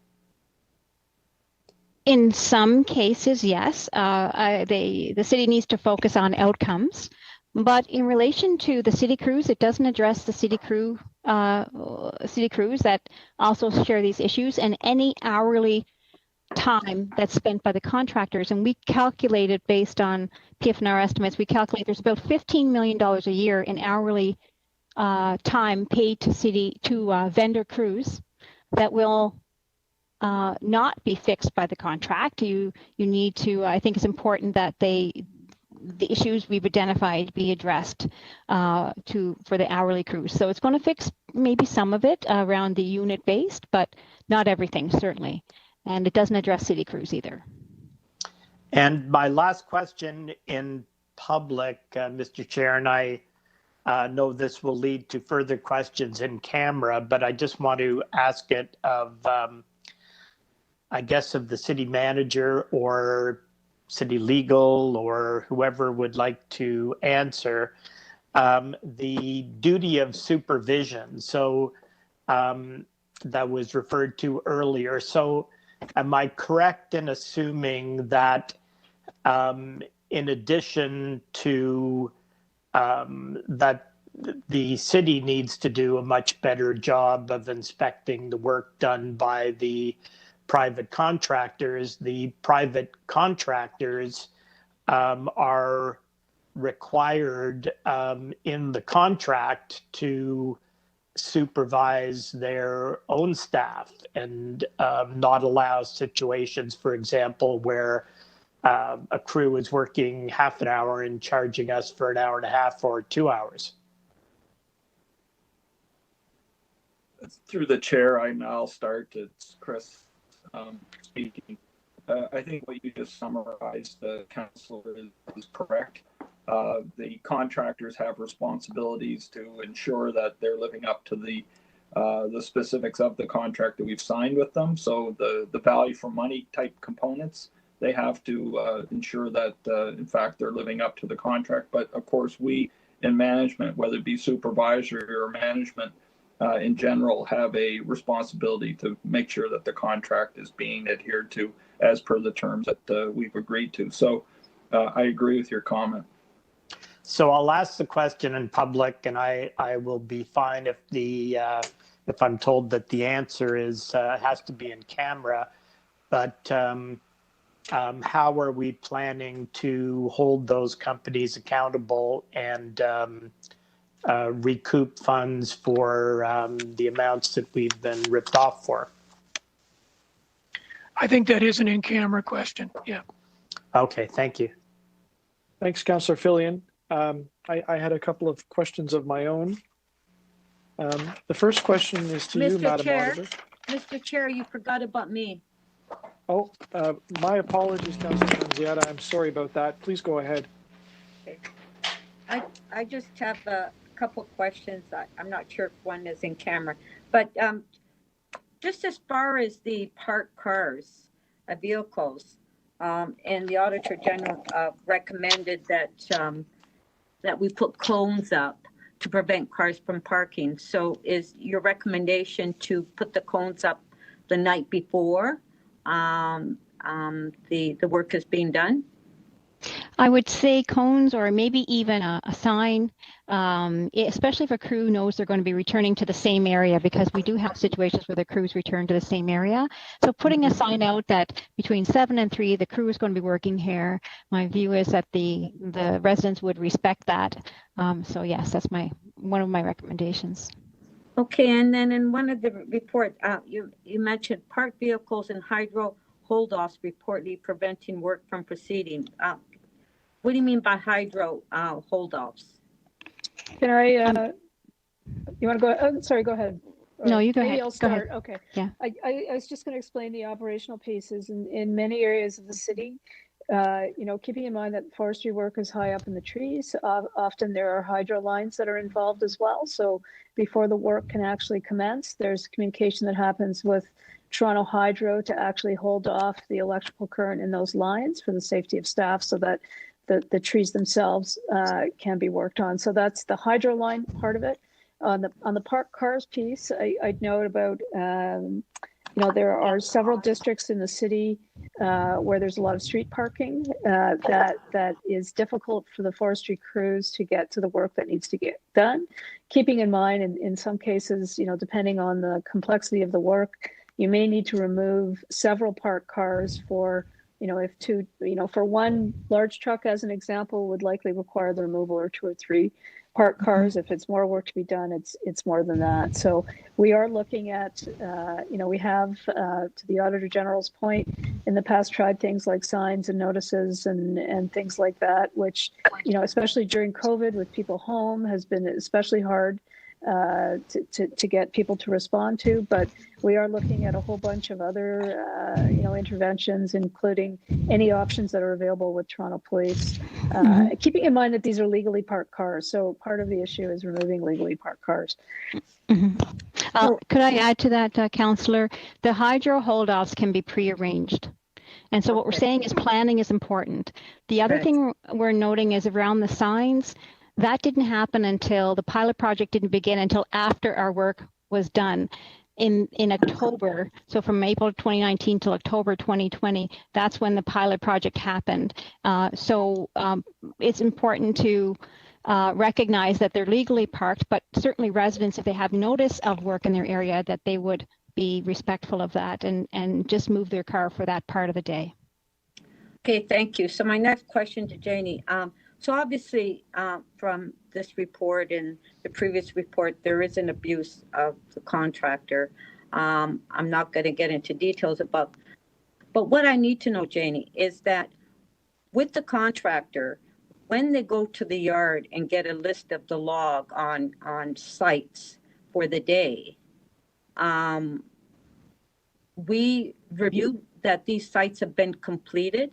In some cases, yes. The city needs to focus on outcomes, but in relation to the city crews, it doesn't address the city crews that also share these issues and any hourly time that's spent by the contractors. And we calculated based on PFNR estimates, we calculate there's about $15 million a year in hourly time paid to vendor crews that will not be fixed by the contract. You need to, I think it's important that the issues we've identified be addressed for the hourly crews. So it's going to fix maybe some of it around the unit based, but not everything, certainly. And it doesn't address city crews either. And my last question in public, Mr. Chair, and I know this will lead to further questions in camera, but I just want to ask it of, I guess, of the city manager or city legal or whoever would like to answer the duty of supervision. So that was referred to earlier. So am I correct in assuming that in addition to that the city needs to do a much better job of inspecting the work done by the private contractors are required in the contract to supervise their own staff and not allow situations, for example, where a crew is working half an hour and charging us for an hour and a half or 2 hours? Through the chair, I'll start. It's Chris speaking. I think what you just summarized, Councillor, is correct. The contractors have responsibilities to ensure that they're living up to the specifics of the contract that we've signed with them. So the value for money type components, they have to ensure that, in fact, they're living up to the contract. But of course, we in management, whether it be supervisory or management, in general, have a responsibility to make sure that the contract is being adhered to as per the terms that we've agreed to. So I agree with your comment. So I'll ask the question in public, and I will be fine if if I'm told that the answer is has to be in camera. But how are we planning to hold those companies accountable and recoup funds for the amounts that we've been ripped off for? I think that is an in-camera question. Yeah. Okay, thank you. Thanks, Councillor Fillion. I had a couple of questions of my own. The first question is to you, Madam Auditor. Mr. Chair, you forgot about me. Oh, my apologies, Councillor Nunziata. I'm sorry about that. Please go ahead. I just have a couple questions. I'm not sure if one is in camera, but just as far as the parked cars, vehicles, and the Auditor General recommended that that we put cones up to prevent cars from parking. So is your recommendation to put the cones up the night before the work is being done? I would say cones or maybe even a sign, especially if a crew knows they're going to be returning to the same area, because we do have situations where the crews return to the same area. So putting a sign out that between 7 and 3, the crew is going to be working here. My view is that the residents would respect that. So yes, that's one of my recommendations. Okay, and then in one of the report, you mentioned parked vehicles and hydro hold-offs reportedly preventing work from proceeding. What do you mean by hydro hold-offs? Can I, you want to go, oh, sorry, go ahead. No, you go ahead. Maybe I'll start. Go Okay. Yeah. I was just going to explain the operational pieces in many areas of the city. Keeping in mind that forestry work is high up in the trees, often there are hydro lines that are involved as well. So before the work can actually commence, there's communication that happens with Toronto Hydro to actually hold off the electrical current in those lines for the safety of staff so that the trees themselves can be worked on. So that's the hydro line part of it. On the parked cars piece, I'd note about, there are several districts in the city where there's a lot of street parking that is difficult for the forestry crews to get to the work that needs to get done. Keeping in mind, in some cases, depending on the complexity of the work, you may need to remove several parked cars for, for one large truck, as an example, would likely require the removal of 2 or 3 parked cars. If it's more work to be done, it's more than that. So we are looking at, we have, to the Auditor General's point, in the past tried things like signs and notices and things like that, which, especially during COVID with people home, has been especially hard to get people to respond to. But we are looking at a whole bunch of other, interventions, including any options that are available with Toronto Police, keeping in mind that these are legally parked cars. So part of the issue is removing legally parked cars. Could I add to that, Councillor? The hydro holdoffs can be pre-arranged. And so what we're saying is planning is important. The other thing we're noting is around the signs. That didn't happen until the pilot project didn't begin until after our work was done in October. So from April 2019 till October 2020, that's when the pilot project happened. So it's important to recognize that they're legally parked, but certainly residents, if they have notice of work in their area, that they would be respectful of that and just move their car for that part of the day. Okay, thank you. So my next question to Janie. So obviously, from this report and the previous report, there is an abuse of the contractor. I'm not going to get into details about, but what I need to know, Janie, is that with the contractor, when they go to the yard and get a list of the log on sites for the day, we review that these sites have been completed.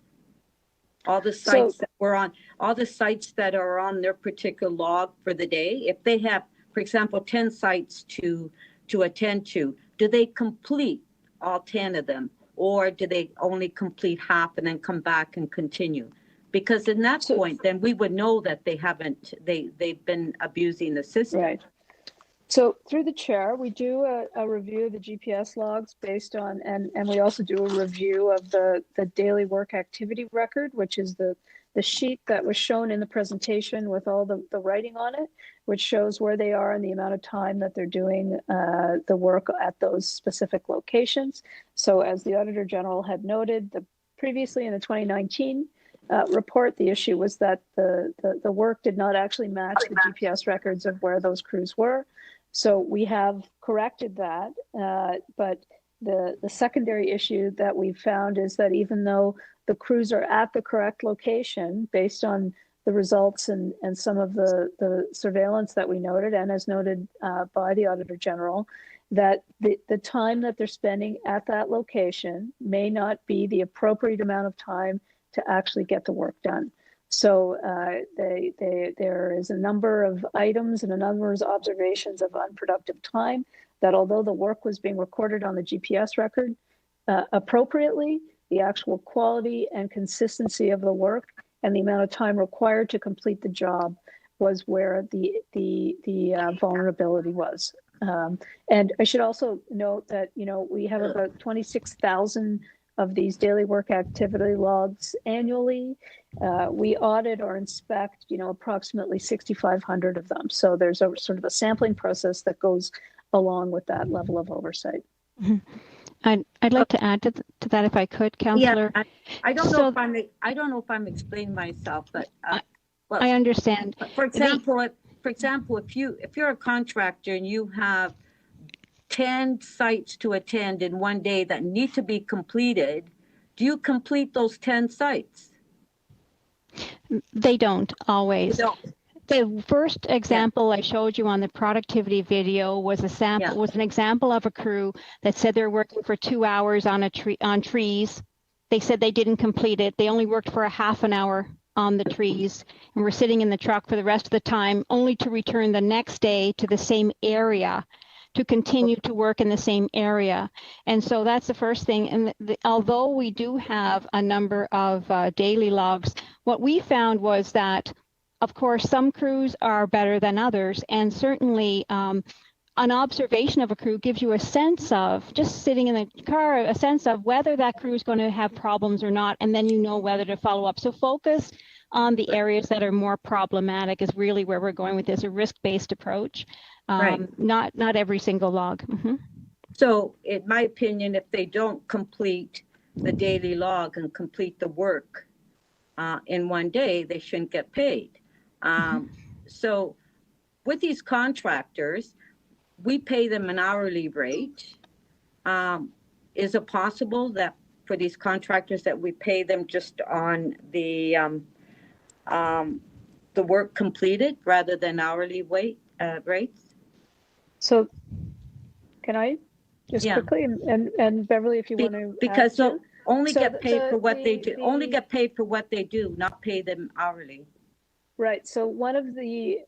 All the sites that were on, all the sites that are on their particular log for the day, if they have, for example, 10 sites to attend to, do they complete all 10 of them, or do they only complete half and then come back and continue? Because in that point, then we would know that they haven't, they've been abusing the system. Right. So through the chair, we do a review of the GPS logs based on, and we also do a review of the daily work activity record, which is the sheet that was shown in the presentation with all the writing on it, which shows where they are and the amount of time that they're doing the work at those specific locations. So as the Auditor General had noted, previously in the 2019 report, the issue was that the work did not actually match the GPS records of where those crews were. So we have corrected that, but the secondary issue that we found is that even though the crews are at the correct location based on the results and some of the surveillance that we noted, and as noted by the Auditor General, that the time that they're spending at that location may not be the appropriate amount of time to actually get the work done. So there is a number of items and a number of observations of unproductive time that, although the work was being recorded on the GPS record appropriately, the actual quality and consistency of the work and the amount of time required to complete the job was where the vulnerability was. And I should also note that, we have about 26,000 of these daily work activity logs annually. We audit or inspect, approximately 6,500 of them. So there's a sort of a sampling process that goes along with that level of oversight. Mm-hmm. I'd like to add to that if I could, Councillor. Yeah, I don't know if I'm explaining myself, but I understand. For example, if you're a contractor and you have 10 sites to attend in one day that need to be completed, do you complete those 10 sites? They don't always. They don't. The first example I showed you on the productivity video was was an example of a crew that said they're working for 2 hours on trees. They said they didn't complete it. They only worked for a half an hour on the trees and were sitting in the truck for the rest of the time, only to return the next day to the same area to continue to work in the same area. And so that's the first thing. And although we do have a number of daily logs, what we found was that, of course, some crews are better than others, and certainly an observation of a crew gives you a sense of, just sitting in the car, a sense of whether that crew is going to have problems or not, and then you know whether to follow up. So focus on the areas that are more problematic is really where we're going with this, a risk-based approach, Right. not every single log. So in my opinion, if they don't complete the daily log and complete the work in one day, they shouldn't get paid. So with these contractors, we pay them an hourly rate. Is it possible that for these contractors that we pay them just on the work completed rather than hourly rates? So can I just quickly, and Beverly, if you want to, because they'll only get paid for what they do, only get paid for what they do, not pay them hourly. Right. So one of the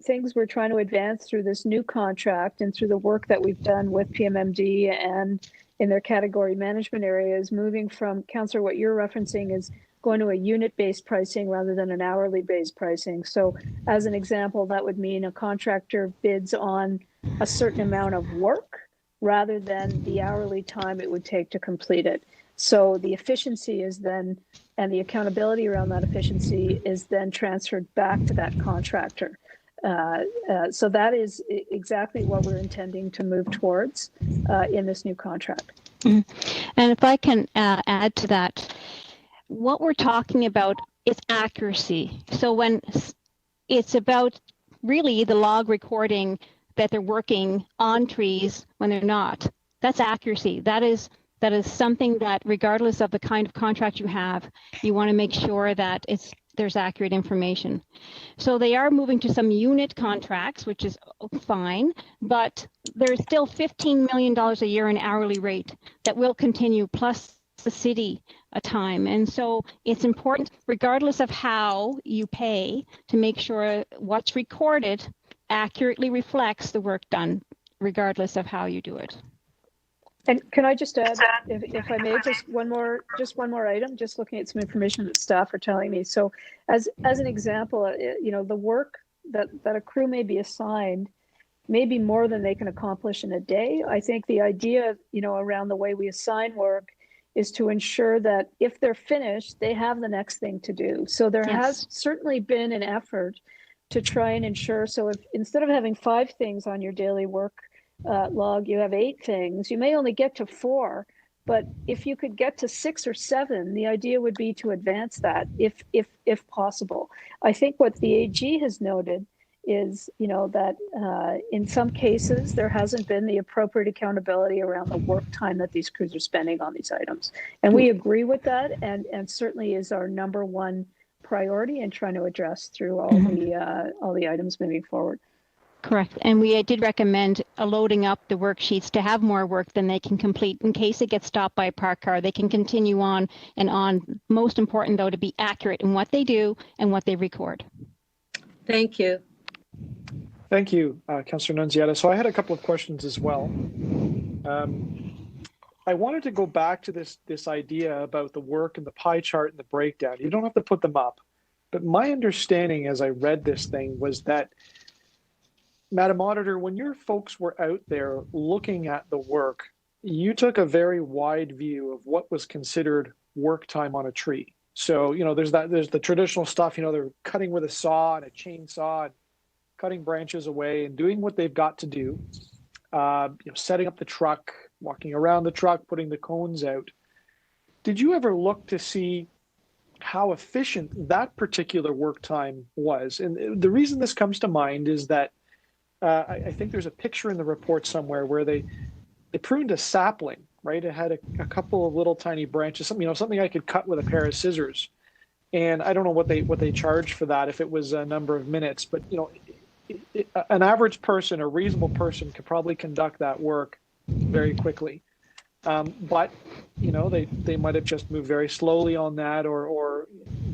things we're trying to advance through this new contract and through the work that we've done with PMMD and in their category management area is moving from, Councillor, what you're referencing is going to a unit-based pricing rather than an hourly-based pricing. So as an example, that would mean a contractor bids on a certain amount of work rather than the hourly time it would take to complete it. So the efficiency is then, and the accountability around that efficiency is then transferred back to that contractor. So that is exactly what we're intending to move towards in this new contract. And if I can add to that, what we're talking about is accuracy. So when it's about really the log recording that they're working on trees when they're not, that's accuracy. That is something that, regardless of the kind of contract you have, you want to make sure that there's accurate information. So they are moving to some unit contracts, which is fine, but there's still $15 million a year in hourly rate that will continue, plus the city a time. And so it's important, regardless of how you pay, to make sure what's recorded accurately reflects the work done, regardless of how you do it. And can I just add, if I may, just one more item, just looking at some information that staff are telling me. So as an example, the work that a crew may be assigned may be more than they can accomplish in a day. I think the idea, around the way we assign work is to ensure that if they're finished, they have the next thing to do. So there has certainly been an effort to try and ensure, so if instead of having 5 things on your daily work log, you have 8 things, you may only get to 4, but if you could get to 6 or 7, the idea would be to advance that if possible. I think what the AG has noted is, that in some cases there hasn't been the appropriate accountability around the work time that these crews are spending on these items. And we agree with that, and certainly is our number one priority in trying to address through all the items moving forward. Correct. And we did recommend loading up the worksheets to have more work than they can complete. In case it gets stopped by a parked car, they can continue on and on. Most important, though, to be accurate in what they do and what they record. Thank you. Thank you, Councillor Nunziata. So I had a couple of questions as well. I wanted to go back to this idea about the work and the pie chart and the breakdown. You don't have to put them up, but my understanding as I read this thing was that, Madam Auditor, when your folks were out there looking at the work, you took a very wide view of what was considered work time on a tree. So, there's the traditional stuff, they're cutting with a saw and a chainsaw, and cutting branches away and doing what they've got to do, setting up the truck, walking around the truck, putting the cones out. Did you ever look to see how efficient that particular work time was? And the reason this comes to mind is that I think there's a picture in the report somewhere where they pruned a sapling, right? It had a couple of little tiny branches, something I could cut with a pair of scissors. And I don't know what they charged for that, if it was a number of minutes, but an average person, a reasonable person, could probably conduct that work very quickly. But they might have just moved very slowly on that, or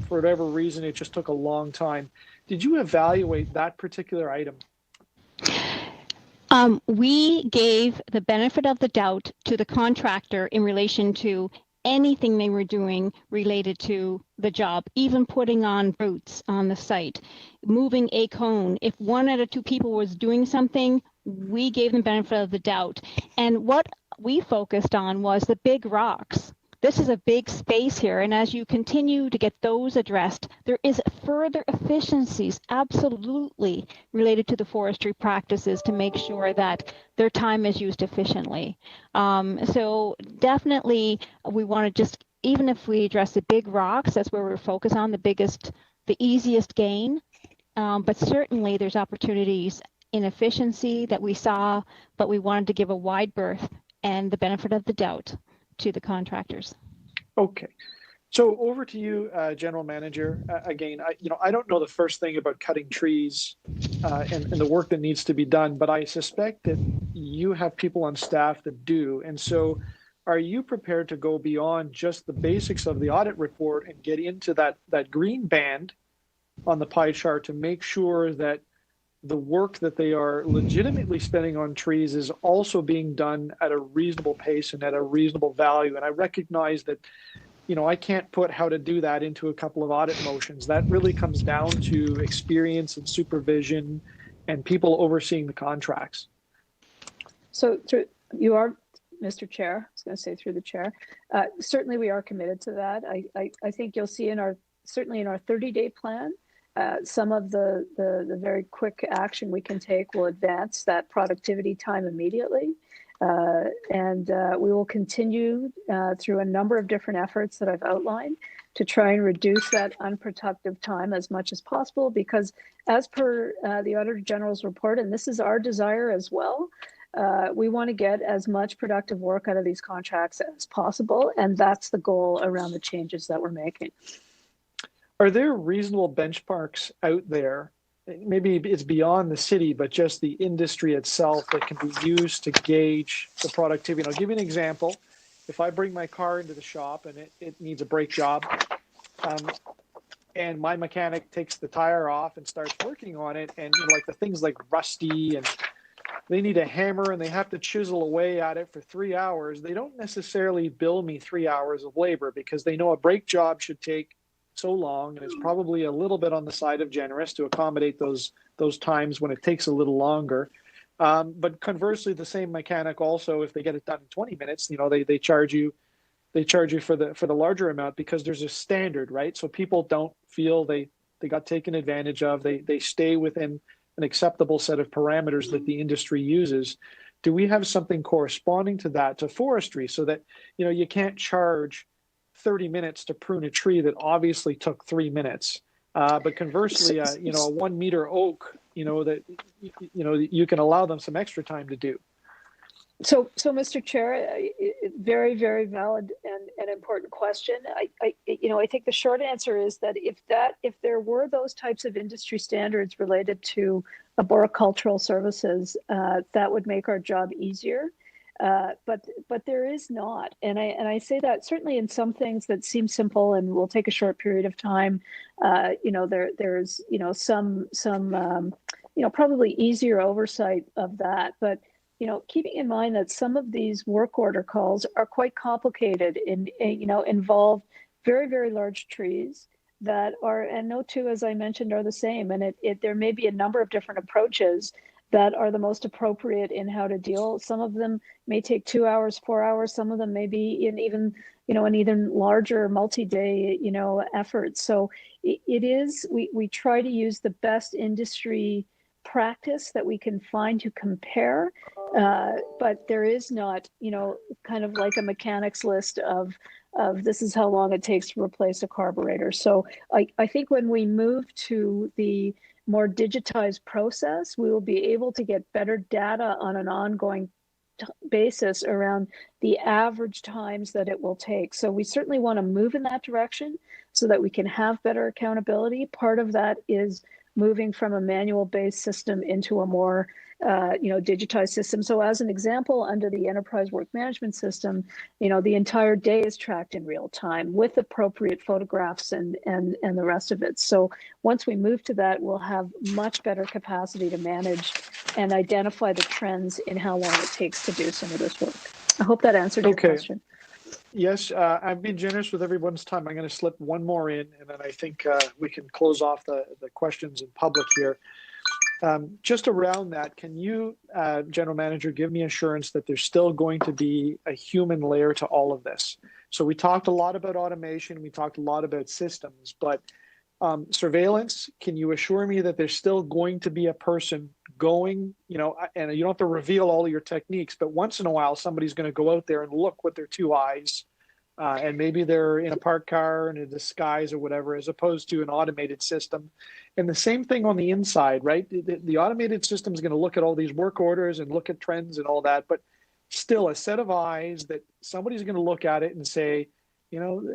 for whatever reason, it just took a long time. Did you evaluate that particular item? We gave the benefit of the doubt to the contractor in relation to anything they were doing related to the job, even putting on boots on the site, moving a cone. If one out of two people was doing something, we gave them benefit of the doubt. And what we focused on was the big rocks. This is a big space here, and as you continue to get those addressed, there is further efficiencies absolutely related to the forestry practices to make sure that their time is used efficiently. So definitely we want to just, even if we address the big rocks, that's where we're focused on the easiest gain. But certainly there's opportunities in efficiency that we saw, but we wanted to give a wide berth and the benefit of the doubt to the contractors. Okay. So over to you, General Manager. Again, I don't know the first thing about cutting trees and the work that needs to be done, but I suspect that you have people on staff that do. And so are you prepared to go beyond just the basics of the audit report and get into that green band on the pie chart to make sure that the work that they are legitimately spending on trees is also being done at a reasonable pace and at a reasonable value? And I recognize that, I can't put how to do that into a couple of audit motions. That really comes down to experience and supervision and people overseeing the contracts. So you are, Mr. Chair, I was going to say through the chair, certainly we are committed to that. I think you'll see certainly in our 30-day plan, some of the very quick action we can take will advance that productivity time immediately. And we will continue through a number of different efforts that I've outlined to try and reduce that unproductive time as much as possible, because as per the Auditor General's report, and this is our desire as well, we want to get as much productive work out of these contracts as possible. And that's the goal around the changes that we're making. Are there reasonable benchmarks out there? Maybe it's beyond the city, but just the industry itself that can be used to gauge the productivity. And I'll give you an example. If I bring my car into the shop and it needs a brake job, and my mechanic takes the tire off and starts working on it, and like the things like rusty, and they need a hammer and they have to chisel away at it for 3 hours, they don't necessarily bill me 3 hours of labor because they know a brake job should take so long, and it's probably a little bit on the side of generous to accommodate those times when it takes a little longer. But conversely, the same mechanic also, if they get it done in 20 minutes, they charge you for the larger amount because there's a standard, right? So people don't feel they got taken advantage of. They stay within an acceptable set of parameters that the industry uses. Do we have something corresponding to that, to forestry, so that you can't charge 30 minutes to prune a tree that obviously took 3 minutes, but conversely, a 1 meter oak, that you can allow them some extra time to do. So Mr. Chair, very, very valid and important question. I think the short answer is that if there were those types of industry standards related to arboricultural services, that would make our job easier. But there is not, and I say that certainly in some things that seem simple and will take a short period of time. There's some probably easier oversight of that, but keeping in mind that some of these work order calls are quite complicated and involve very, very large trees that are, and no two, as I mentioned, are the same, and there may be a number of different approaches that are the most appropriate in how to deal. Some of them may take 2 hours, 4 hours. Some of them may be in even, an even larger multi-day, effort. So we try to use the best industry practice that we can find to compare, but there is not, kind of like a mechanic's list of this is how long it takes to replace a carburetor. So I think when we move to the more digitized process, we will be able to get better data on an ongoing basis around the average times that it will take. So we certainly want to move in that direction so that we can have better accountability. Part of that is moving from a manual-based system into a more digitized system. So as an example, under the enterprise work management system, the entire day is tracked in real time with appropriate photographs and the rest of it. So once we move to that, we'll have much better capacity to manage and identify the trends in how long it takes to do some of this work. I hope that answered your question. Yes, I've been generous with everyone's time. I'm going to slip one more in, and then I think we can close off the questions in public here. Just around that, can you, General Manager, give me assurance that there's still going to be a human layer to all of this? So we talked a lot about automation, we talked a lot about systems, but surveillance, can you assure me that there's still going to be a person going, and you don't have to reveal all of your techniques, but once in a while, somebody's going to go out there and look with their two eyes, and maybe they're in a parked car in a disguise or whatever, as opposed to an automated system. And the same thing on the inside, right? The automated system is going to look at all these work orders and look at trends and all that, but still a set of eyes that somebody's going to look at it and say,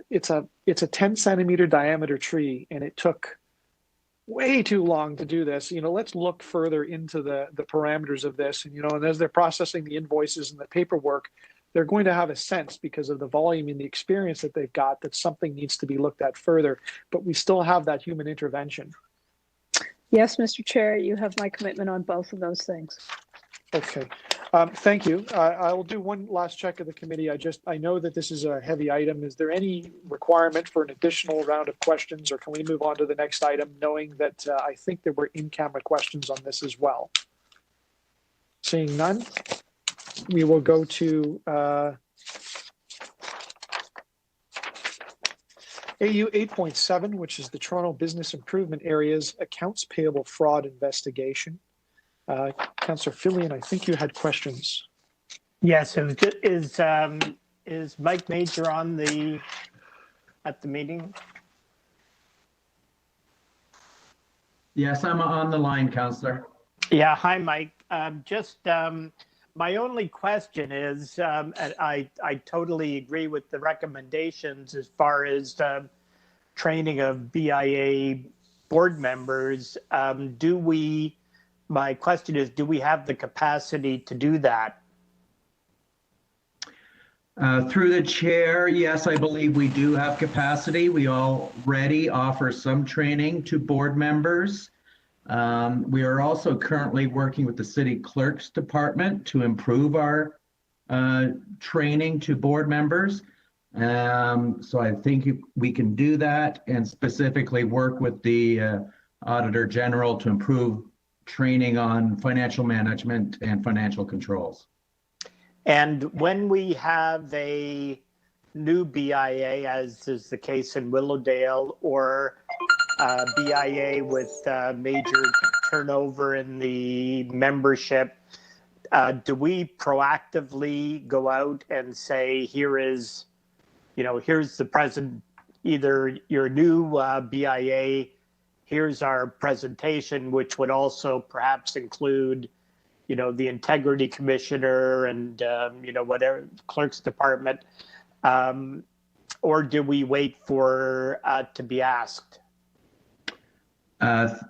it's a 10 centimeter diameter tree, and it took way too long to do this. Let's look further into the parameters of this. And as they're processing the invoices and the paperwork, they're going to have a sense, because of the volume and the experience that they've got, that something needs to be looked at further. But we still have that human intervention. Yes, Mr. Chair, you have my commitment on both of those things. Okay. Thank you. I will do one last check of the committee. I know that this is a heavy item. Is there any requirement for an additional round of questions, or can we move on to the next item, knowing that I think there were in-camera questions on this as well? Seeing none, we will go to AU 8.7, which is the Toronto Business Improvement Area's Accounts Payable Fraud Investigation. Councillor Fillion, I think you had questions. Yes, is Mike Major at the meeting? Yes, I'm on the line, Councillor. Yeah, hi, Mike. My only question is, and I totally agree with the recommendations as far as training of BIA board members. My question is, do we have the capacity to do that? Through the chair, yes, I believe we do have capacity. We already offer some training to board members. We are also currently working with the City Clerk's Department to improve our training to board members. So I think we can do that, and specifically work with the Auditor General to improve training on financial management and financial controls. And when we have a new BIA, as is the case in Willowdale, or BIA with major turnover in the membership, do we proactively go out and say, here's the present, either your new BIA, here's our presentation, which would also perhaps include, the Integrity Commissioner and, whatever, Clerk's Department, or do we wait for to be asked?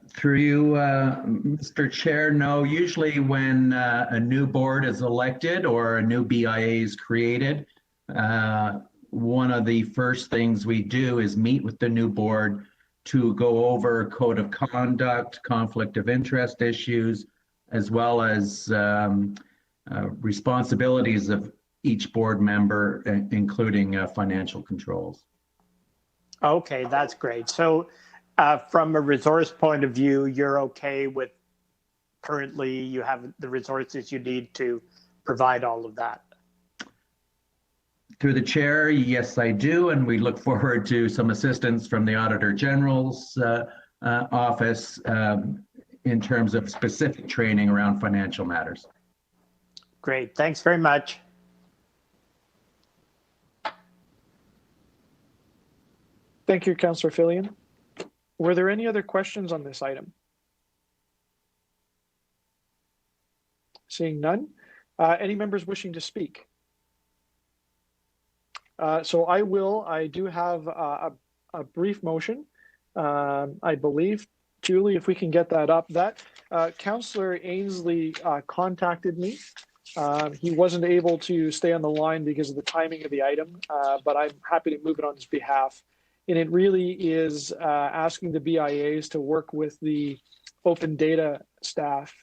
Through you, Mr. Chair, no, usually when a new board is elected or a new BIA is created, one of the first things we do is meet with the new board to go over code of conduct, conflict of interest issues, as well as responsibilities of each board member, including financial controls. Okay, that's great. So from a resource point of view, you're okay with currently you have the resources you need to provide all of that? Through the chair, yes, I do. And we look forward to some assistance from the Auditor General's office in terms of specific training around financial matters. Great. Thanks very much. Thank you, Councillor Fillion. Were there any other questions on this item? Seeing none. Any members wishing to speak? So I do have a brief motion. I believe, Julie, if we can get that up. Councillor Ainsley contacted me. He wasn't able to stay on the line because of the timing of the item, but I'm happy to move it on his behalf. And it really is asking the BIAs to work with the open data staff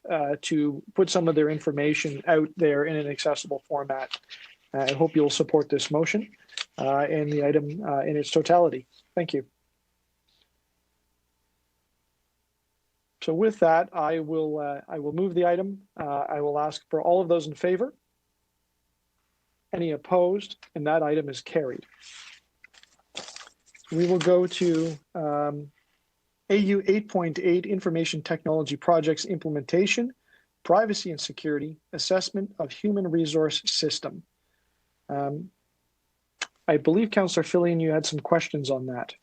to put some of their information out there in an accessible format. I hope you'll support this motion and the item in its totality. Thank you. So with that, I will move the item. I will ask for all of those in favor. Any opposed? And that item is carried. We will go to AU 8.8 Information Technology Projects Implementation, Privacy and Security, Assessment of Human Resource System. I believe, Councillor Fillion, you had some questions on that.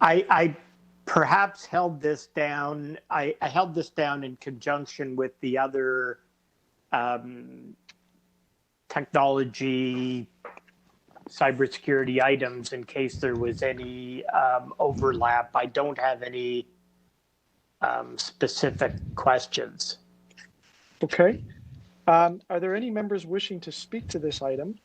I perhaps held this down. I held this down in conjunction with the other technology, cybersecurity items in case there was any overlap. I don't have any specific questions. Okay. Are there any members wishing to speak to this item?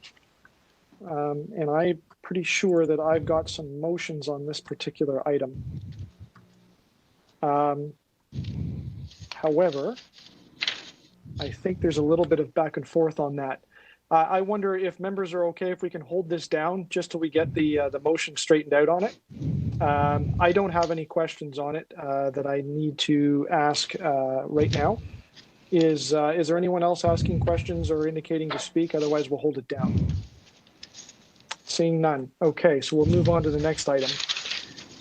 And I'm pretty sure that I've got some motions on this particular item. However, I think there's a little bit of back and forth on that. I wonder if members are okay if we can hold this down just till we get the motion straightened out on it. I don't have any questions on it that I need to ask right now. Is there anyone else asking questions or indicating to speak? Otherwise, we'll hold it down. Seeing none. Okay, so we'll move on to the next item.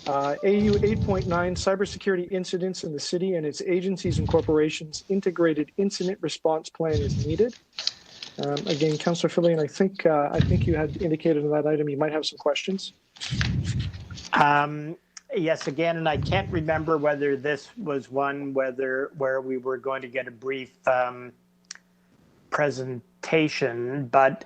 AU 8.9, Cybersecurity Incidents in the City and its Agencies and Corporations Integrated Incident Response Plan is needed. Again, Councillor Fillion, I think you had indicated in that item you might have some questions. Yes, again, and I can't remember whether this was one where we were going to get a brief presentation, but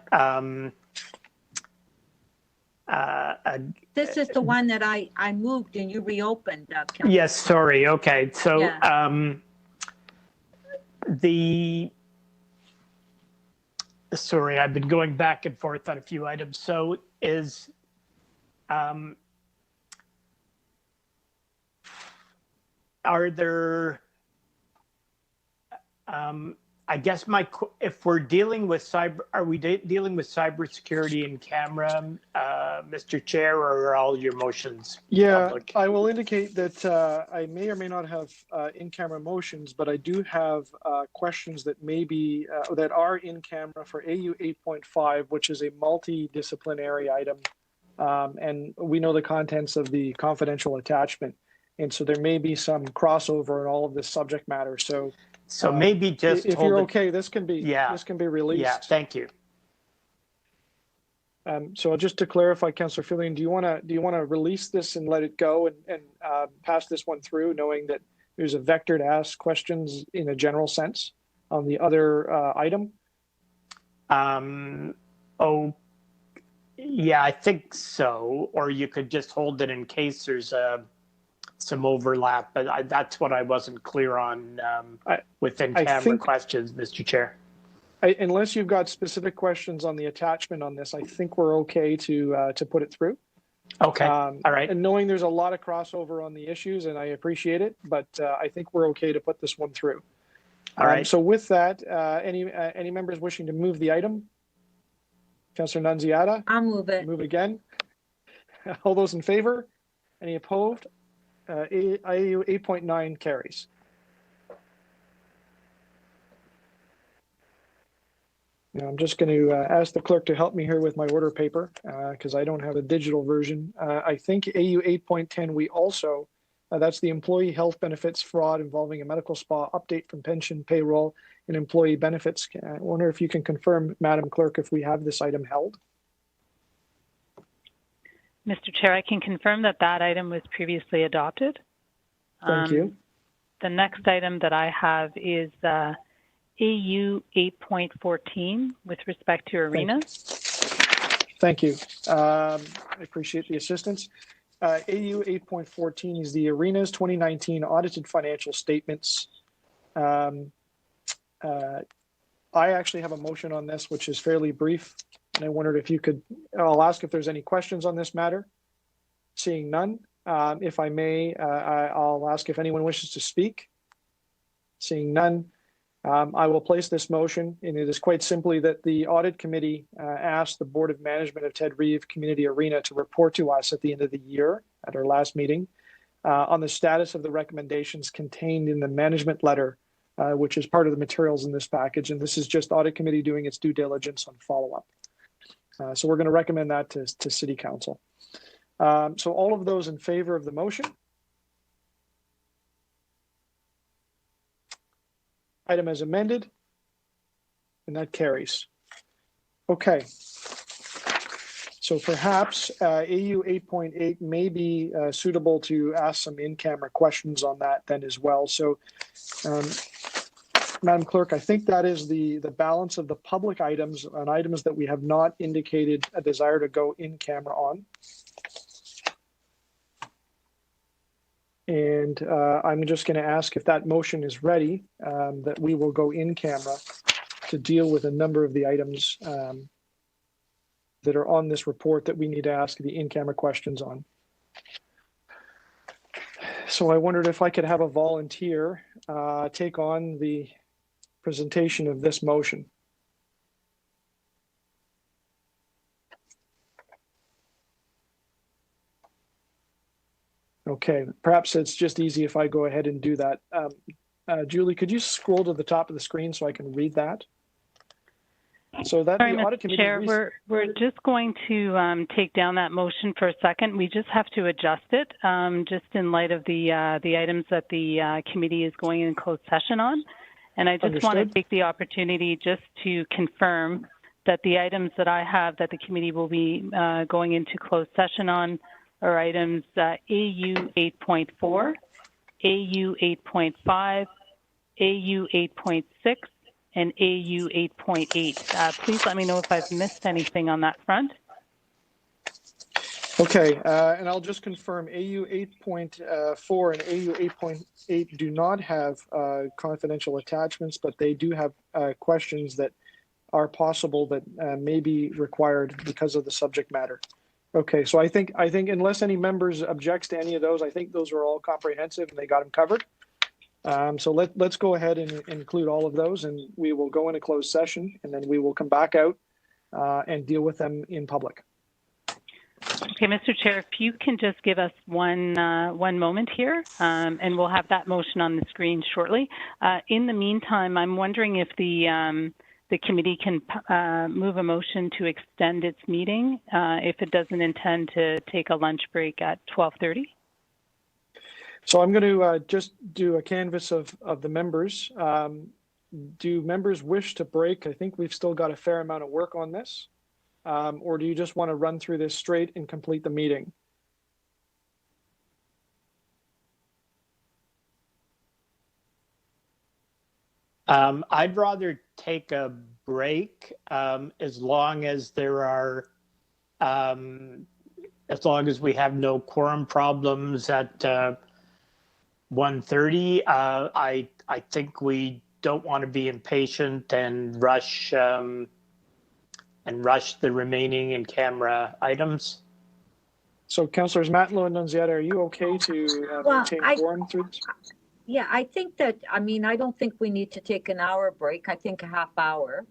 this is the one that I moved and you reopened. Yes, sorry. Okay, so yeah. Sorry, I've been going back and forth on a few items. So is are there I guess if we're dealing with are we dealing with cybersecurity in camera, Mr. Chair, or are all your motions public? I will indicate that I may or may not have in-camera motions, but I do have questions that may be that are in camera for AU 8.5, which is a multidisciplinary item, and we know the contents of the confidential attachment, and so there may be some crossover in all of this subject matter. So maybe just if you're okay, this can be released. Yeah, thank you. So just to clarify, Councillor Fillion, do you want to release this and let it go and pass this one through, knowing that there's a vector to ask questions in a general sense on the other item? Oh, yeah, I think so. Or you could just hold it in case there's some overlap, but that's what I wasn't clear on within camera questions, Mr. Chair. Unless you've got specific questions on the attachment on this, I think we're okay to put it through. Okay, all right. And knowing there's a lot of crossover on the issues, and I appreciate it, but I think we're okay to put this one through. All right. So with that, any members wishing to move the item? Councillor Nunziata? I'll move it. Move again. All those in favor? Any opposed? AU 8.9 carries. Now I'm just going to ask the clerk to help me here with my order paper because I don't have a digital version. I think AU 8.10 we also, that's the employee health benefits fraud involving a medical spa update from pension, payroll, and employee benefits. I wonder if you can confirm, Madam Clerk, if we have this item held. Mr. Chair, I can confirm that that item was previously adopted. Thank you. The next item that I have is AU 8.14 with respect to ARENA. Thank you. I appreciate the assistance. AU 8.14 is the ARENA's 2019 audited financial statements. I actually have a motion on this, which is fairly brief. And I wondered if you could, I'll ask if there's any questions on this matter. Seeing none, If I may, I'll ask if anyone wishes to speak. Seeing none, I will place this motion, and it is quite simply that the Audit Committee asked the Board of Management of Ted Reeve Community Arena to report to us at the end of the year at our last meeting on the status of the recommendations contained in the management letter, which is part of the materials in this package. And this is just Audit Committee doing its due diligence on follow-up. So we're going to recommend that to City Council. So all of those in favor of the motion? Item as amended, and that carries. Okay. So perhaps AU 8.8 may be suitable to ask some in-camera questions on that then as well. So Madam Clerk, I think that is the balance of the public items on items that we have not indicated a desire to go in camera on. And I'm just going to ask if that motion is ready, that we will go in camera to deal with a number of the items that are on this report that we need to ask the in-camera questions on. So I wondered if I could have a volunteer take on the presentation of this motion. Okay, perhaps it's just easy if I go ahead and do that. Julie, could you scroll to the top of the screen so I can read that? So that Sorry, the Audit Mr. Committee. Chair, we're just going to take down that motion for a second. We just have to adjust it, just in light of the items that the committee is going in closed session on. And I just want to take the opportunity just to confirm that the items that I have that the committee will be going into closed session on are items AU 8.4, AU 8.5, AU 8.6, and AU 8.8. Please let me know if I've missed anything on that front. Okay, and I'll just confirm AU 8.4 and AU 8.8 do not have confidential attachments, but they do have questions that are possible that may be required because of the subject matter. Okay, so I think unless any members objects to any of those, I think those are all comprehensive and they got them covered. So let's go ahead and include all of those, and we will go into closed session, and then we will come back out and deal with them in public. Okay, Mr. Chair, if you can just give us one moment here, and we'll have that motion on the screen shortly. In the meantime, I'm wondering if the committee can move a motion to extend its meeting if it doesn't intend to take a lunch break at 12:30. So I'm going to just do a canvass of the members. Do members wish to break? I think we've still got a fair amount of work on this. Or do you just want to run through this straight and complete the meeting? I'd rather take a break as long as there are, as long as we have no quorum problems at 1:30. I think we don't want to be impatient and rush the remaining in-camera items. So, Councillors Matlow and Nunziata, are you okay to maintain quorum through this? Yeah, I think that, I mean, I don't think we need to take an hour break. I think a half hour.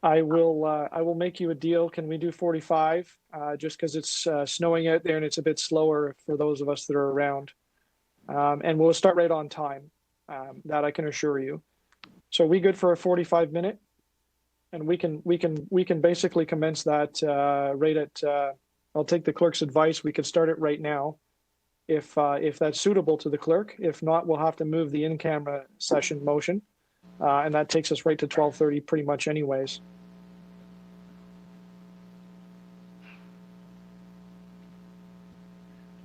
I will make you a deal. Can we do 45? Just because it's snowing out there and it's a bit slower for those of us that are around. And we'll start right on time. That I can assure you. So we good for a 45-minute? And we can basically commence that right at. I'll take the clerk's advice. We could start it right now, if that's suitable to the clerk. If not, we'll have to move the in-camera session motion, and that takes us right to 12:30, pretty much, anyways.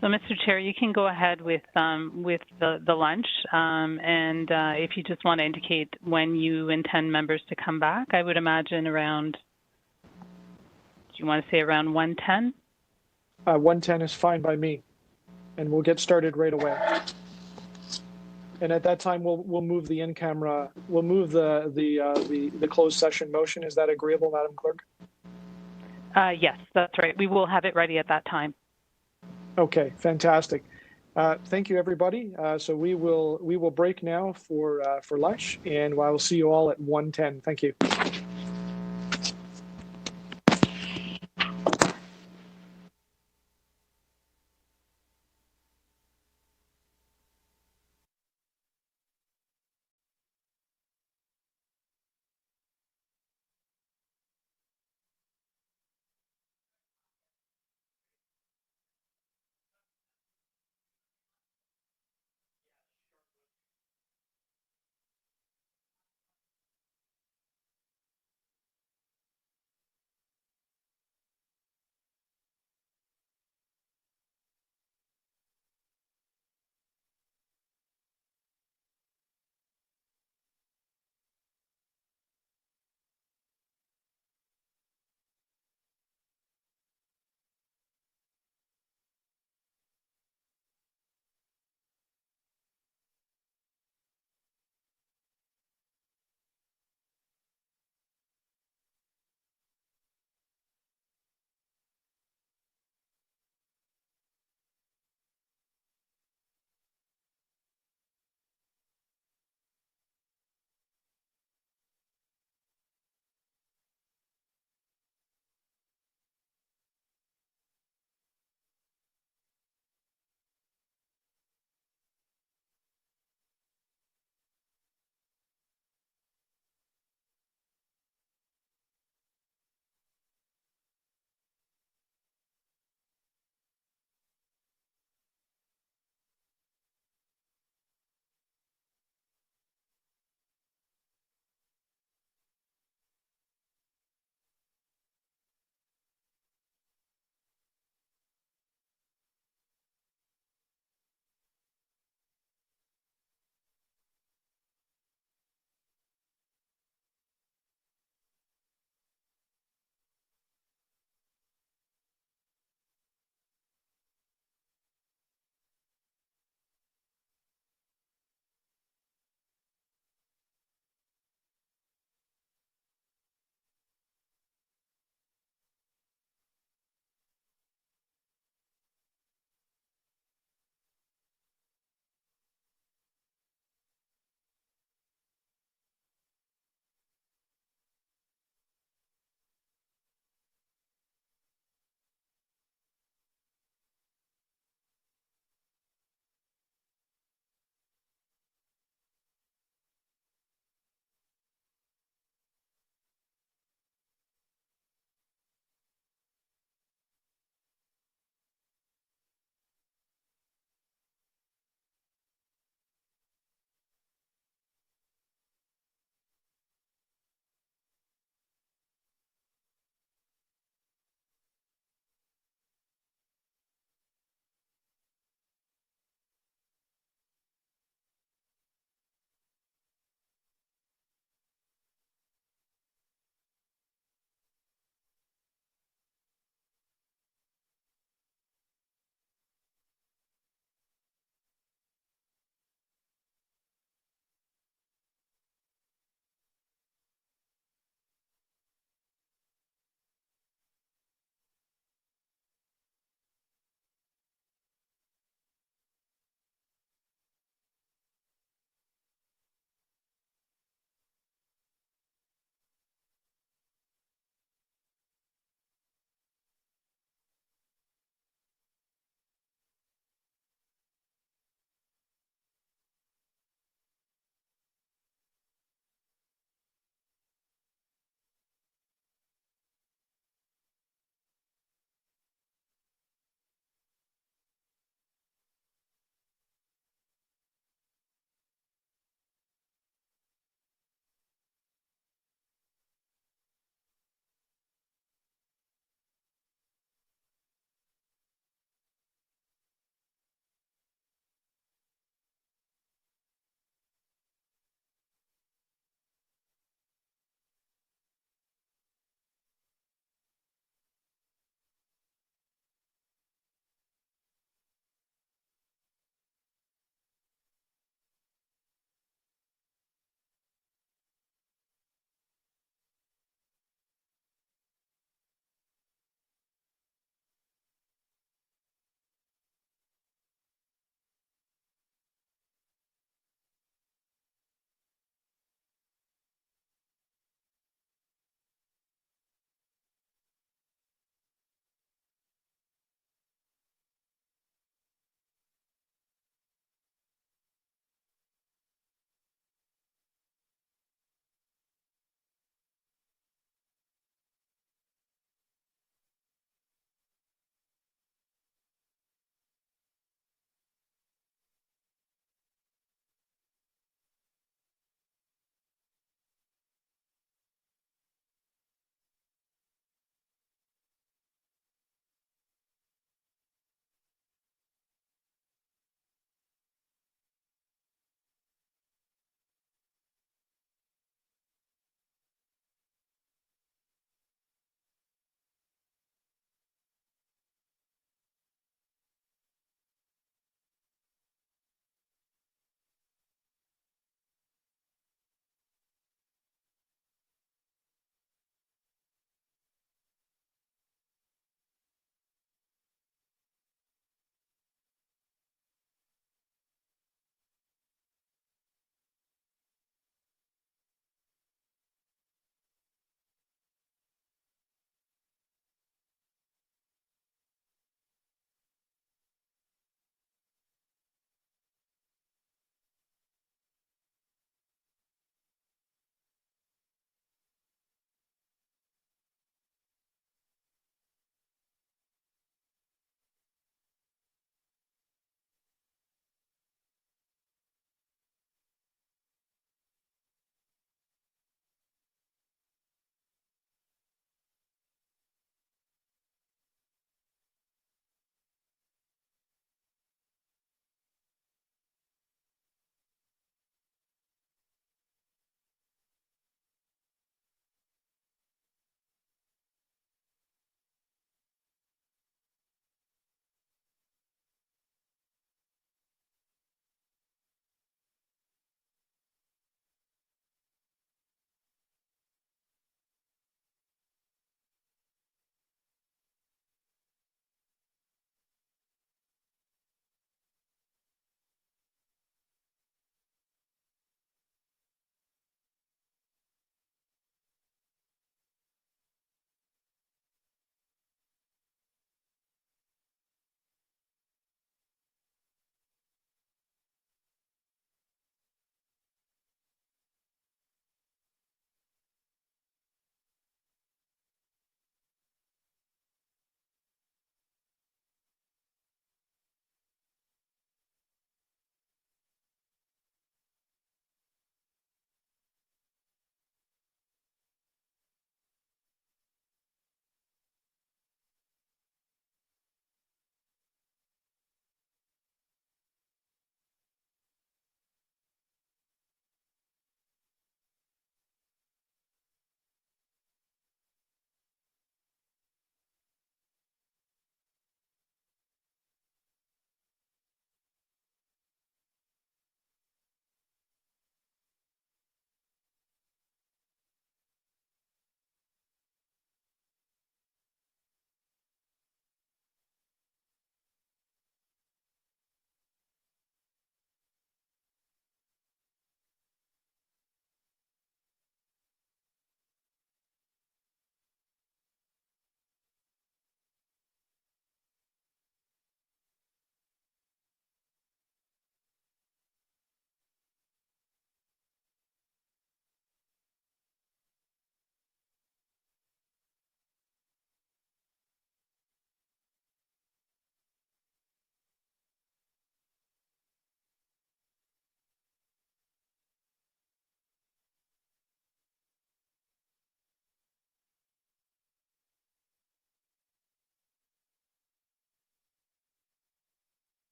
So, Mr. Chair, you can go ahead with the lunch, and if you just want to indicate when you intend members to come back, I would imagine around. Do you want to say around 1:10? 1:10 is fine by me, and we'll get started right away. And at that time, we'll move the in-camera. We'll move the closed session motion. Is that agreeable, Madam Clerk? Yes, that's right. We will have it ready at that time. Okay, fantastic. Thank you, everybody. So we will break now for lunch, and I will see you all at 1:10. Thank you.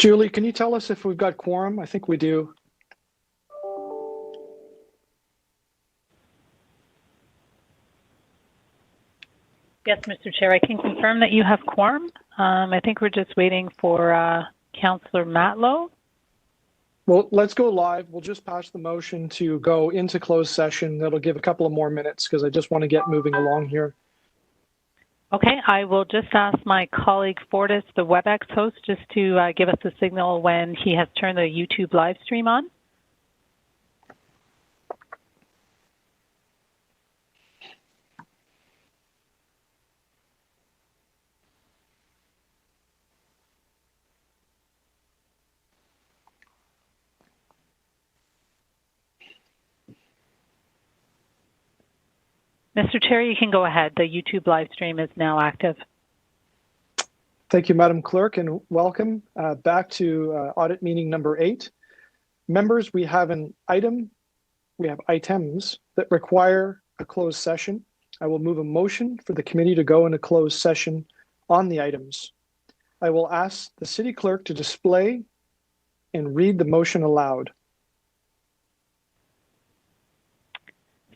Julie, can you tell us if we've got quorum? I think we do. Yes, Mr. Chair, I can confirm that you have quorum. I think we're just waiting for Councillor Matlow. Well, let's go live. We'll just pass the motion to go into closed session. That'll give a couple of more minutes because I just want to get moving along here. Okay, I will just ask my colleague Fortis, the WebEx host, just to give us a signal when he has turned the YouTube live stream on. Mr. Chair, you can go ahead. The YouTube live stream is now active. Thank you, Madam Clerk, and welcome back to audit meeting number 8. Members, we have items that require a closed session. I will move a motion for the committee to go into closed session on the items. I will ask the city clerk to display and read the motion aloud.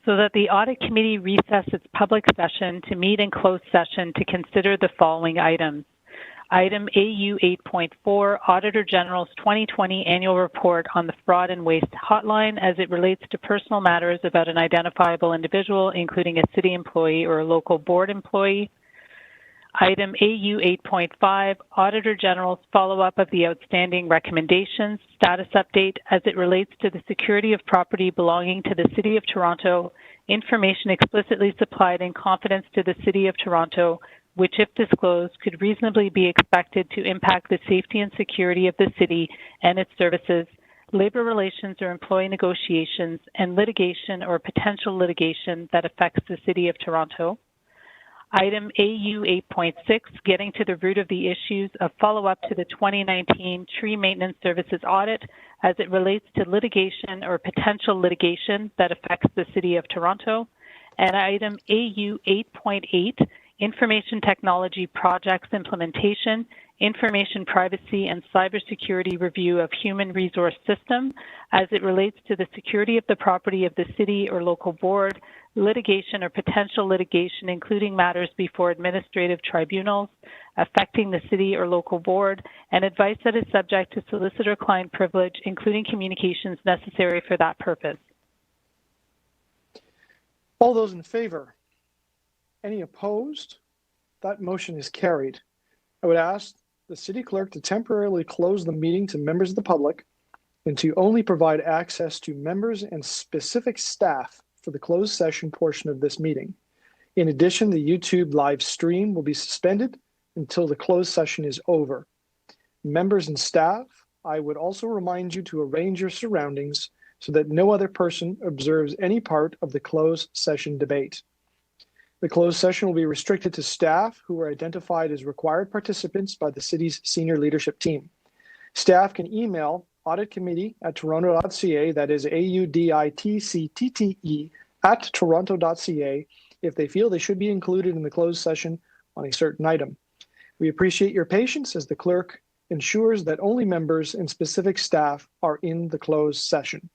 So that the Audit Committee recess its public session to meet in closed session to consider the following items. Item AU 8.4, Auditor General's 2020 Annual Report on the Fraud and Waste Hotline as it relates to personal matters about an identifiable individual, including a city employee or a local board employee. Item AU 8.5, Auditor General's follow-up of the outstanding recommendations, status update as it relates to the security of property belonging to the City of Toronto, information explicitly supplied in confidence to the City of Toronto, which, if disclosed, could reasonably be expected to impact the safety and security of the city and its services, labor relations or employee negotiations, and litigation or potential litigation that affects the City of Toronto. Item AU 8.6, getting to the root of the issues of follow-up to the 2019 Tree Maintenance Services Audit as it relates to litigation or potential litigation that affects the City of Toronto. And item AU 8.8, Information Technology Projects Implementation, Information Privacy and Cybersecurity Review of Human Resource System as it relates to the security of the property of the city or local board, litigation or potential litigation, including matters before administrative tribunals affecting the city or local board, and advice that is subject to solicitor-client privilege, including communications necessary for that purpose. All those in favor? Any opposed? That motion is carried. I would ask the city clerk to temporarily close the meeting to members of the public and to only provide access to members and specific staff for the closed session portion of this meeting. In addition, the YouTube live stream will be suspended until the closed session is over. Members and staff, I would also remind you to arrange your surroundings so that no other person observes any part of the closed session debate. The closed session will be restricted to staff who are identified as required participants by the city's senior leadership team. Staff can email auditcommittee@toronto.ca, that is auditctte@toronto.ca, if they feel they should be included in the closed session on a certain item. We appreciate your patience as the clerk ensures that only members and specific staff are in the closed session.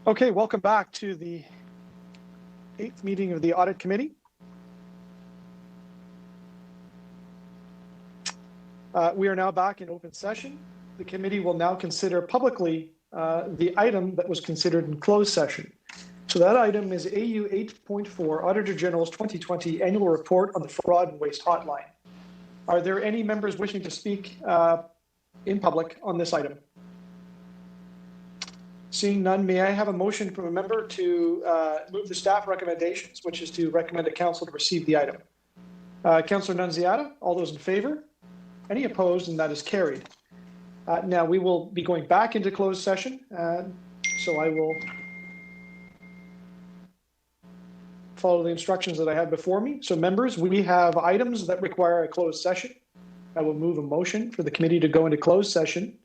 Okay, welcome back to the 8th meeting of the Audit Committee. We are now back in open session. The committee will now consider publicly the item that was considered in closed session. So that item is AU 8.4, Auditor General's 2020 Annual Report on the Fraud and Waste Hotline. Are there any members wishing to speak in public on this item? Seeing none, may I have a motion from a member to move the staff recommendations, which is to recommend to council to receive the item? Councillor Nunziata, all those in favor? Any opposed? And that is carried. Now we will be going back into closed session. So I will follow the instructions that I had before me. So members, we have items that require a closed session. I will move a motion for the committee to go into closed session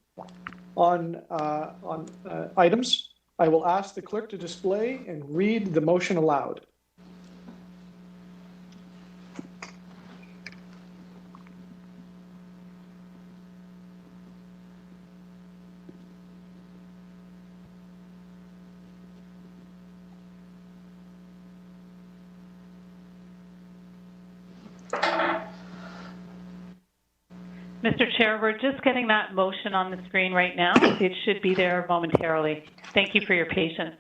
on items. I will ask the clerk to display and read the motion aloud. Mr. Chair, we're just getting that motion on the screen right now. It should be there momentarily. Thank you for your patience.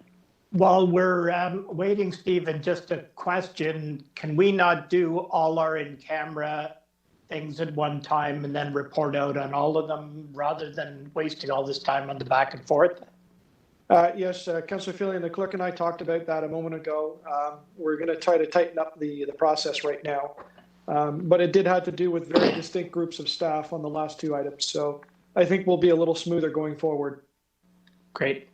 While we're waiting, Stephen, just a question. Can we not do all our in-camera things at one time and then report out on all of them rather than wasting all this time on the back and forth? Yes, Councillor Fillion, the clerk and I talked about that a moment ago. We're going to try to tighten up the process right now. But it did have to do with very distinct groups of staff on the last two items. So I think we'll be a little smoother going forward. Great.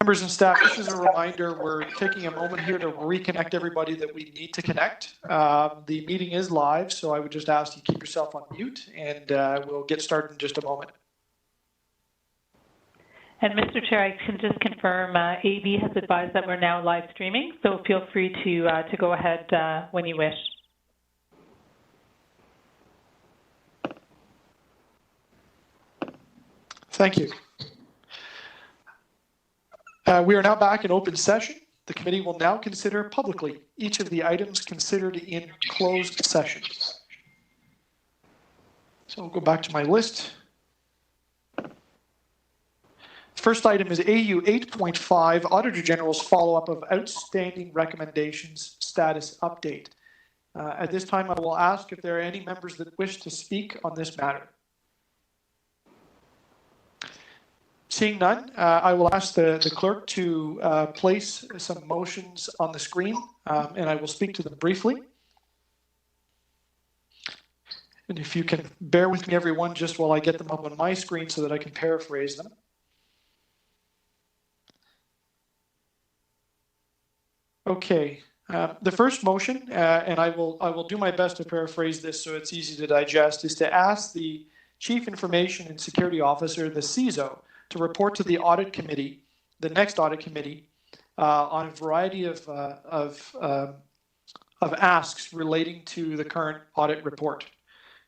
Members and staff, this is a reminder, we're taking a moment here to reconnect everybody that we need to connect. The meeting is live, so I would just ask you keep yourself on mute, and we'll get started in just a moment. And Mr. Chair, I can just confirm AB has advised that we're now live streaming, so feel free to go ahead when you wish. Thank you. We are now back in open session. The committee will now consider publicly each of the items considered in closed session. So I'll go back to my list. First item is AU 8.5, Auditor General's follow-up of outstanding recommendations status update. At this time, I will ask if there are any members that wish to speak on this matter. Seeing none, I will ask the clerk to place some motions on the screen, and I will speak to them briefly. And if you can bear with me, everyone, just while I get them up on my screen so that I can paraphrase them. Okay, the first motion, and I will do my best to paraphrase this so it's easy to digest, is to ask the Chief Information and Security Officer, the CISO, to report to the Audit Committee, the next Audit Committee, on a variety of asks relating to the current audit report,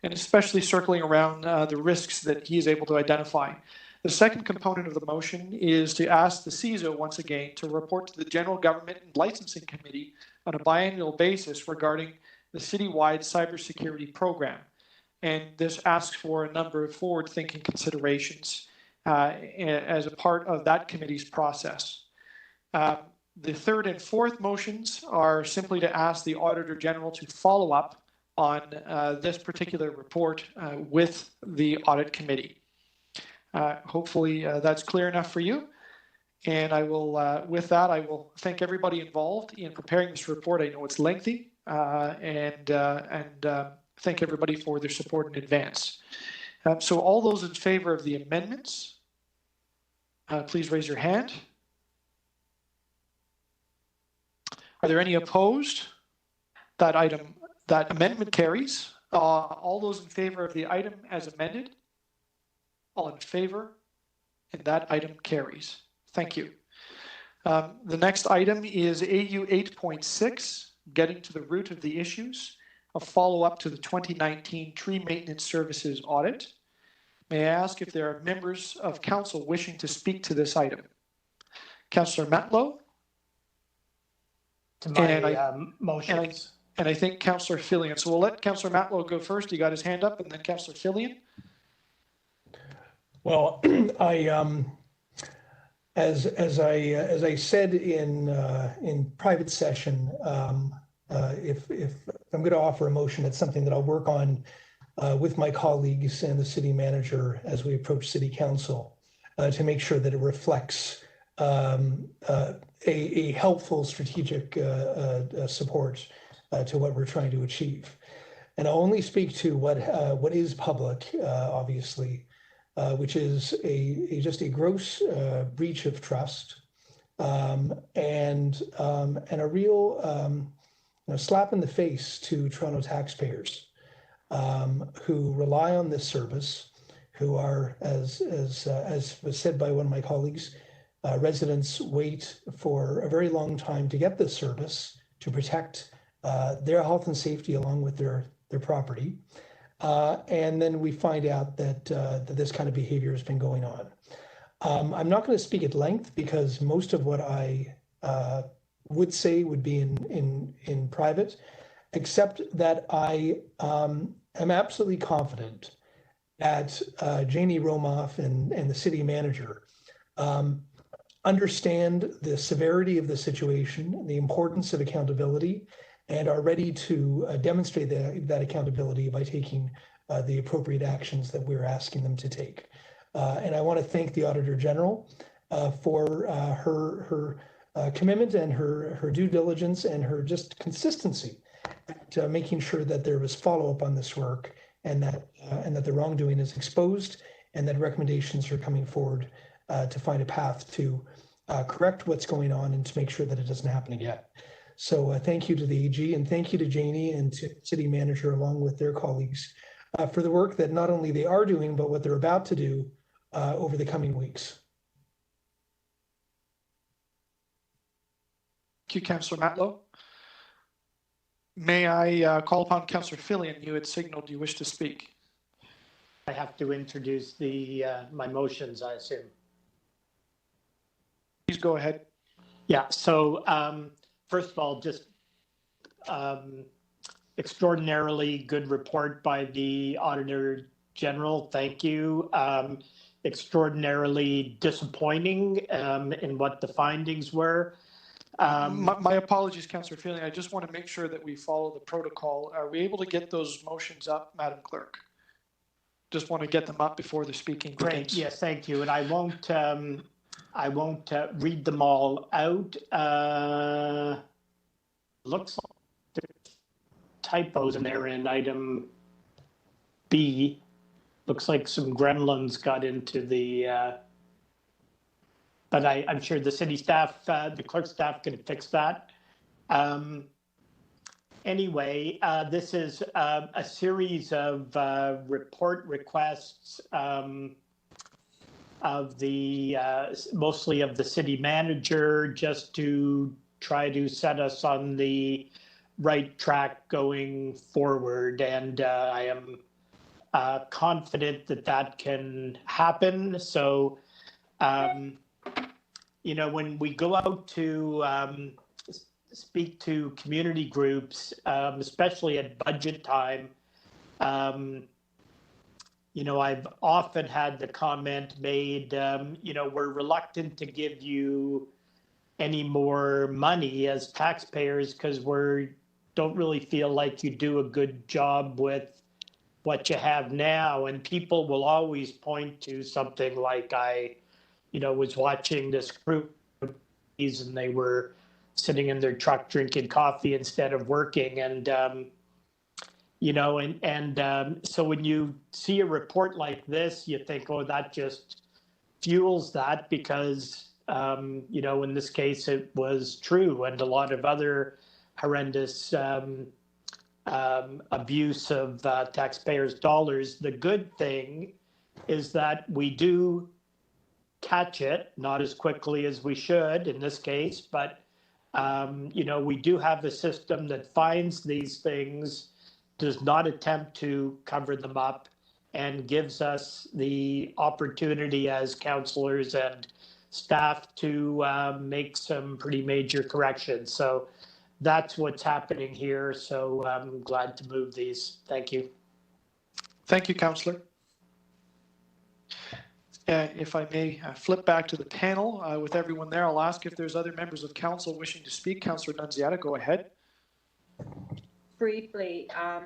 and especially circling around the risks that he is able to identify. The second component of the motion is to ask the CISO once again to report to the General Government and Licensing Committee on a biannual basis regarding the citywide cybersecurity program. And this asks for a number of forward-thinking considerations as a part of that committee's process. The third and fourth motions are simply to ask the Auditor General to follow up on this particular report with the Audit Committee. Hopefully that's clear enough for you. And I will, with that, I will thank everybody involved in preparing this report. I know it's lengthy, and thank everybody for their support in advance. So all those in favor of the amendments, please raise your hand. Are there any opposed? That amendment carries. All those in favor of the item as amended? All in favor? And that item carries. Thank you. The next item is AU 8.6, getting to the root of the issues, a follow-up to the 2019 tree maintenance services audit. May I ask if there are members of council wishing to speak to this item? Councillor Matlow? To my motions. And I think Councillor Fillion. So we'll let Councillor Matlow go first. He got his hand up, and then Councillor Fillion. Well, as I said in private session, if I'm going to offer a motion, it's something that I'll work on with my colleagues and the city manager as we approach city council to make sure that it reflects a helpful strategic support to what we're trying to achieve. And I'll only speak to what is public, obviously, which is just a gross breach of trust and a real slap in the face to Toronto taxpayers who rely on this service, who are, as was said by one of my colleagues, residents wait for a very long time to get this service to protect their health and safety along with their property. And then we find out that, that this kind of behavior has been going on. I'm not going to speak at length because most of what I would say would be in private, except that I am absolutely confident that Janie Romoff and the city manager understand the severity of the situation, the importance of accountability, and are ready to demonstrate that accountability by taking the appropriate actions that we're asking them to take. And I want to thank the Auditor General for her commitment and her due diligence and her just consistency at making sure that there was follow-up on this work and that the wrongdoing is exposed and that recommendations are coming forward to find a path to correct what's going on and to make sure that it doesn't happen again. So thank you to the AG and thank you to Janie and to City Manager along with their colleagues for the work that not only they are doing, but what they're about to do over the coming weeks. Thank you, Councillor Matlow. May I call upon Councillor Fillion? You had signaled you wish to speak. I have to introduce the my motions, I assume. Please go ahead. Yeah, so first of all, just extraordinarily good report by the Auditor General. Thank you. Extraordinarily disappointing in what the findings were. My apologies, Councillor Fillion. I just want to make sure that we follow the protocol. Are we able to get those motions up, Madam Clerk? Just want to get them up before the speaking begins. Great. Yes, thank you. And I won't read them all out. Looks like there's typos in there in item B. Looks like some gremlins got into the, but I'm sure the city staff, the clerk staff can fix that. Anyway, this is a series of report requests of the mostly of the city manager, just to try to set us on the right track going forward. And I am confident that that can happen. So, you know, when we go out to speak to community groups, especially at budget time, you know, I've often had the comment made, you know, we're reluctant to give you any more money as taxpayers because we don't really feel like you do a good job with what you have now. And people will always point to something like you know, was watching this group and they were sitting in their truck drinking coffee instead of working. And, you know, so when you see a report like this, you think, oh, that just fuels that because, you know, in this case, it was true. And a lot of other horrendous abuse of taxpayers' dollars. The good thing is that we do catch it, not as quickly as we should in this case, but you know, we do have a system that finds these things, does not attempt to cover them up, and gives us the opportunity as councillors and staff to make some pretty major corrections. So that's what's happening here. So I'm glad to move these. Thank you. Thank you, Councillor. If I may flip back to the panel with everyone there, I'll ask if there's other members of council wishing to speak. Councillor Nunziata, go ahead. Briefly, I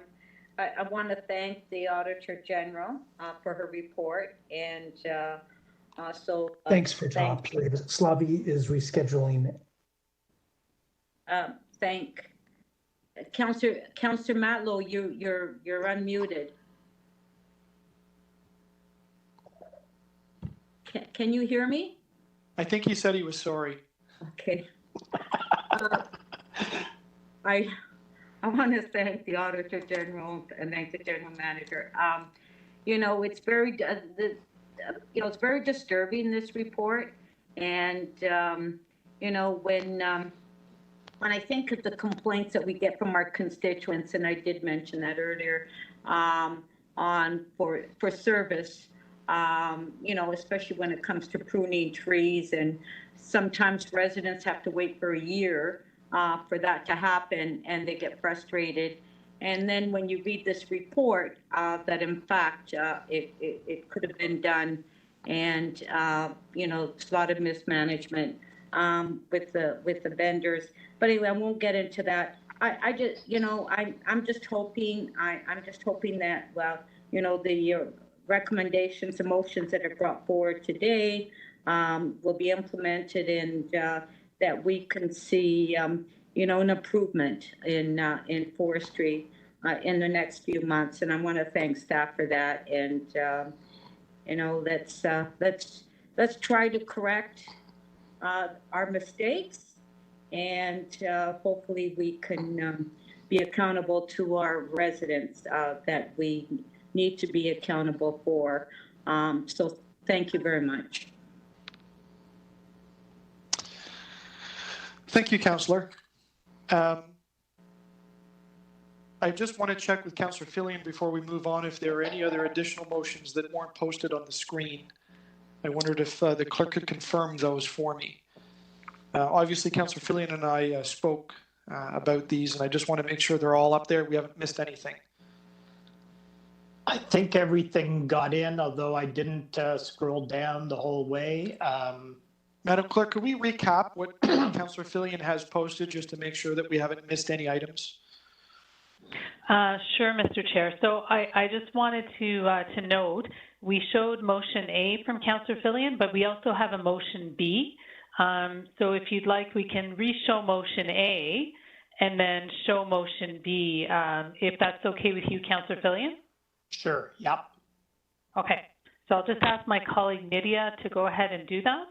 want to thank the Auditor General for her report, and thanks for top. Slavi is rescheduling. Thank Councillor Matlow. You're unmuted. Can you hear me? I think he said he was sorry. Okay. I want to thank the Auditor General and thank the General Manager. You know, it's very you know, it's very disturbing, this report, and you know, when I think of the complaints that we get from our constituents, and I did mention that earlier, for service. You know, especially when it comes to pruning trees, and sometimes residents have to wait for a year for that to happen, and they get frustrated. And then when you read this report, that in fact it could have been done, and you know, it's a lot of mismanagement with the vendors. But anyway, I won't get into that. I just, you know, I'm just hoping that, well, you know, the recommendations, the motions that are brought forward today will be implemented, and that we can see, you know, an improvement in forestry in the next few months. And I want to thank staff for that. And you know, let's try to correct our mistakes, and hopefully we can be accountable to our residents that we need to be accountable for. So thank you very much. Thank you, Councillor. I just want to check with Councillor Fillion before we move on if there are any other additional motions that weren't posted on the screen. I wondered if the clerk could confirm those for me. Obviously, Councillor Fillion and I spoke about these, and I just want to make sure they're all up there. We haven't missed anything. I think everything got in, although I didn't scroll down the whole way. Madam Clerk, could we recap what Councillor Fillion has posted just to make sure that we haven't missed any items? Sure, Mr. Chair. So I just wanted to note, we showed motion A from Councillor Fillion, but we also have a motion B. So if you'd like, we can re-show motion A and then show motion B, if that's okay with you, Councillor Fillion? Sure, yep. Okay, so I'll just ask my colleague Nydia to go ahead and do that.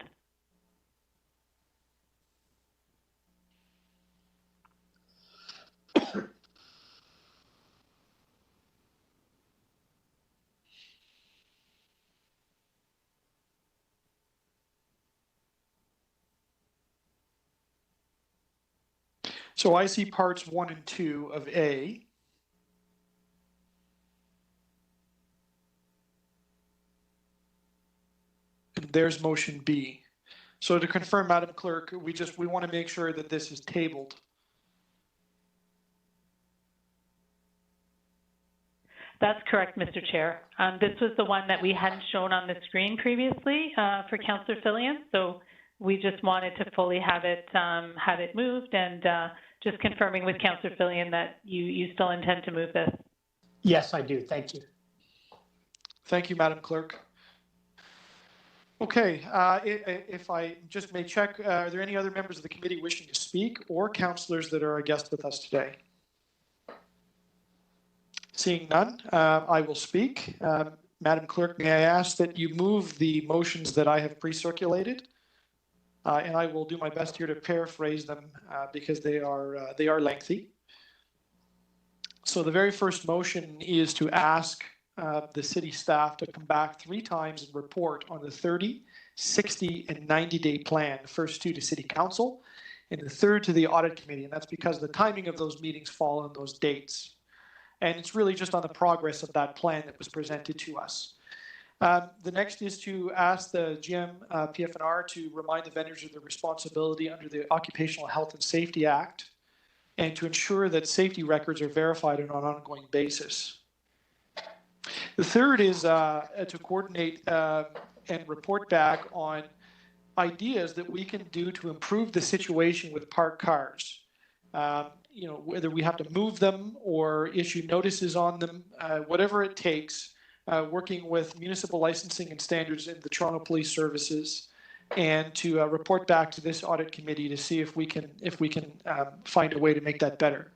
So I see parts 1 and 2 of A. And there's motion B. So to confirm, Madam Clerk, we want to make sure that this is tabled. That's correct, Mr. Chair. This was the one that we hadn't shown on the screen previously for Councillor Fillion, so we just wanted to fully have it moved, and just confirming with Councillor Fillion that you still intend to move this. Yes, I do. Thank you. Thank you, Madam Clerk. Okay, if I just may check, are there any other members of the committee wishing to speak or councillors that are a guest with us today? Seeing none, I will speak. Madam Clerk, may I ask that you move the motions that I have pre-circulated? And I will do my best here to paraphrase them because they are lengthy. So the very first motion is to ask the city staff to come back 3 times and report on the 30, 60, and 90-day plan. The first 2 to City Council, and the third to the Audit Committee. And that's because the timing of those meetings fall on those dates. And it's really just on the progress of that plan that was presented to us. The next is to ask the GM PF&R to remind the vendors of their responsibility under the Occupational Health and Safety Act, and to ensure that safety records are verified on an ongoing basis. The third is to coordinate and report back on ideas that we can do to improve the situation with parked cars. Whether we have to move them or issue notices on them, whatever it takes. Working with municipal licensing and standards in the Toronto Police Services, and to report back to this audit committee to see if we can find a way to make that better.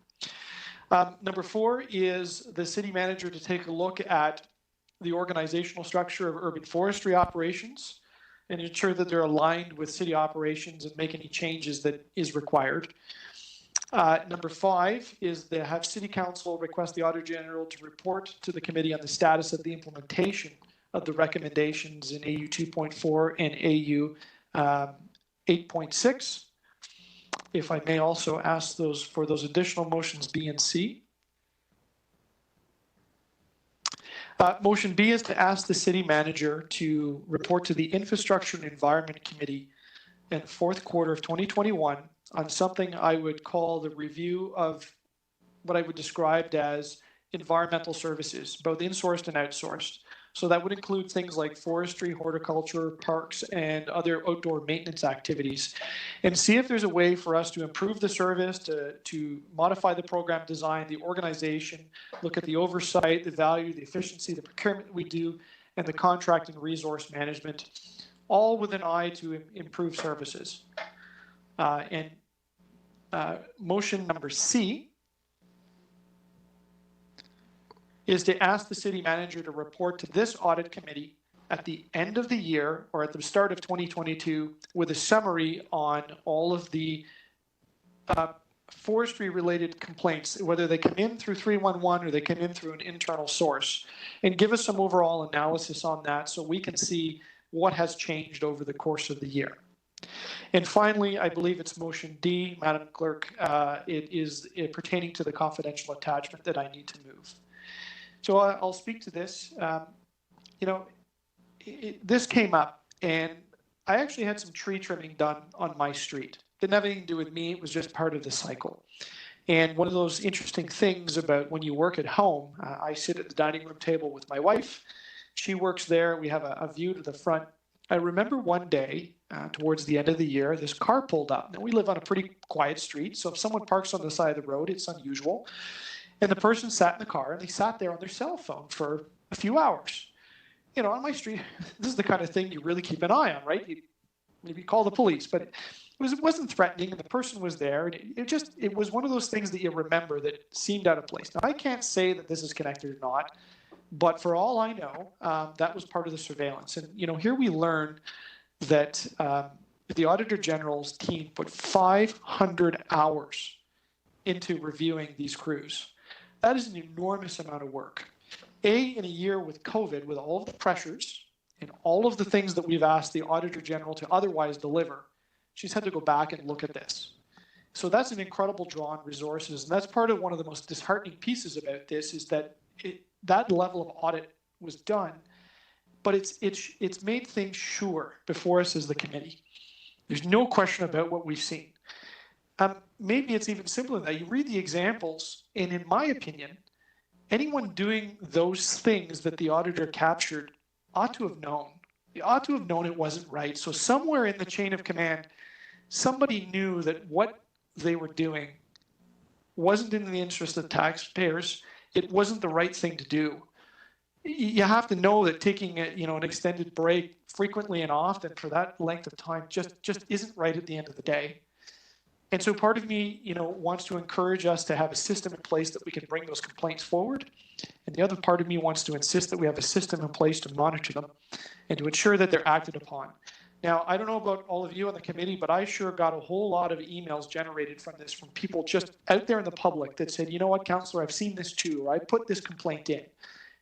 Number 4 is the city manager to take a look at the organizational structure of urban forestry operations and ensure that they're aligned with city operations and make any changes that is required. Number 5 is to have City Council request the Auditor General to report to the committee on the status of the implementation of the recommendations in AU 2.4 and AU 8.6. If I may also ask for those additional motions B and C. Motion B is to ask the city manager to report to the Infrastructure and Environment Committee in the 4th quarter of 2021 on something I would call the review of what I would describe as environmental services, both insourced and outsourced. So that would include things like forestry, horticulture, parks, and other outdoor maintenance activities, and see if there's a way for us to improve the service, to modify the program design, the organization, look at the oversight, the value, the efficiency, the procurement we do, and the contract and resource management, all with an eye to improve services. Motion number C is to ask the city manager to report to this audit committee at the end of the year or at the start of 2022 with a summary on all of the forestry related complaints, whether they come in through 311 or they come in through an internal source, and give us some overall analysis on that so we can see what has changed over the course of the year. And finally, I believe it's motion D, Madam Clerk, it is pertaining to the confidential attachment that I need to move. So I'll speak to this. This came up, and I actually had some tree trimming done on my street. Didn't have anything to do with me. It was just part of the cycle. And one of those interesting things about when you work at home, I sit at the dining room table with my wife. She works there. We have a view to the front. I remember one day towards the end of the year, this car pulled up. Now, we live on a pretty quiet street, so if someone parks on the side of the road, it's unusual. And the person sat in the car, and they sat there on their cell phone for a few hours. On my street, this is the kind of thing you really keep an eye on, right? You maybe call the police, but it wasn't threatening, and the person was there, and it was one of those things that you remember that seemed out of place. Now, I can't say that this is connected or not, but for all I know, that was part of the surveillance. And here we learn that the Auditor General's team put 500 hours into reviewing these crews. That is an enormous amount of work. In a year with COVID, with all of the pressures and all of the things that we've asked the Auditor General to otherwise deliver, she's had to go back and look at this. So that's an incredible draw on resources. And that's part of one of the most disheartening pieces about this is that that level of audit was done, but it's made things sure before us as the committee. There's no question about what we've seen. Maybe it's even simpler than that. You read the examples, and in my opinion, anyone doing those things that the auditor captured ought to have known. They ought to have known it wasn't right. So somewhere in the chain of command, somebody knew that what they were doing wasn't in the interest of taxpayers. It wasn't the right thing to do. You have to know that taking an extended break frequently and often for that length of time just isn't right at the end of the day. And so part of me, wants to encourage us to have a system in place that we can bring those complaints forward. And the other part of me wants to insist that we have a system in place to monitor them and to ensure that they're acted upon. Now, I don't know about all of you on the committee, but I sure got a whole lot of emails generated from this from people just out there in the public that said, you know what, Councillor, I've seen this too, or I put this complaint in.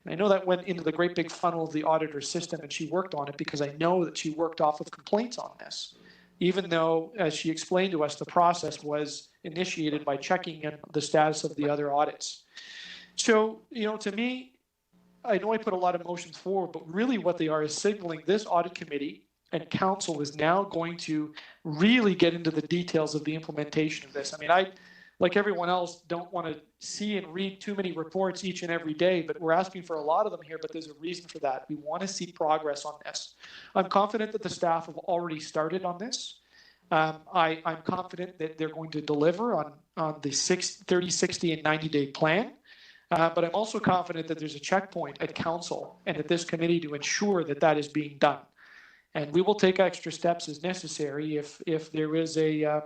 And I know that went into the great big funnel of the auditor's system, and she worked on it because I know that she worked off of complaints on this, even though, as she explained to us, the process was initiated by checking in the status of the other audits. So, to me, I know I put a lot of motions forward, but really what they are is signaling this audit committee and council is now going to really get into the details of the implementation of this. I mean, I, like everyone else, don't want to see and read too many reports each and every day, but we're asking for a lot of them here, but there's a reason for that. We want to see progress on this. I'm confident that the staff have already started on this. I'm confident that they're going to deliver on the 30, 60, and 90-day plan. But I'm also confident that there's a checkpoint at council and at this committee to ensure that that is being done. And we will take extra steps as necessary if there is a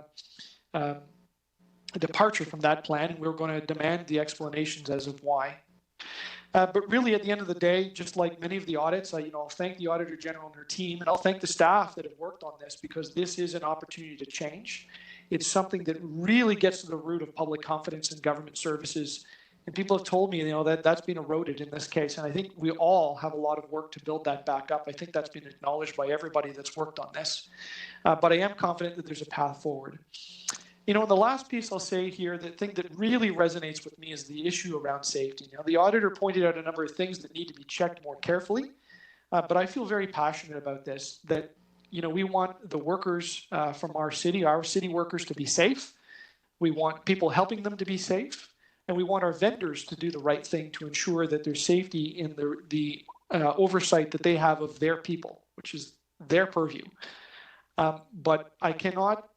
departure from that plan, and we're going to demand the explanations as of why. But really, at the end of the day, just like many of the audits, I'll thank the Auditor General and her team, and I'll thank the staff that have worked on this, because this is an opportunity to change. It's something that really gets to the root of public confidence in government services. And people have told me, that that's been eroded in this case. And I think we all have a lot of work to build that back up. I think that's been acknowledged by everybody that's worked on this. But I am confident that there's a path forward. And the last piece I'll say here, the thing that really resonates with me is the issue around safety. The auditor pointed out a number of things that need to be checked more carefully. But I feel very passionate about this, that, we want the workers from our city workers to be safe. We want people helping them to be safe. And we want our vendors to do the right thing to ensure that there's safety in the oversight that they have of their people, which is their purview. But I cannot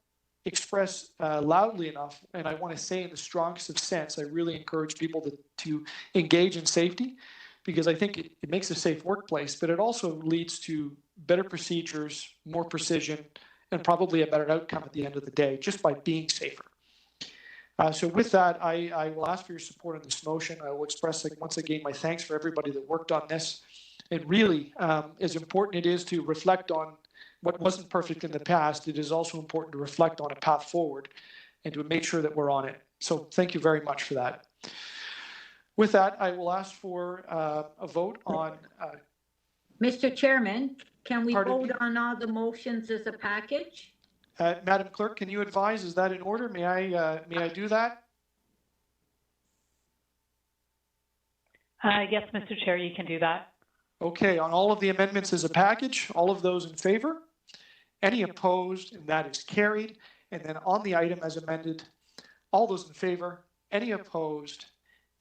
express loudly enough, and I want to say in the strongest of sense, I really encourage people to engage in safety, because I think it makes a safe workplace, but it also leads to better procedures, more precision, and probably a better outcome at the end of the day, just by being safer. So with that, I will ask for your support on this motion. I will express once again my thanks for everybody that worked on this. And really, as important it is to reflect on what wasn't perfect in the past, it is also important to reflect on a path forward and to make sure that we're on it. So thank you very much for that. With that, I will ask for a vote on. Mr. Chairman, can we Pardon vote me? on all the motions as a package? Madam Clerk, can you advise, is that in order? May I do that? Yes, Mr. Chair, you can do that. Okay, on all of the amendments as a package, all of those in favor? Any opposed? And that is carried. And then on the item as amended, all those in favor? Any opposed?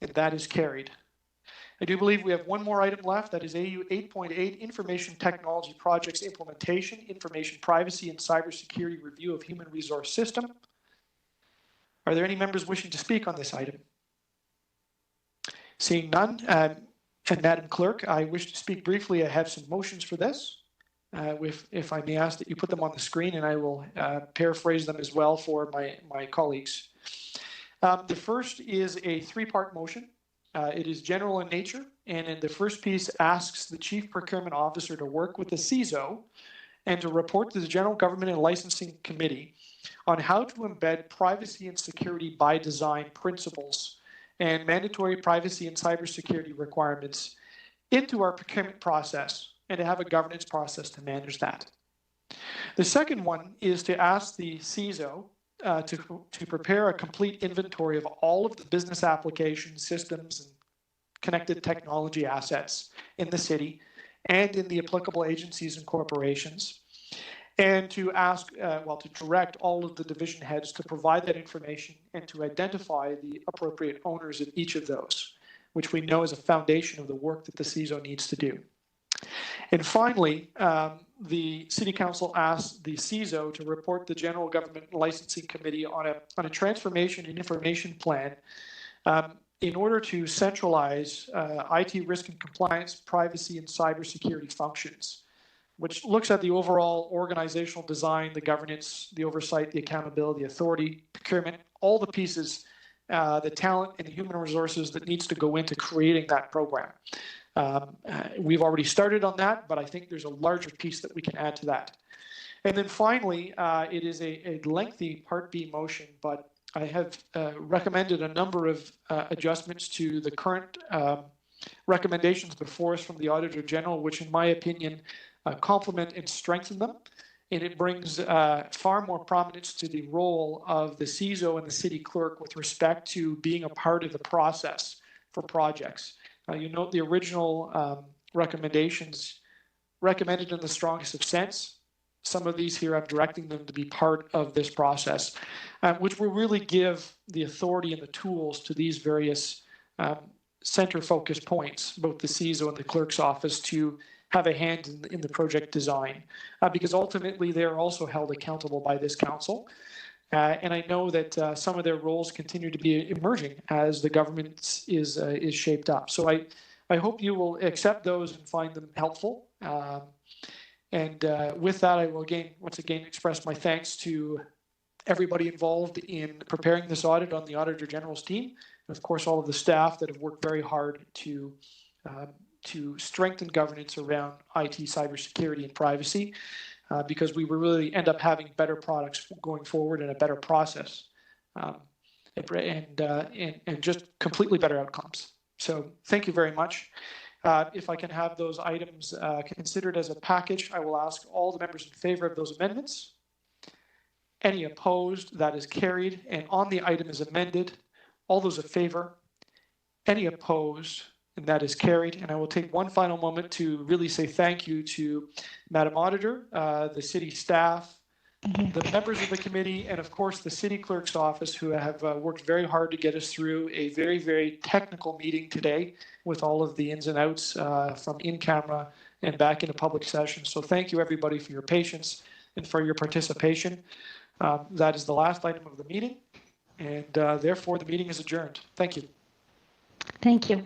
And that is carried. I do believe we have one more item left. That is AU 8.8, Information Technology Projects Implementation, Information Privacy and Cybersecurity Review of Human Resource System. Are there any members wishing to speak on this item? Seeing none, and Madam Clerk, I wish to speak briefly. I have some motions for this. If I may ask that you put them on the screen, and I will paraphrase them as well for my colleagues. The first is a three-part motion. It is general in nature, and in the first piece asks the Chief Procurement Officer to work with the CISO and to report to the General Government and Licensing Committee on how to embed privacy and security by design principles and mandatory privacy and cybersecurity requirements into our procurement process and to have a governance process to manage that. The second one is to ask the CISO to prepare a complete inventory of all of the business applications, systems, and connected technology assets in the city and in the applicable agencies and corporations, and to ask, to direct all of the division heads to provide that information and to identify the appropriate owners of each of those, which we know is a foundation of the work that the CISO needs to do. And finally, the City Council asked the CISO to report the General Government Licensing Committee on a transformation and information plan in order to centralize IT risk and compliance, privacy, and cybersecurity functions, which looks at the overall organizational design, the governance, the oversight, the accountability, authority, procurement, all the pieces, the talent and the human resources that needs to go into creating that program. We've already started on that, but I think there's a larger piece that we can add to that. And then finally, it is a lengthy Part B motion, but I have recommended a number of adjustments to the current recommendations before us from the Auditor General, which in my opinion complement and strengthen them. And it brings far more prominence to the role of the CISO and the city clerk with respect to being a part of the process for projects. You note the original recommendations recommended in the strongest of sense. Some of these here, I'm directing them to be part of this process, which will really give the authority and the tools to these various center focus points, both the CISO and the clerk's office, to have a hand in the project design, because ultimately they're also held accountable by this council. And I know that some of their roles continue to be emerging as the government is shaped up. So I hope you will accept those and find them helpful. And with that, I will once again express my thanks to everybody involved in preparing this audit on the Auditor General's team, and of course all of the staff that have worked very hard to strengthen governance around IT, cybersecurity, and privacy. Because we will really end up having better products going forward and a better process, and just completely better outcomes. So thank you very much. If I can have those items considered as a package, I will ask all the members in favor of those amendments. Any opposed? That is carried. And on the item as amended, all those in favor? Any opposed? And that is carried. And I will take one final moment to really say thank you to Madam Auditor, the city staff, the members of the committee, and of course the city clerk's office, who have worked very hard to get us through a very, very technical meeting today with all of the ins and outs from in camera and back into public session. So thank you everybody for your patience and for your participation. That is the last item of the meeting, and therefore the meeting is adjourned. Thank you. Thank you.